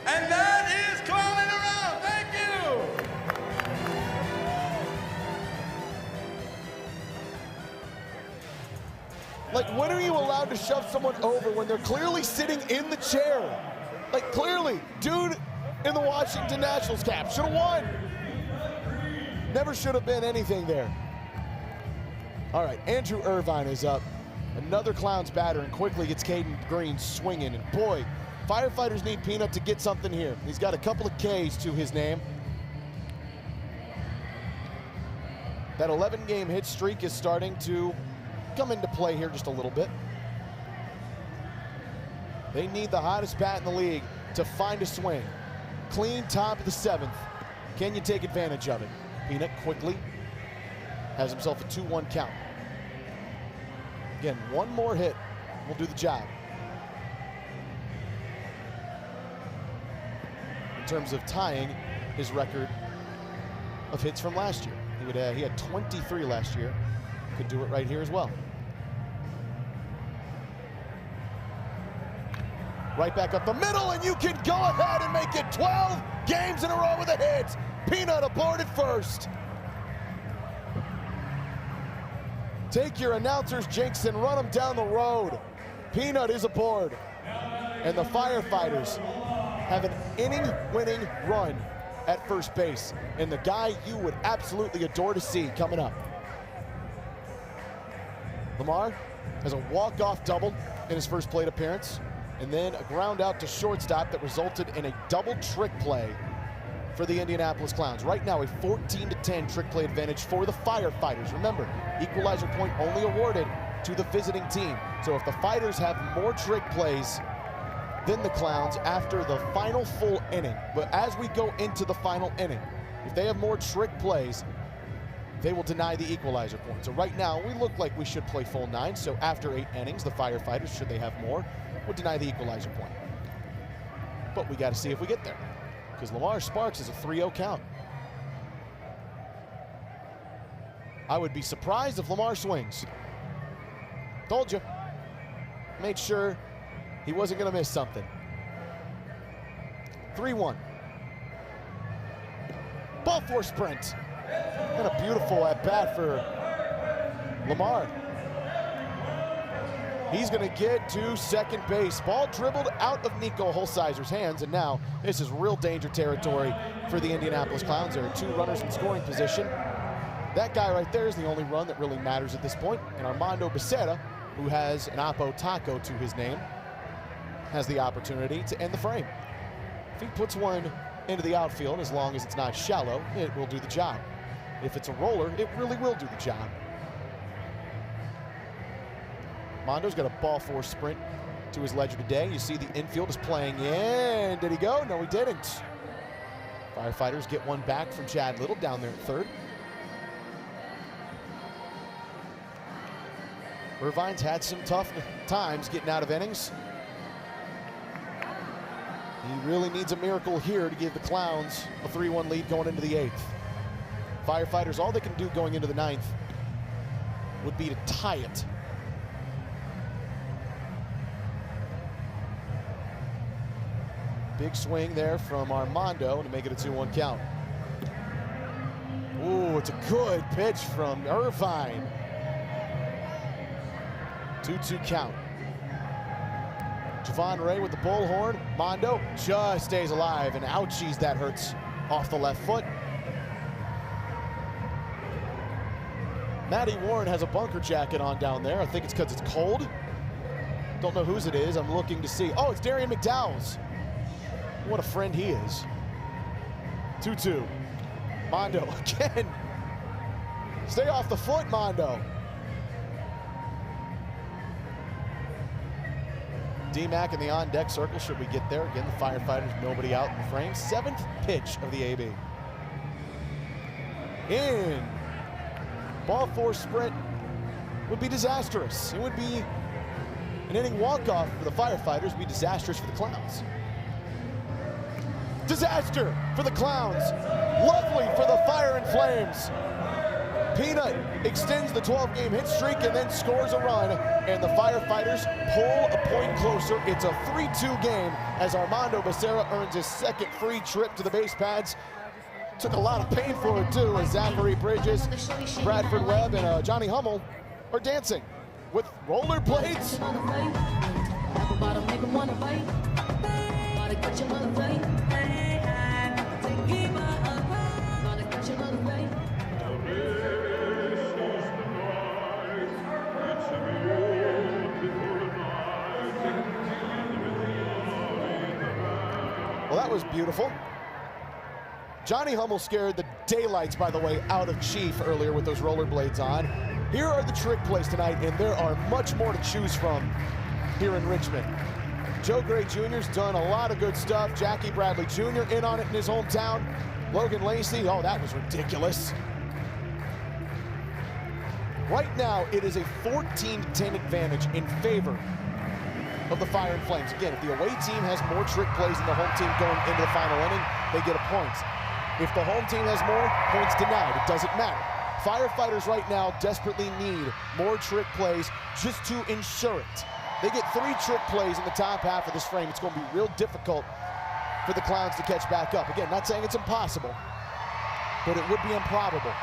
and that is Clowning Around. Thank you. Like, when are you allowed to shove someone over when they're clearly sitting in the chair? Like, clearly, dude in the Washington Nationals cap should have won. Never should have been anything there. All right, Andrew Irvine is up. Another Clowns batter, and quickly gets Caden Green swinging. And boy, Firefighters need Peanut to get something here. He's got a couple of Ks to his name. That 11-game hit streak is starting to come into play here just a little bit. They need the hottest bat in the league to find a swing. Clean top of the 7th. Can you take advantage of it? Peanut quickly has himself a 2-1 count. Again, one more hit will do the job. In terms of tying his record of hits from last year. He had 23 last year. Could do it right here as well. Right back up the middle, and you can go ahead and make it 12 games in a row with a hit. Peanut aboard at first. Take your announcer's jinx and run them down the road. Peanut is aboard. And the Firefighters have an inning-winning run at first base. And the guy you would absolutely adore to see coming up. Lamar has a walk-off double in his first plate appearance, and then a ground out to shortstop that resulted in a double trick play for the Indianapolis Clowns. Right now, a 14-10 trick play advantage for the Firefighters. Remember, equalizer point only awarded to the visiting team. So if the Fighters have more trick plays than the Clowns after the final full inning, but as we go into the final inning, if they have more trick plays, they will deny the equalizer point. So right now, we look like we should play full 9. So after 8 innings, the Firefighters, should they have more, would deny the equalizer point. But we got to see if we get there, because Lamar Sparks is a 3-0 count. I would be surprised if Lamar swings. Told you. Made sure he wasn't going to miss something. 3-1. Ball four sprint. And a beautiful at-bat for Lamar. He's going to get to second base. Ball dribbled out of Nico Holzheiser's hands, and now this is real danger territory for the Indianapolis Clowns. There are 2 runners in scoring position. That guy right there is the only run that really matters at this point. And Armando Becerra, who has an Oppo Taco to his name, has the opportunity to end the frame. If he puts one into the outfield, as long as it's not shallow, it will do the job. If it's a roller, it really will do the job. Mondo's got a ball four sprint to his ledger today. You see the infield is playing in. Did he go? No, he didn't. Firefighters get one back from Chad Little down there at third. Irvine's had some tough times getting out of innings. He really needs a miracle here to give the Clowns a 3-1 lead going into the 8th. Firefighters, all they can do going into the 9th would be to tie it. Big swing there from Armando to make it a 2-1 count. Ooh, it's a good pitch from Irvine. 2-2 count. Javon Ray with the bullhorn. Mondo just stays alive, and ouchies, that hurts off the left foot. Matty Warren has a bunker jacket on down there. I think it's because it's cold. Don't know whose it is. I'm looking to see. Oh, it's Darian McDowell's. What a friend he is. 2-2. Mondo again. Stay off the foot, Mondo. D-Mac in the on-deck circle, should we get there. Again, the Firefighters, nobody out in the frame. 7th pitch of the AB. In. Ball four sprint would be disastrous. It would be an inning walk-off for the Firefighters, be disastrous for the Clowns. Disaster for the Clowns. Lovely for the Fire and Flames. Peanut extends the 12-game hit streak and then scores a run, and the Firefighters pull a point closer. It's a 3-2 game as Armando Becerra earns his 2nd free trip to the base pads. Took a lot of pain for it too, as Zachary Bridges, Bradford Webb, and Johnny Hummel are dancing with rollerblades. Well, that was beautiful. Johnny Hummel scared the daylights, by the way, out of Chief earlier with those rollerblades on. Here are the trick plays tonight, and there are much more to choose from here in Richmond. Joe Gray Jr.'s done a lot of good stuff. Jackie Bradley Jr. in on it in his hometown. Logan Lacey, oh, that was ridiculous. Right now, it is a 14-10 advantage in favor of the Fire and Flames. Again, if the away team has more trick plays than the home team going into the final inning, they get a point. If the home team has more, points denied. It doesn't matter. Firefighters right now desperately need more trick plays just to ensure it. They get 3 trick plays in the top half of this frame. It's going to be real difficult for the Clowns to catch back up. Again, not saying it's impossible, but it would be improbable.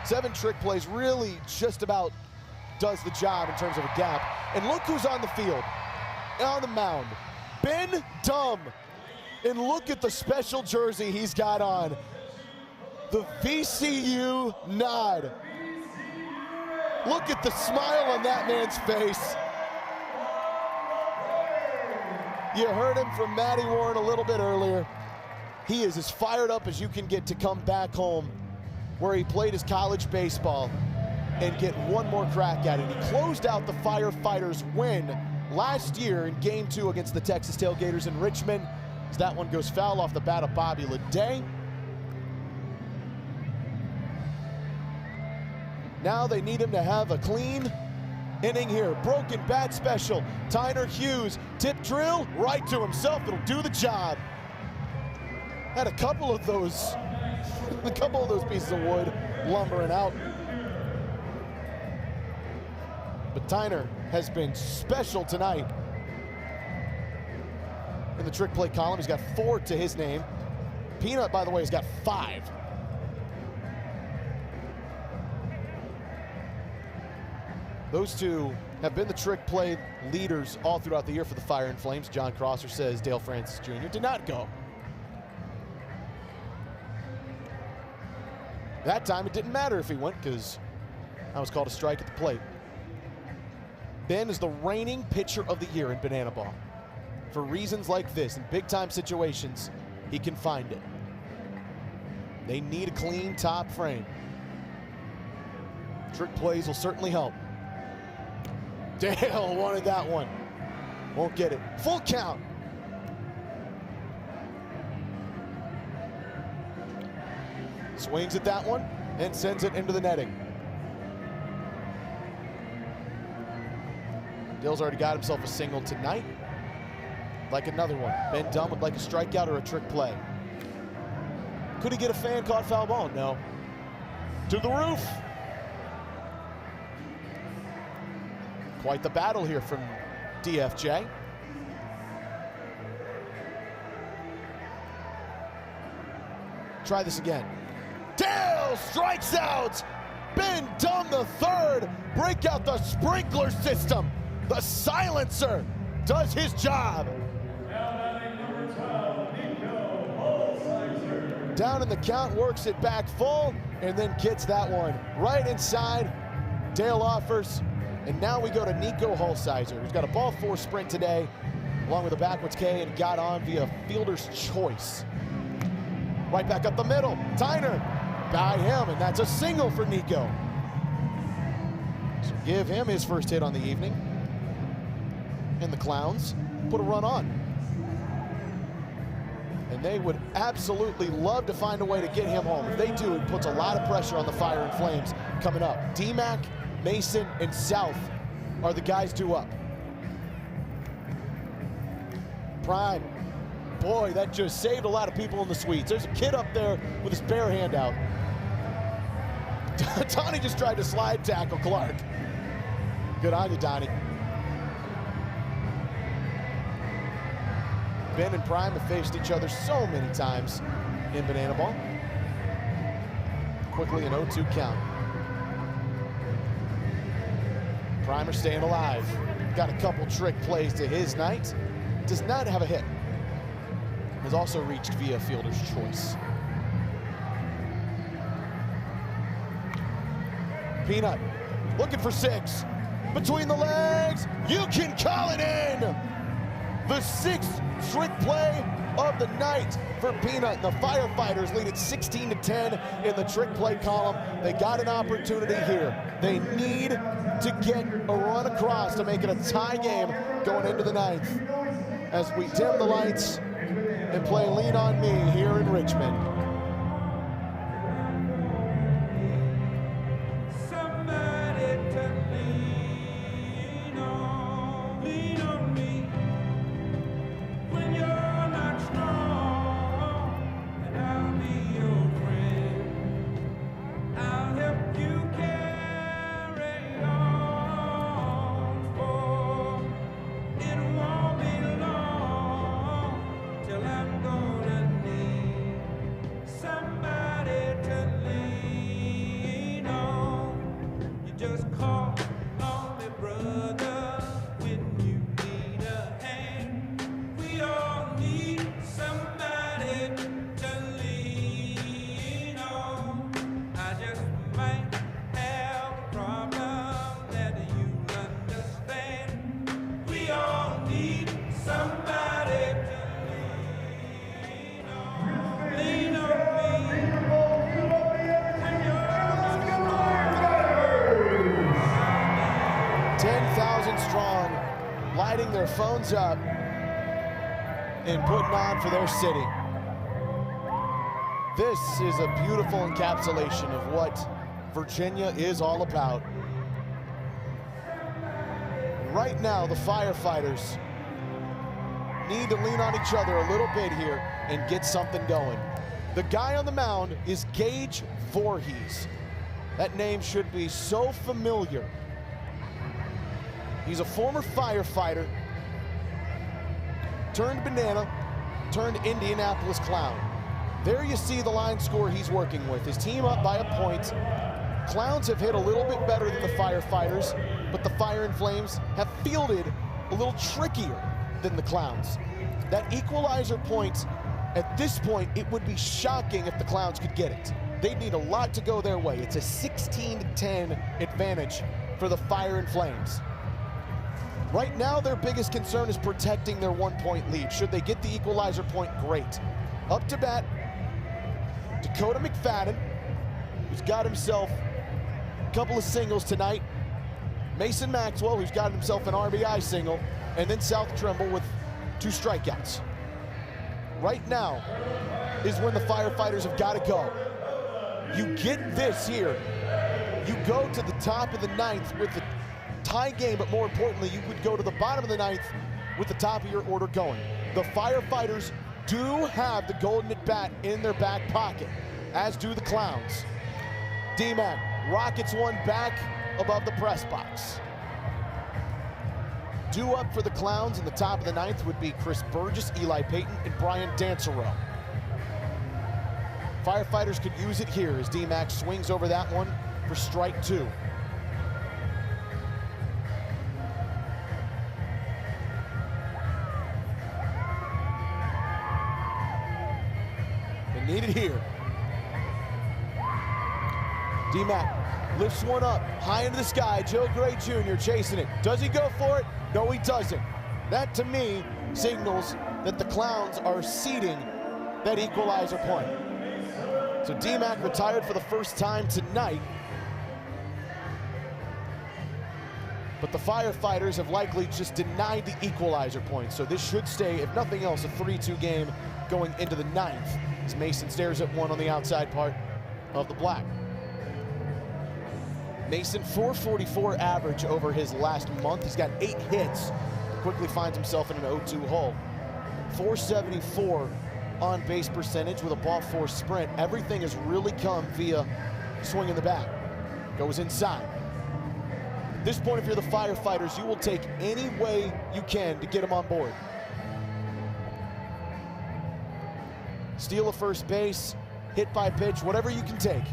7 trick plays really just about does the job in terms of a gap. And look who's on the field, on the mound. Ben Dumb. And look at the special jersey he's got on. The VCU nod. Look at the smile on that man's face. You heard him from Matty Warren a little bit earlier. He is as fired up as you can get to come back home where he played his college baseball and get one more crack at it. He closed out the Firefighters' win last year in Game 2 against the Texas Tailgaters in Richmond, as that one goes foul off the bat of Bobby Leday. Now they need him to have a clean inning here. Broken bat special. Tyner Hughes, tip drill, right to himself. It'll do the job. Had a couple of those pieces of wood lumbering out. But Tyner has been special tonight. In the trick play column, he's got 4 to his name. Peanut, by the way, has got 5. Those two have been the trick play leaders all throughout the year for the Fire and Flames. John Crosser says Dale Francis Jr. did not go. That time it didn't matter if he went because that was called a strike at the plate. Ben is the reigning pitcher of the year in Banana Ball. For reasons like this, in big-time situations, he can find it. They need a clean top frame. Trick plays will certainly help. Dale wanted that one. Won't get it. Full count. Swings at that one and sends it into the netting. Dale's already got himself a single tonight. Like another one. Ben Dunn would like a strikeout or a trick play. Could he get a fan caught foul ball? No. To the roof. Quite the battle here from DFJ. Try this again. Dale strikes out. Ben Dunn the third. Break out the sprinkler system. The silencer does his job. Down in the count, works it back full, and then gets that one right inside. Dale offers, and now we go to Nico Holsizer, who's got a ball 4 sprint today, along with a backwards K, and got on via fielder's choice. Right back up the middle, Tyner by him, and that's a single for Nico. So give him his first hit on the evening. And the Clowns put a run on. And they would absolutely love to find a way to get him home. If they do, it puts a lot of pressure on the Fire and Flames coming up. D-Mac, Mason, and South are the guys due up. Prime. Boy, that just saved a lot of people in the suites. There's a kid up there with his bare hand out. Donnie just tried to slide tackle Clark. Good on you, Donnie. Ben and Prime have faced each other so many times in Banana Ball. Quickly an 0-2 count. Primer staying alive. Got a couple trick plays to his night. Does not have a hit. Has also reached via fielder's choice. Peanut looking for 6. Between the legs, you can call it in. The 6th trick play of the night for Peanut. The Firefighters lead it 16-10 in the trick play column. They got an opportunity here. They need to get a run across to make it a tie game going into the 9th. as we dim the lights and play Lean on Me here in Richmond. Strong, lighting their phones up and putting on for their city. This is a beautiful encapsulation of what Virginia is all about. Right now, the Firefighters need to lean on each other a little bit here and get something going. The guy on the mound is Gage Voorhees. That name should be so familiar. He's a former firefighter, turned banana, turned Indianapolis Clown. There you see the line score he's working with. His team up by a point. Clowns have hit a little bit better than the Firefighters, but the Fire and Flames have fielded a little trickier than the Clowns. That equalizer point, at this point, it would be shocking if the Clowns could get it. They'd need a lot to go their way. It's a 16-10 advantage for the Fire and Flames. Right now, their biggest concern is protecting their 1-point lead. Should they get the equalizer point, great. Up to bat, Dakota McFadden, who's got himself a couple of singles tonight. Mason Maxwell, who's got himself an RBI single, and then South Trimble with 2 strikeouts. Right now is when the Firefighters have got to go. You get this here. You go to the top of the 9th with the tie game, but more importantly, you would go to the bottom of the 9th with the top of your order going. The Firefighters do have the golden at bat in their back pocket, as do the Clowns. D-Mac rockets one back above the press box. Due up for the Clowns in the top of the 9th would be Chris Burgess, Eli Payton, and Brian Dansereau. Firefighters could use it here as D-Mac swings over that one for strike 2. Need it here. D-Mac lifts one up, high into the sky. Joe Gray Jr. chasing it. Does he go for it? No, he doesn't. That, to me, signals that the Clowns are ceding that equalizer point. So D-Mac retired for the first time tonight. But the Firefighters have likely just denied the equalizer point. So this should stay, if nothing else, a 3-2 game going into the 9th. As Mason stares at one on the outside part of the black. Mason, 444 average over his last month. He's got 8 hits. Quickly finds himself in an 0-2 hole. 474 on base percentage with a ball 4 sprint. Everything has really come via swing in the bat. Goes inside. At this point, if you're the Firefighters, you will take any way you can to get him on board. Steal a first base, hit by pitch, whatever you can take.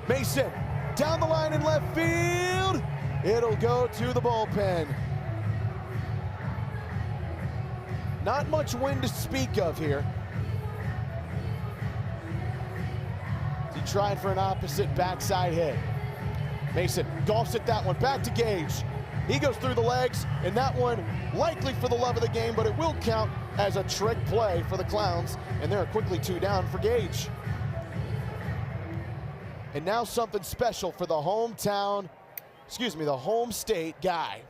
Mason, down the line in left field. It'll go to the bullpen. Not much wind to speak of here. He tried for an opposite backside hit. Mason golfs at that one, back to Gage. He goes through the legs, and that one likely for the love of the game, but it will count as a trick play for the Clowns, and they're quickly 2 down for Gage. And now something special for the home state guy.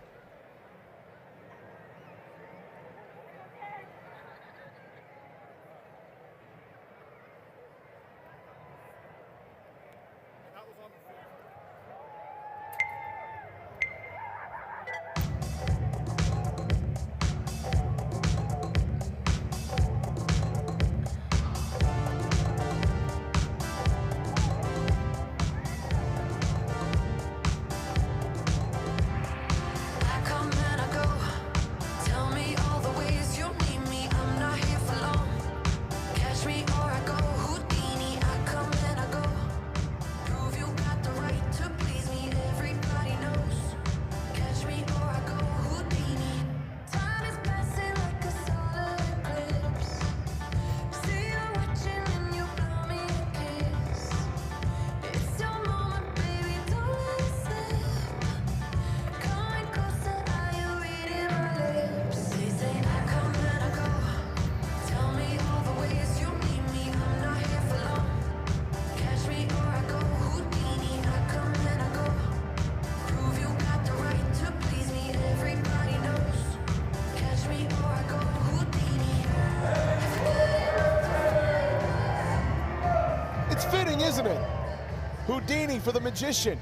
isn't it? Houdini for the magician.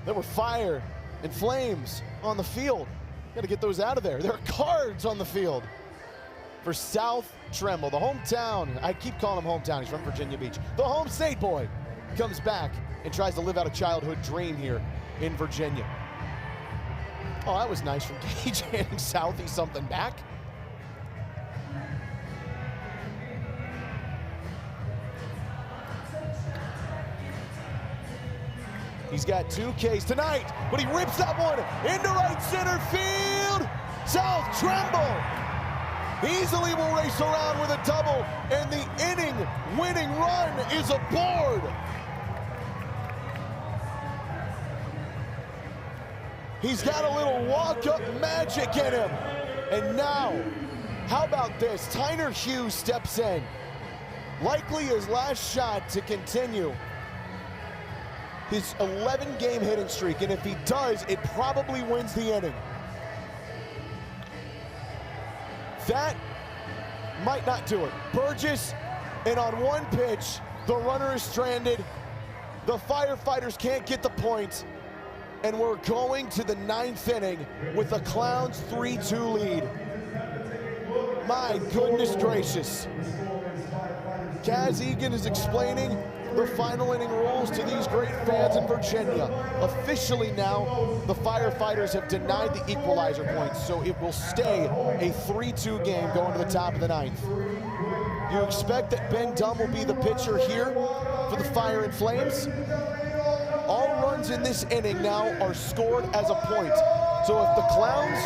There were fire and flames on the field. Got to get those out of there. There are cards on the field for South Tremble, the hometown. I keep calling him hometown. He's from Virginia Beach. The home state boy comes back and tries to live out a childhood dream here in Virginia. Oh, that was nice from Gage, handing Southie something back. He's got 2 Ks tonight, but he rips that one into right center field. South Tremble easily will race around with a double, and the inning-winning run is aboard. He's got a little walk-up magic in him. And now, how about this? Tyner Hughes steps in. Likely his last shot to continue his 11-game hitting streak, and if he does, it probably wins the inning. That might not do it. Burgess, and on one pitch, the runner is stranded. The Firefighters can't get the point, and we're going to the 9th inning with the Clowns' 3-2 lead. My goodness gracious. Kaz Egan is explaining the final inning rules to these great fans in Virginia. Officially now, the Firefighters have denied the equalizer points, so it will stay a 3-2 game going to the top of the 9th. You expect that Ben Dunn will be the pitcher here for the Fire and Flames? All runs in this inning now are scored as a point. So if the Clowns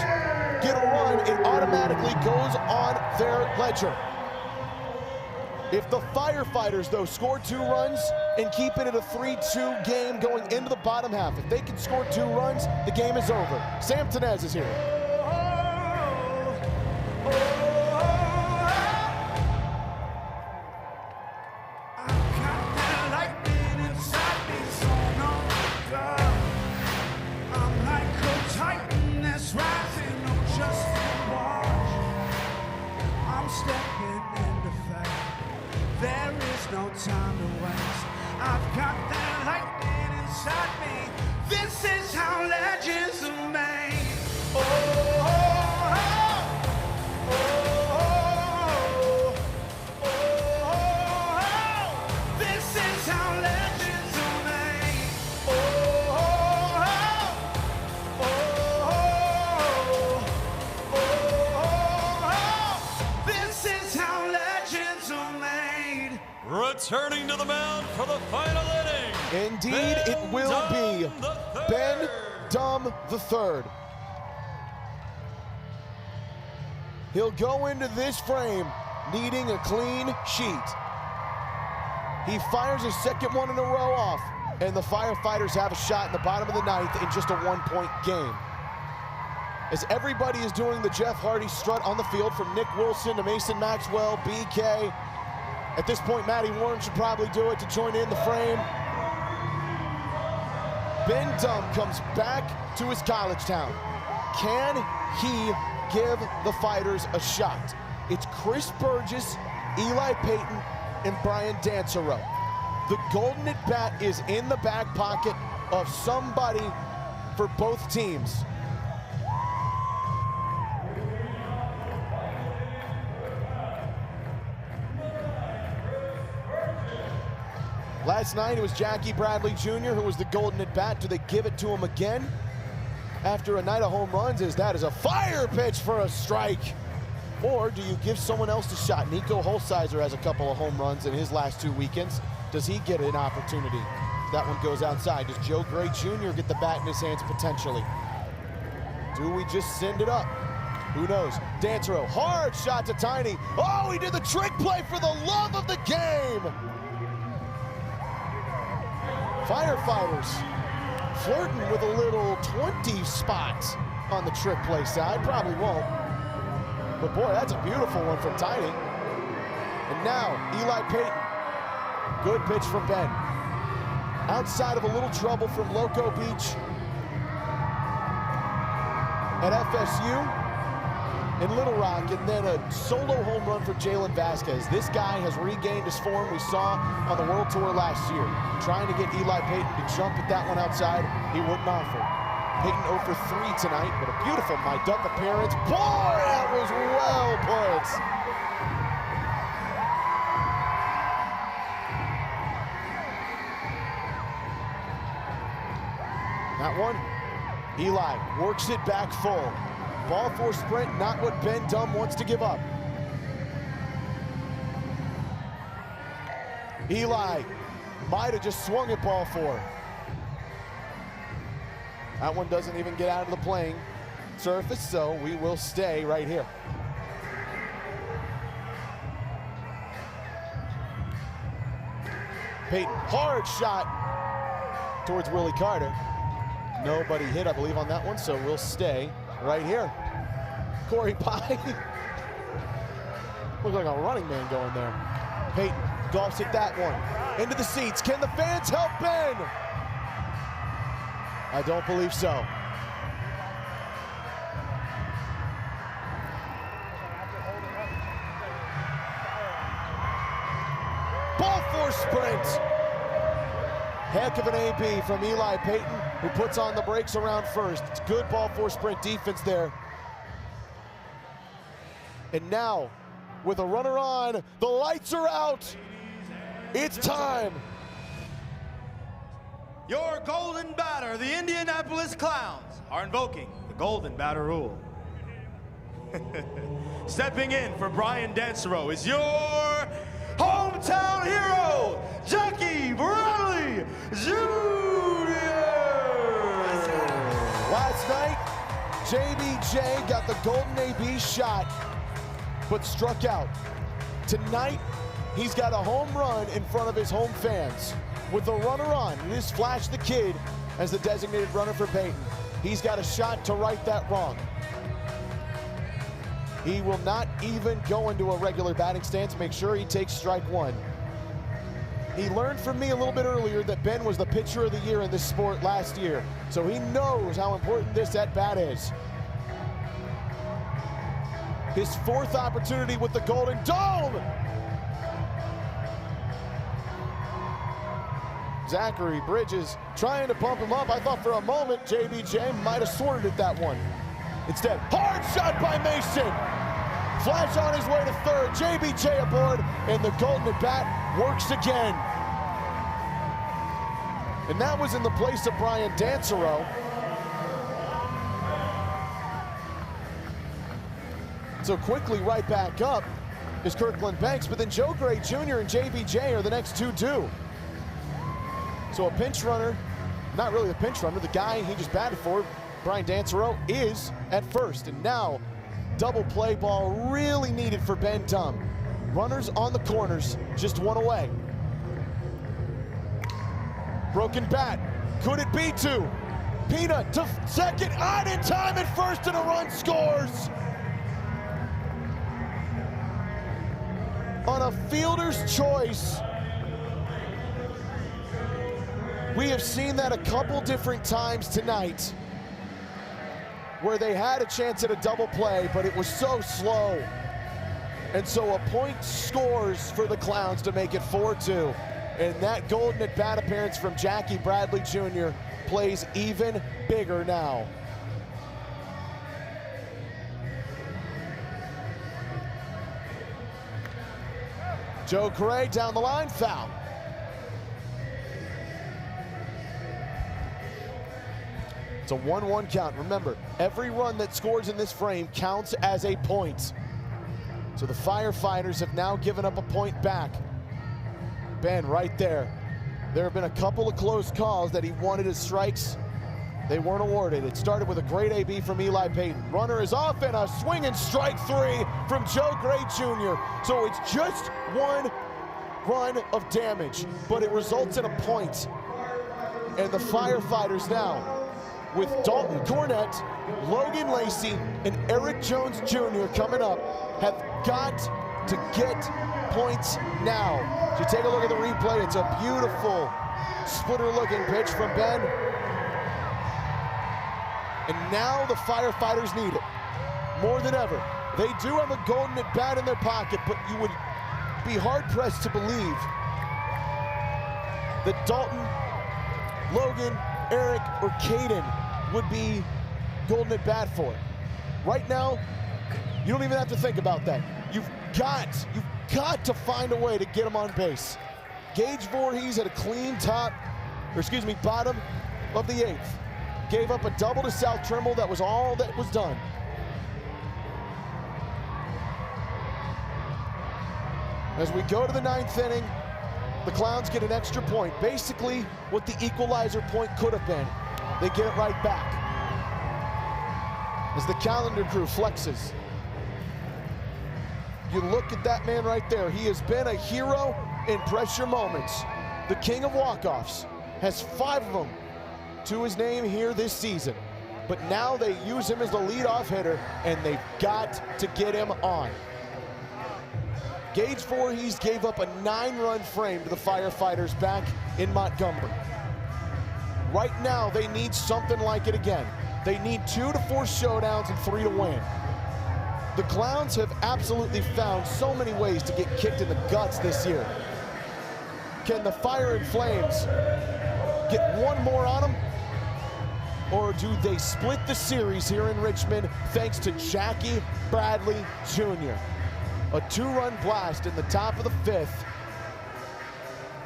get a run, it automatically goes on their ledger. If the Firefighters, though, score 2 runs and keep it at a 3-2 game going into the bottom half, if they can score 2 runs, the game is over. Sam Tenez is here. Time to waste. I've got that lightning inside me. This is how legends are made. Oh, oh, oh, oh, oh, oh. This is how legends are made. Oh, oh, oh, oh, oh. This is how legends are made. Returning to the mound for the final inning. Indeed, it will be Ben Dunn III. He'll go into this frame needing a clean sheet. He fires his second one in a row off, and the Firefighters have a shot in the bottom of the 9th in just a 1-point game. As everybody is doing the Jeff Hardy strut on the field, from Nick Wilson to Mason Maxwell, BK. At this point, Matty Warren should probably do it to join in the frame. Ben Dunn comes back to his college town. Can he give the Fighters a shot? It's Chris Burgess, Eli Payton, and Brian Dansereau. The golden at bat is in the back pocket of somebody for both teams. Last night it was Jackie Bradley Jr. who was the golden at bat. Do they give it to him again after a night of home runs? That is a fire pitch for a strike. Or do you give someone else a shot? Nico Holsizer has a couple of home runs in his last 2 weekends. Does he get an opportunity? That one goes outside. Does Joe Gray Jr. get the bat in his hands potentially? Do we just send it up? Who knows? Dansereau, hard shot to Tiny. Oh, he did the trick play for the love of the game. Firefighters flirting with a little 20 spot on the trick play side. Probably won't. But boy, that's a beautiful one from Tiny. And now, Eli Payton. Good pitch from Ben. Outside of a little trouble from Loco Beach at FSU. in Little Rock, and then a solo home run for Jalen Vasquez. This guy has regained his form we saw on the World Tour last year. Trying to get Eli Payton to jump at that one outside, he wouldn't offer. Payton 0 for 3 tonight, but a beautiful mic'd up appearance. Boy, that was well put. That one, Eli works it back full. Ball four sprint, not what Ben Dunn wants to give up. Eli might have just swung at ball four. That one doesn't even get out of the playing surface, so we will stay right here. Payton, hard shot towards Willie Carter. Nobody hit, I believe, on that one, so we'll stay right here. Corey Pye. Looked like a running man going there. Payton golfs at that one. Into the seats. Can the fans help Ben? I don't believe so. Ball four sprint. Heck of an AB from Eli Payton, who puts on the brakes around first. It's good ball four sprint defense there. And now, with a runner on, the lights are out. It's time. Your golden batter, the Indianapolis Clowns, are invoking the golden batter rule. Stepping in for Brian Dancero is your hometown hero, Jackie Bradley Jr. Last night, JBJ got the golden AB shot, but struck out. Tonight, he's got a home run in front of his home fans. With the runner on, it is Flash the Kid as the designated runner for Payton. He's got a shot to right that wrong. He will not even go into a regular batting stance, make sure he takes strike one. He learned from me a little bit earlier that Ben was the pitcher of the year in this sport last year, so he knows how important this at-bat is. His fourth opportunity with the Golden Dome. Zachary Bridges trying to pump him up. I thought for a moment JBJ might have sorted at that one. Instead, hard shot by Mason. Flash on his way to third. JBJ aboard, and the golden at bat works again. And that was in the place of Brian Dancero. So quickly right back up is Kirkland Banks, but then Joe Gray Jr. and JBJ are the next two due. So a pinch runner, not really a pinch runner, the guy he just batted for, Brian Dancero, is at first. And now, double play ball really needed for Ben Dunn. Runners on the corners, just one away. Broken bat, could it be two? Peanut to second, on in time at first, and a run scores. On a fielder's choice. We have seen that a couple different times tonight, where they had a chance at a double play, but it was so slow. And so a point scores for the Clowns to make it 4-2. And that golden at bat appearance from Jackie Bradley Jr. plays even bigger now. Joe Gray down the line, foul. It's a 1-1 count. Remember, every run that scores in this frame counts as a point. So the Firefighters have now given up a point back. Ben right there. There have been a couple of close calls that he wanted as strikes. They weren't awarded. It started with a great AB from Eli Payton. Runner is off, and a swing and strike three from Joe Gray Jr. So it's just one run of damage, but it results in a point. And the Firefighters now, with Dalton Cornett, Logan Lacey, and Eric Jones Jr. coming up, have got to get points now. If you take a look at the replay, it's a beautiful splitter-looking pitch from Ben. And now the Firefighters need it more than ever. They do have a golden at bat in their pocket, but you would be hard-pressed to believe that Dalton, Logan, Eric, or Caden would be golden at bat for it. Right now, you don't even have to think about that. You've got to find a way to get him on base. Gage Voorhees had a clean bottom of the 8th. Gave up a double to South Trimble. That was all that was done. As we go to the 9th inning, the Clowns get an extra point. Basically, what the equalizer point could have been. They get it right back. As the calendar crew flexes. You look at that man right there. He has been a hero in pressure moments. The king of walk-offs has 5 of them to his name here this season. But now they use him as the leadoff hitter, and they've got to get him on. Gage Voorhees gave up a 9-run frame to the Firefighters back in Montgomery. Right now, they need something like it again. They need 2 to 4 showdowns and 3 to win. The Clowns have absolutely found so many ways to get kicked in the guts this year. Can the Fire and Flames get one more on them? Or do they split the series here in Richmond thanks to Jackie Bradley Jr.? A 2-run blast in the top of the 5th.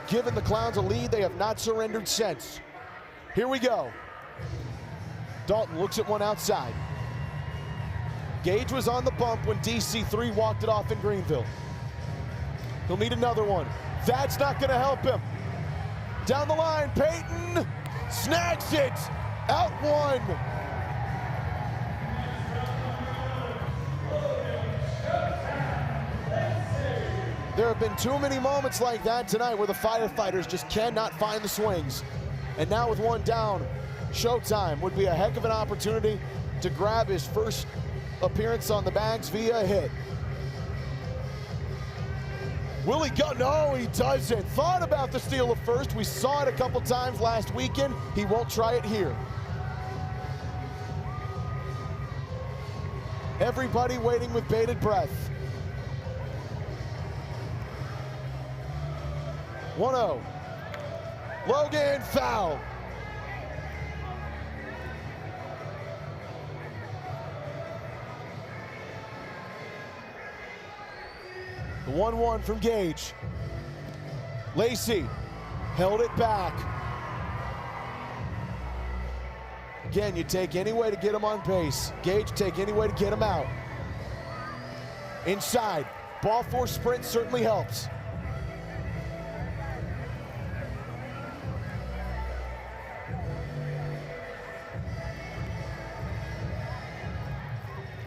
Giving the Clowns a lead they have not surrendered since. Here we go. Dalton looks at one outside. Gage was on the bump when DC3 walked it off in Greenville. He'll need another one. That's not gonna help him. Down the line, Peyton snags it. Out 1. There have been too many moments like that tonight where the Firefighters just cannot find the swings. And now with 1 down, Showtime would be a heck of an opportunity to grab his first appearance on the bags via a hit. Will he go? No, he doesn't. Thought about the steal of first. We saw it a couple times last weekend. He won't try it here. Everybody waiting with bated breath. 1-0. Logan, foul. The 1-1 from Gage. Lacey held it back. Again, you take any way to get him on base. Gage, take any way to get him out. Inside, ball 4 sprint certainly helps.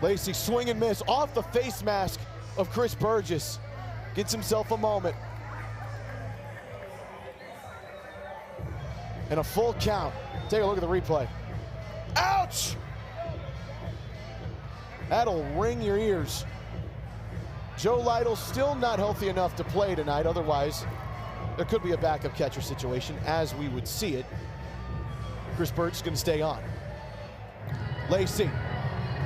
Lacey swing and miss off the face mask of Chris Burgess. Gets himself a moment. And a full count. Take a look at the replay. Ouch! That'll ring your ears. Joe Lytle still not healthy enough to play tonight. Otherwise, there could be a backup catcher situation as we would see it. Chris Burgess gonna stay on. Lacey.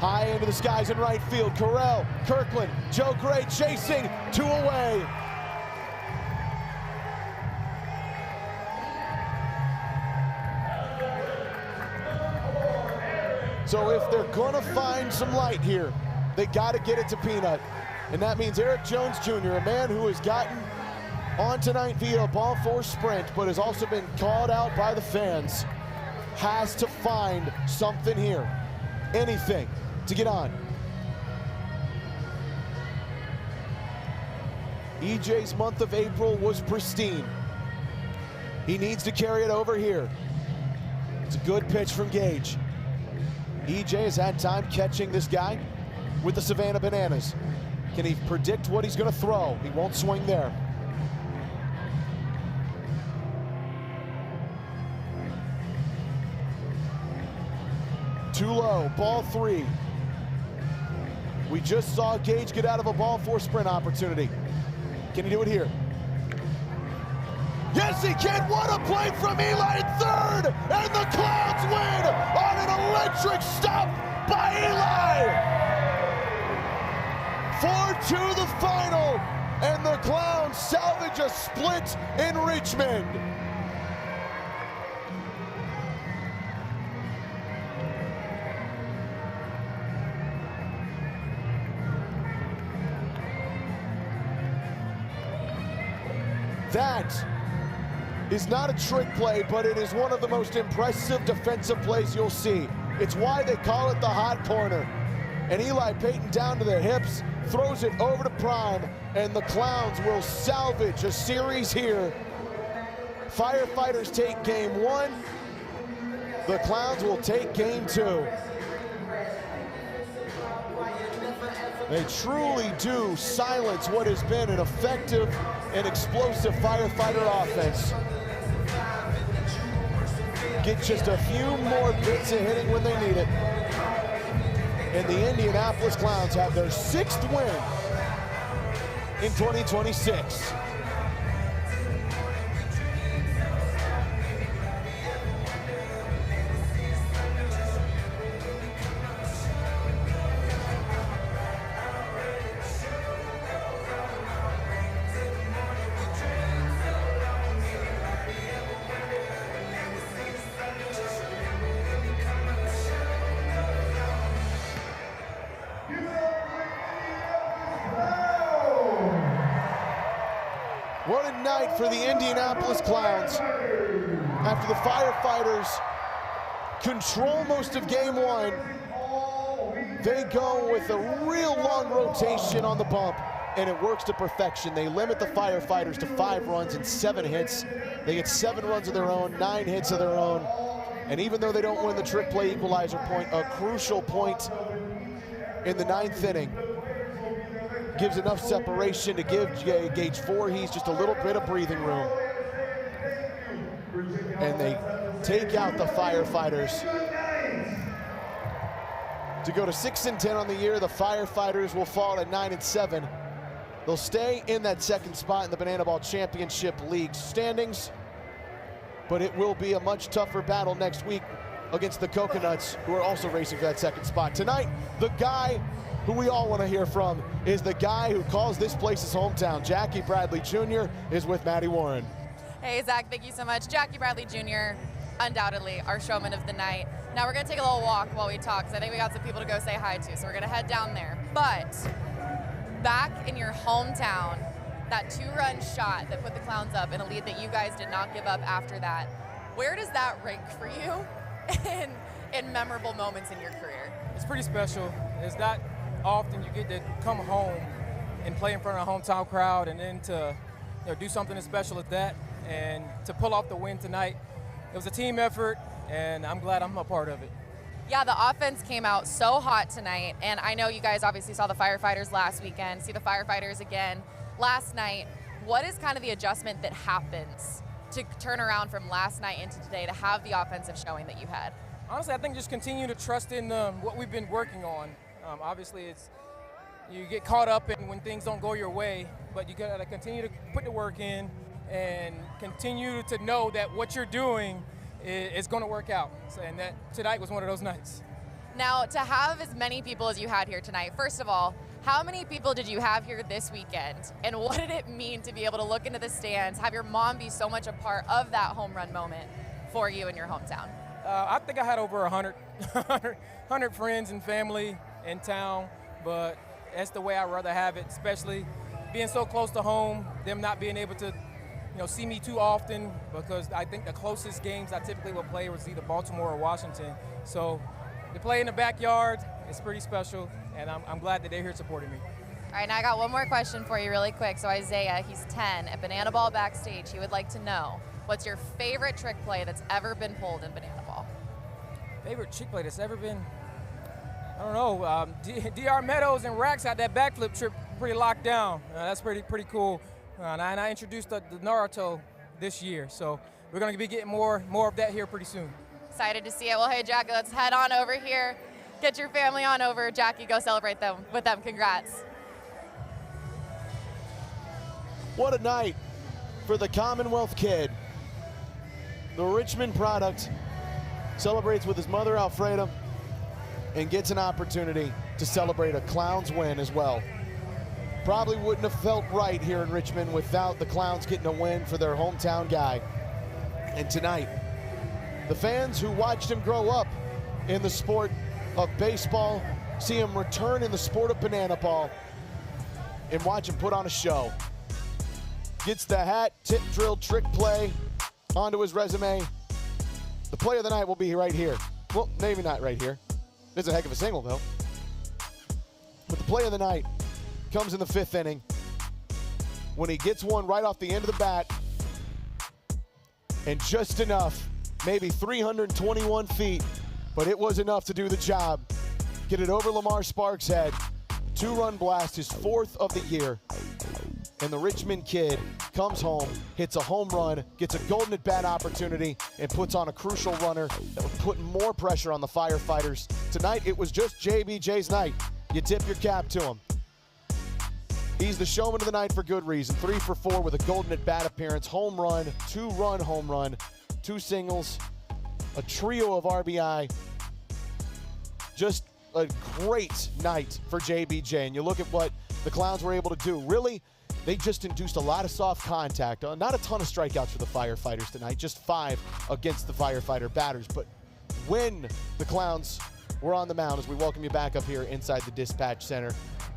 High into the skies in right field. Carell, Kirkland, Joe Gray chasing, 2 away. So if they're gonna find some light here, they gotta get it to Peanut. And that means Eric Jones Jr., a man who has gotten on tonight via a ball 4 sprint, but has also been called out by the fans, has to find something here. Anything to get on. EJ's month of April was pristine. He needs to carry it over here. It's a good pitch from Gage. EJ has had time catching this guy with the Savannah Bananas. Can he predict what he's going to throw? He won't swing there. Too low, ball 3. We just saw Gage get out of a ball 4 sprint opportunity. Can he do it here? Yes, he can. What a play from Eli at third. And the Clowns win on an electric stop by Eli. to the final, and the Clowns salvage a split in Richmond. That is not a trick play, but it is one of the most impressive defensive plays you'll see. It's why they call it the hot corner. And Eli Payton down to the hips, throws it over to Prime, and the Clowns will salvage a series here. Firefighters take game 1. The Clowns will take game 2. They truly do silence what has been an effective and explosive Firefighter offense. Get just a few more bits of hitting when they need it. And the Indianapolis Clowns have their 6th win in 2026. What a night for the Indianapolis Clowns. After the Firefighters control most of game 1, they go with a real long rotation on the bump, and it works to perfection. They limit the Firefighters to 5 runs and 7 hits. They get 7 runs of their own, 9 hits of their own. And even though they don't win the trick play equalizer point, a crucial point in the 9th inning, gives enough separation to give Gage Voorhees just a little bit of breathing room. And they take out the Firefighters. To go to 6-10 on the year, the Firefighters will fall at 9-7. They'll stay in that 2nd spot in the Banana Ball Championship League standings, but it will be a much tougher battle next week against the Coconuts, who are also racing for that 2nd spot. Tonight, the guy who we all want to hear from is the guy who calls this place his hometown. Jackie Bradley Jr. is with Maddie Warren. Hey, Zach, thank you so much. Jackie Bradley Jr., undoubtedly our showman of the night. Now we're going to take a little walk while we talk, because I think we got some people to go say hi to, so we're going to head down there. But back in your hometown, that 2-run shot that put the Clowns up in a lead that you guys did not give up after that, where does that rank for you in memorable moments in your career? It's pretty special. It's not often you get to come home and play in front of a hometown crowd, and then to do something as special as that, and to pull off the win tonight. It was a team effort, and I'm glad I'm a part of it. Yeah, the offense came out so hot tonight, and I know you guys obviously saw the Firefighters last weekend, see the Firefighters again last night. What is kind of the adjustment that happens to turn around from last night into today to have the offensive showing that you had? Honestly, I think just continue to trust in what we've been working on. Obviously, you get caught up in when things don't go your way, but you got to continue to put the work in and continue to know that what you're doing is going to work out. And that tonight was one of those nights. Now, to have as many people as you had here tonight, first of all, how many people did you have here this weekend? And what did it mean to be able to look into the stands, have your mom be so much a part of that home run moment for you in your hometown? I think I had over 100 friends and family in town, but that's the way I'd rather have it, especially being so close to home, them not being able to see me too often, because I think the closest games I typically will play was either Baltimore or Washington. So to play in the backyard, it's pretty special, and I'm glad that they're here supporting me. All right, now I got one more question for you really quick. So Isaiah, he's 10, at Banana Ball backstage. He would like to know, what's your favorite trick play that's ever been pulled in Banana Ball? Favorite trick play that's ever been? I don't know. DR Meadows and Rax had that backflip trip pretty locked down. That's pretty cool. And I introduced the Naruto this year, so we're going to be getting more of that here pretty soon. Excited to see it. Well, hey, Jackie, let's head on over here. Get your family on over. Jackie, go celebrate with them. Congrats. What a night for the Commonwealth kid. The Richmond product celebrates with his mother, Alfreda, and gets an opportunity to celebrate a Clowns win as well. Probably wouldn't have felt right here in Richmond without the Clowns getting a win for their hometown guy. And tonight, the fans who watched him grow up in the sport of baseball, see him return in the sport of banana ball, and watch him put on a show. Gets the hat, tip drill, trick play onto his resume. The play of the night will be right here. Well, maybe not right here. It's a heck of a single, though. But the play of the night comes in the 5th inning when he gets one right off the end of the bat, and just enough, maybe 321 feet, but it was enough to do the job. Get it over Lamar Sparks' head. 2-run blast, his 4th of the year. And the Richmond kid comes home, hits a home run, gets a golden at-bat opportunity, and puts on a crucial runner that would put more pressure on the Firefighters. Tonight, it was just JBJ's night. You tip your cap to him. He's the showman of the night for good reason. 3 for 4 with a golden at-bat appearance, home run, 2-run home run, 2 singles, a trio of RBI. Just a great night for JBJ. And you look at what the Clowns were able to do. Really, they just induced a lot of soft contact. Not a ton of strikeouts for the Firefighters tonight, just 5 against the Firefighter batters. But when the Clowns were on the mound, as we welcome you back up here inside the Dispatch Center,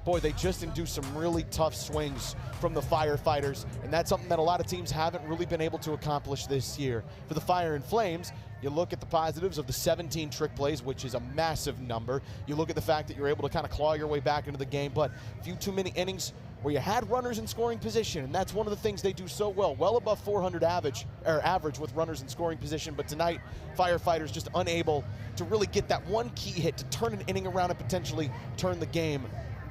boy, they just induced some really tough swings from the Firefighters, and that's something that a lot of teams haven't really been able to accomplish this year. For the Fire and Flames, you look at the positives of the 17 trick plays, which is a massive number. You look at the fact that you're able to kind of claw your way back into the game, but a few too many innings where you had runners in scoring position, and that's one of the things they do so well above 400 average with runners in scoring position. But tonight, Firefighters just unable to really get that one key hit to turn an inning around and potentially turn the game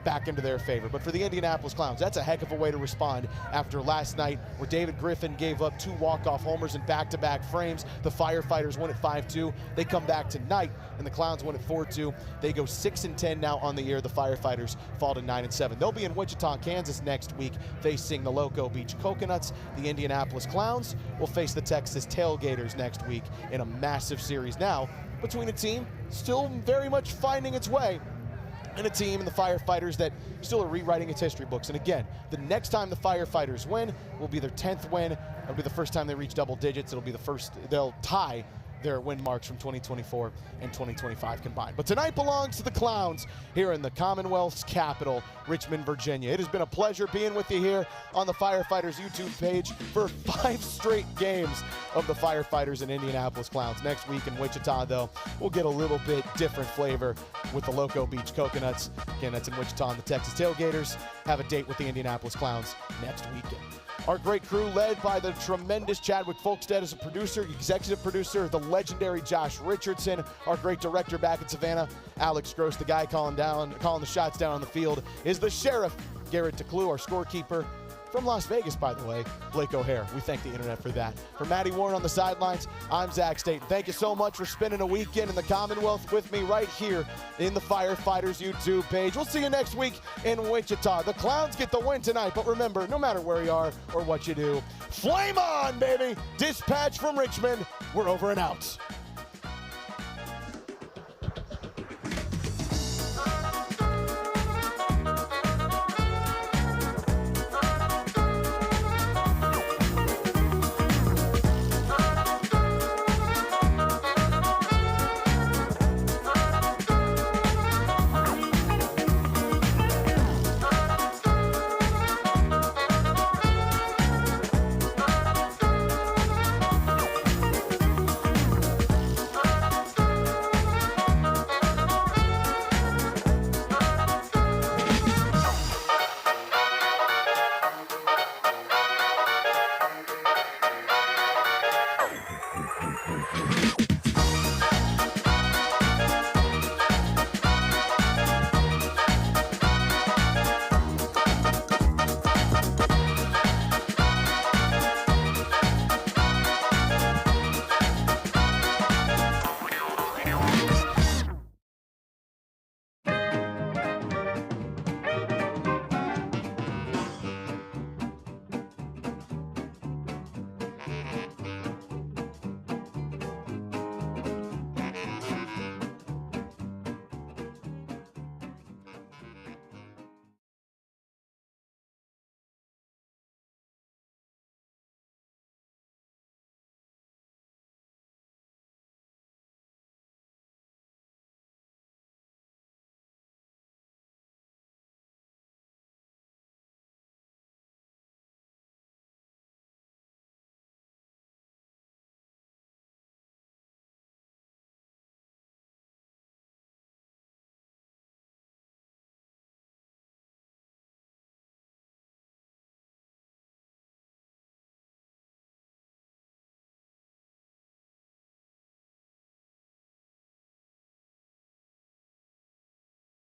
back into their favor. But for the Indianapolis Clowns, that's a heck of a way to respond after last night where David Griffin gave up 2 walk-off homers in back-to-back frames. The Firefighters won at 5-2. They come back tonight, and the Clowns win at 4-2. They go 6-10 now on the year. The Firefighters fall to 9-7. They'll be in Wichita, Kansas next week facing the Loco Beach Coconuts. The Indianapolis Clowns will face the Texas Tailgaters next week in a massive series now between a team still very much finding its way and a team in the Firefighters that still are rewriting its history books. And again, the next time the Firefighters win will be their 10th win. It'll be the first time they reach double digits. It'll be the first, they'll tie their win marks from 2024 and 2025 combined. But tonight belongs to the Clowns here in the Commonwealth's capital, Richmond, Virginia. It has been a pleasure being with you here on the Firefighters YouTube page for 5 straight games of the Firefighters and Indianapolis Clowns. Next week in Wichita, though, we'll get a little bit different flavor with the Loco Beach Coconuts. Again, that's in Wichita, and the Texas Tailgaters have a date with the Indianapolis Clowns next weekend. Our great crew led by the tremendous Chadwick Folkstead as a producer, executive producer, the legendary Josh Richardson, our great director back in Savannah, Alex Gross, the guy calling the shots down on the field, is the sheriff, Garrett DeClue, our scorekeeper. From Las Vegas, by the way, Blake O'Hare. We thank the internet for that. For Matty Warren on the sidelines, I'm Zach State. Thank you so much for spending a weekend in the Commonwealth with me right here in the Firefighters YouTube page. We'll see you next week in Wichita. The Clowns get the win tonight, but remember, no matter where you are or what you do, flame on, baby! Dispatch from Richmond. We're over and out.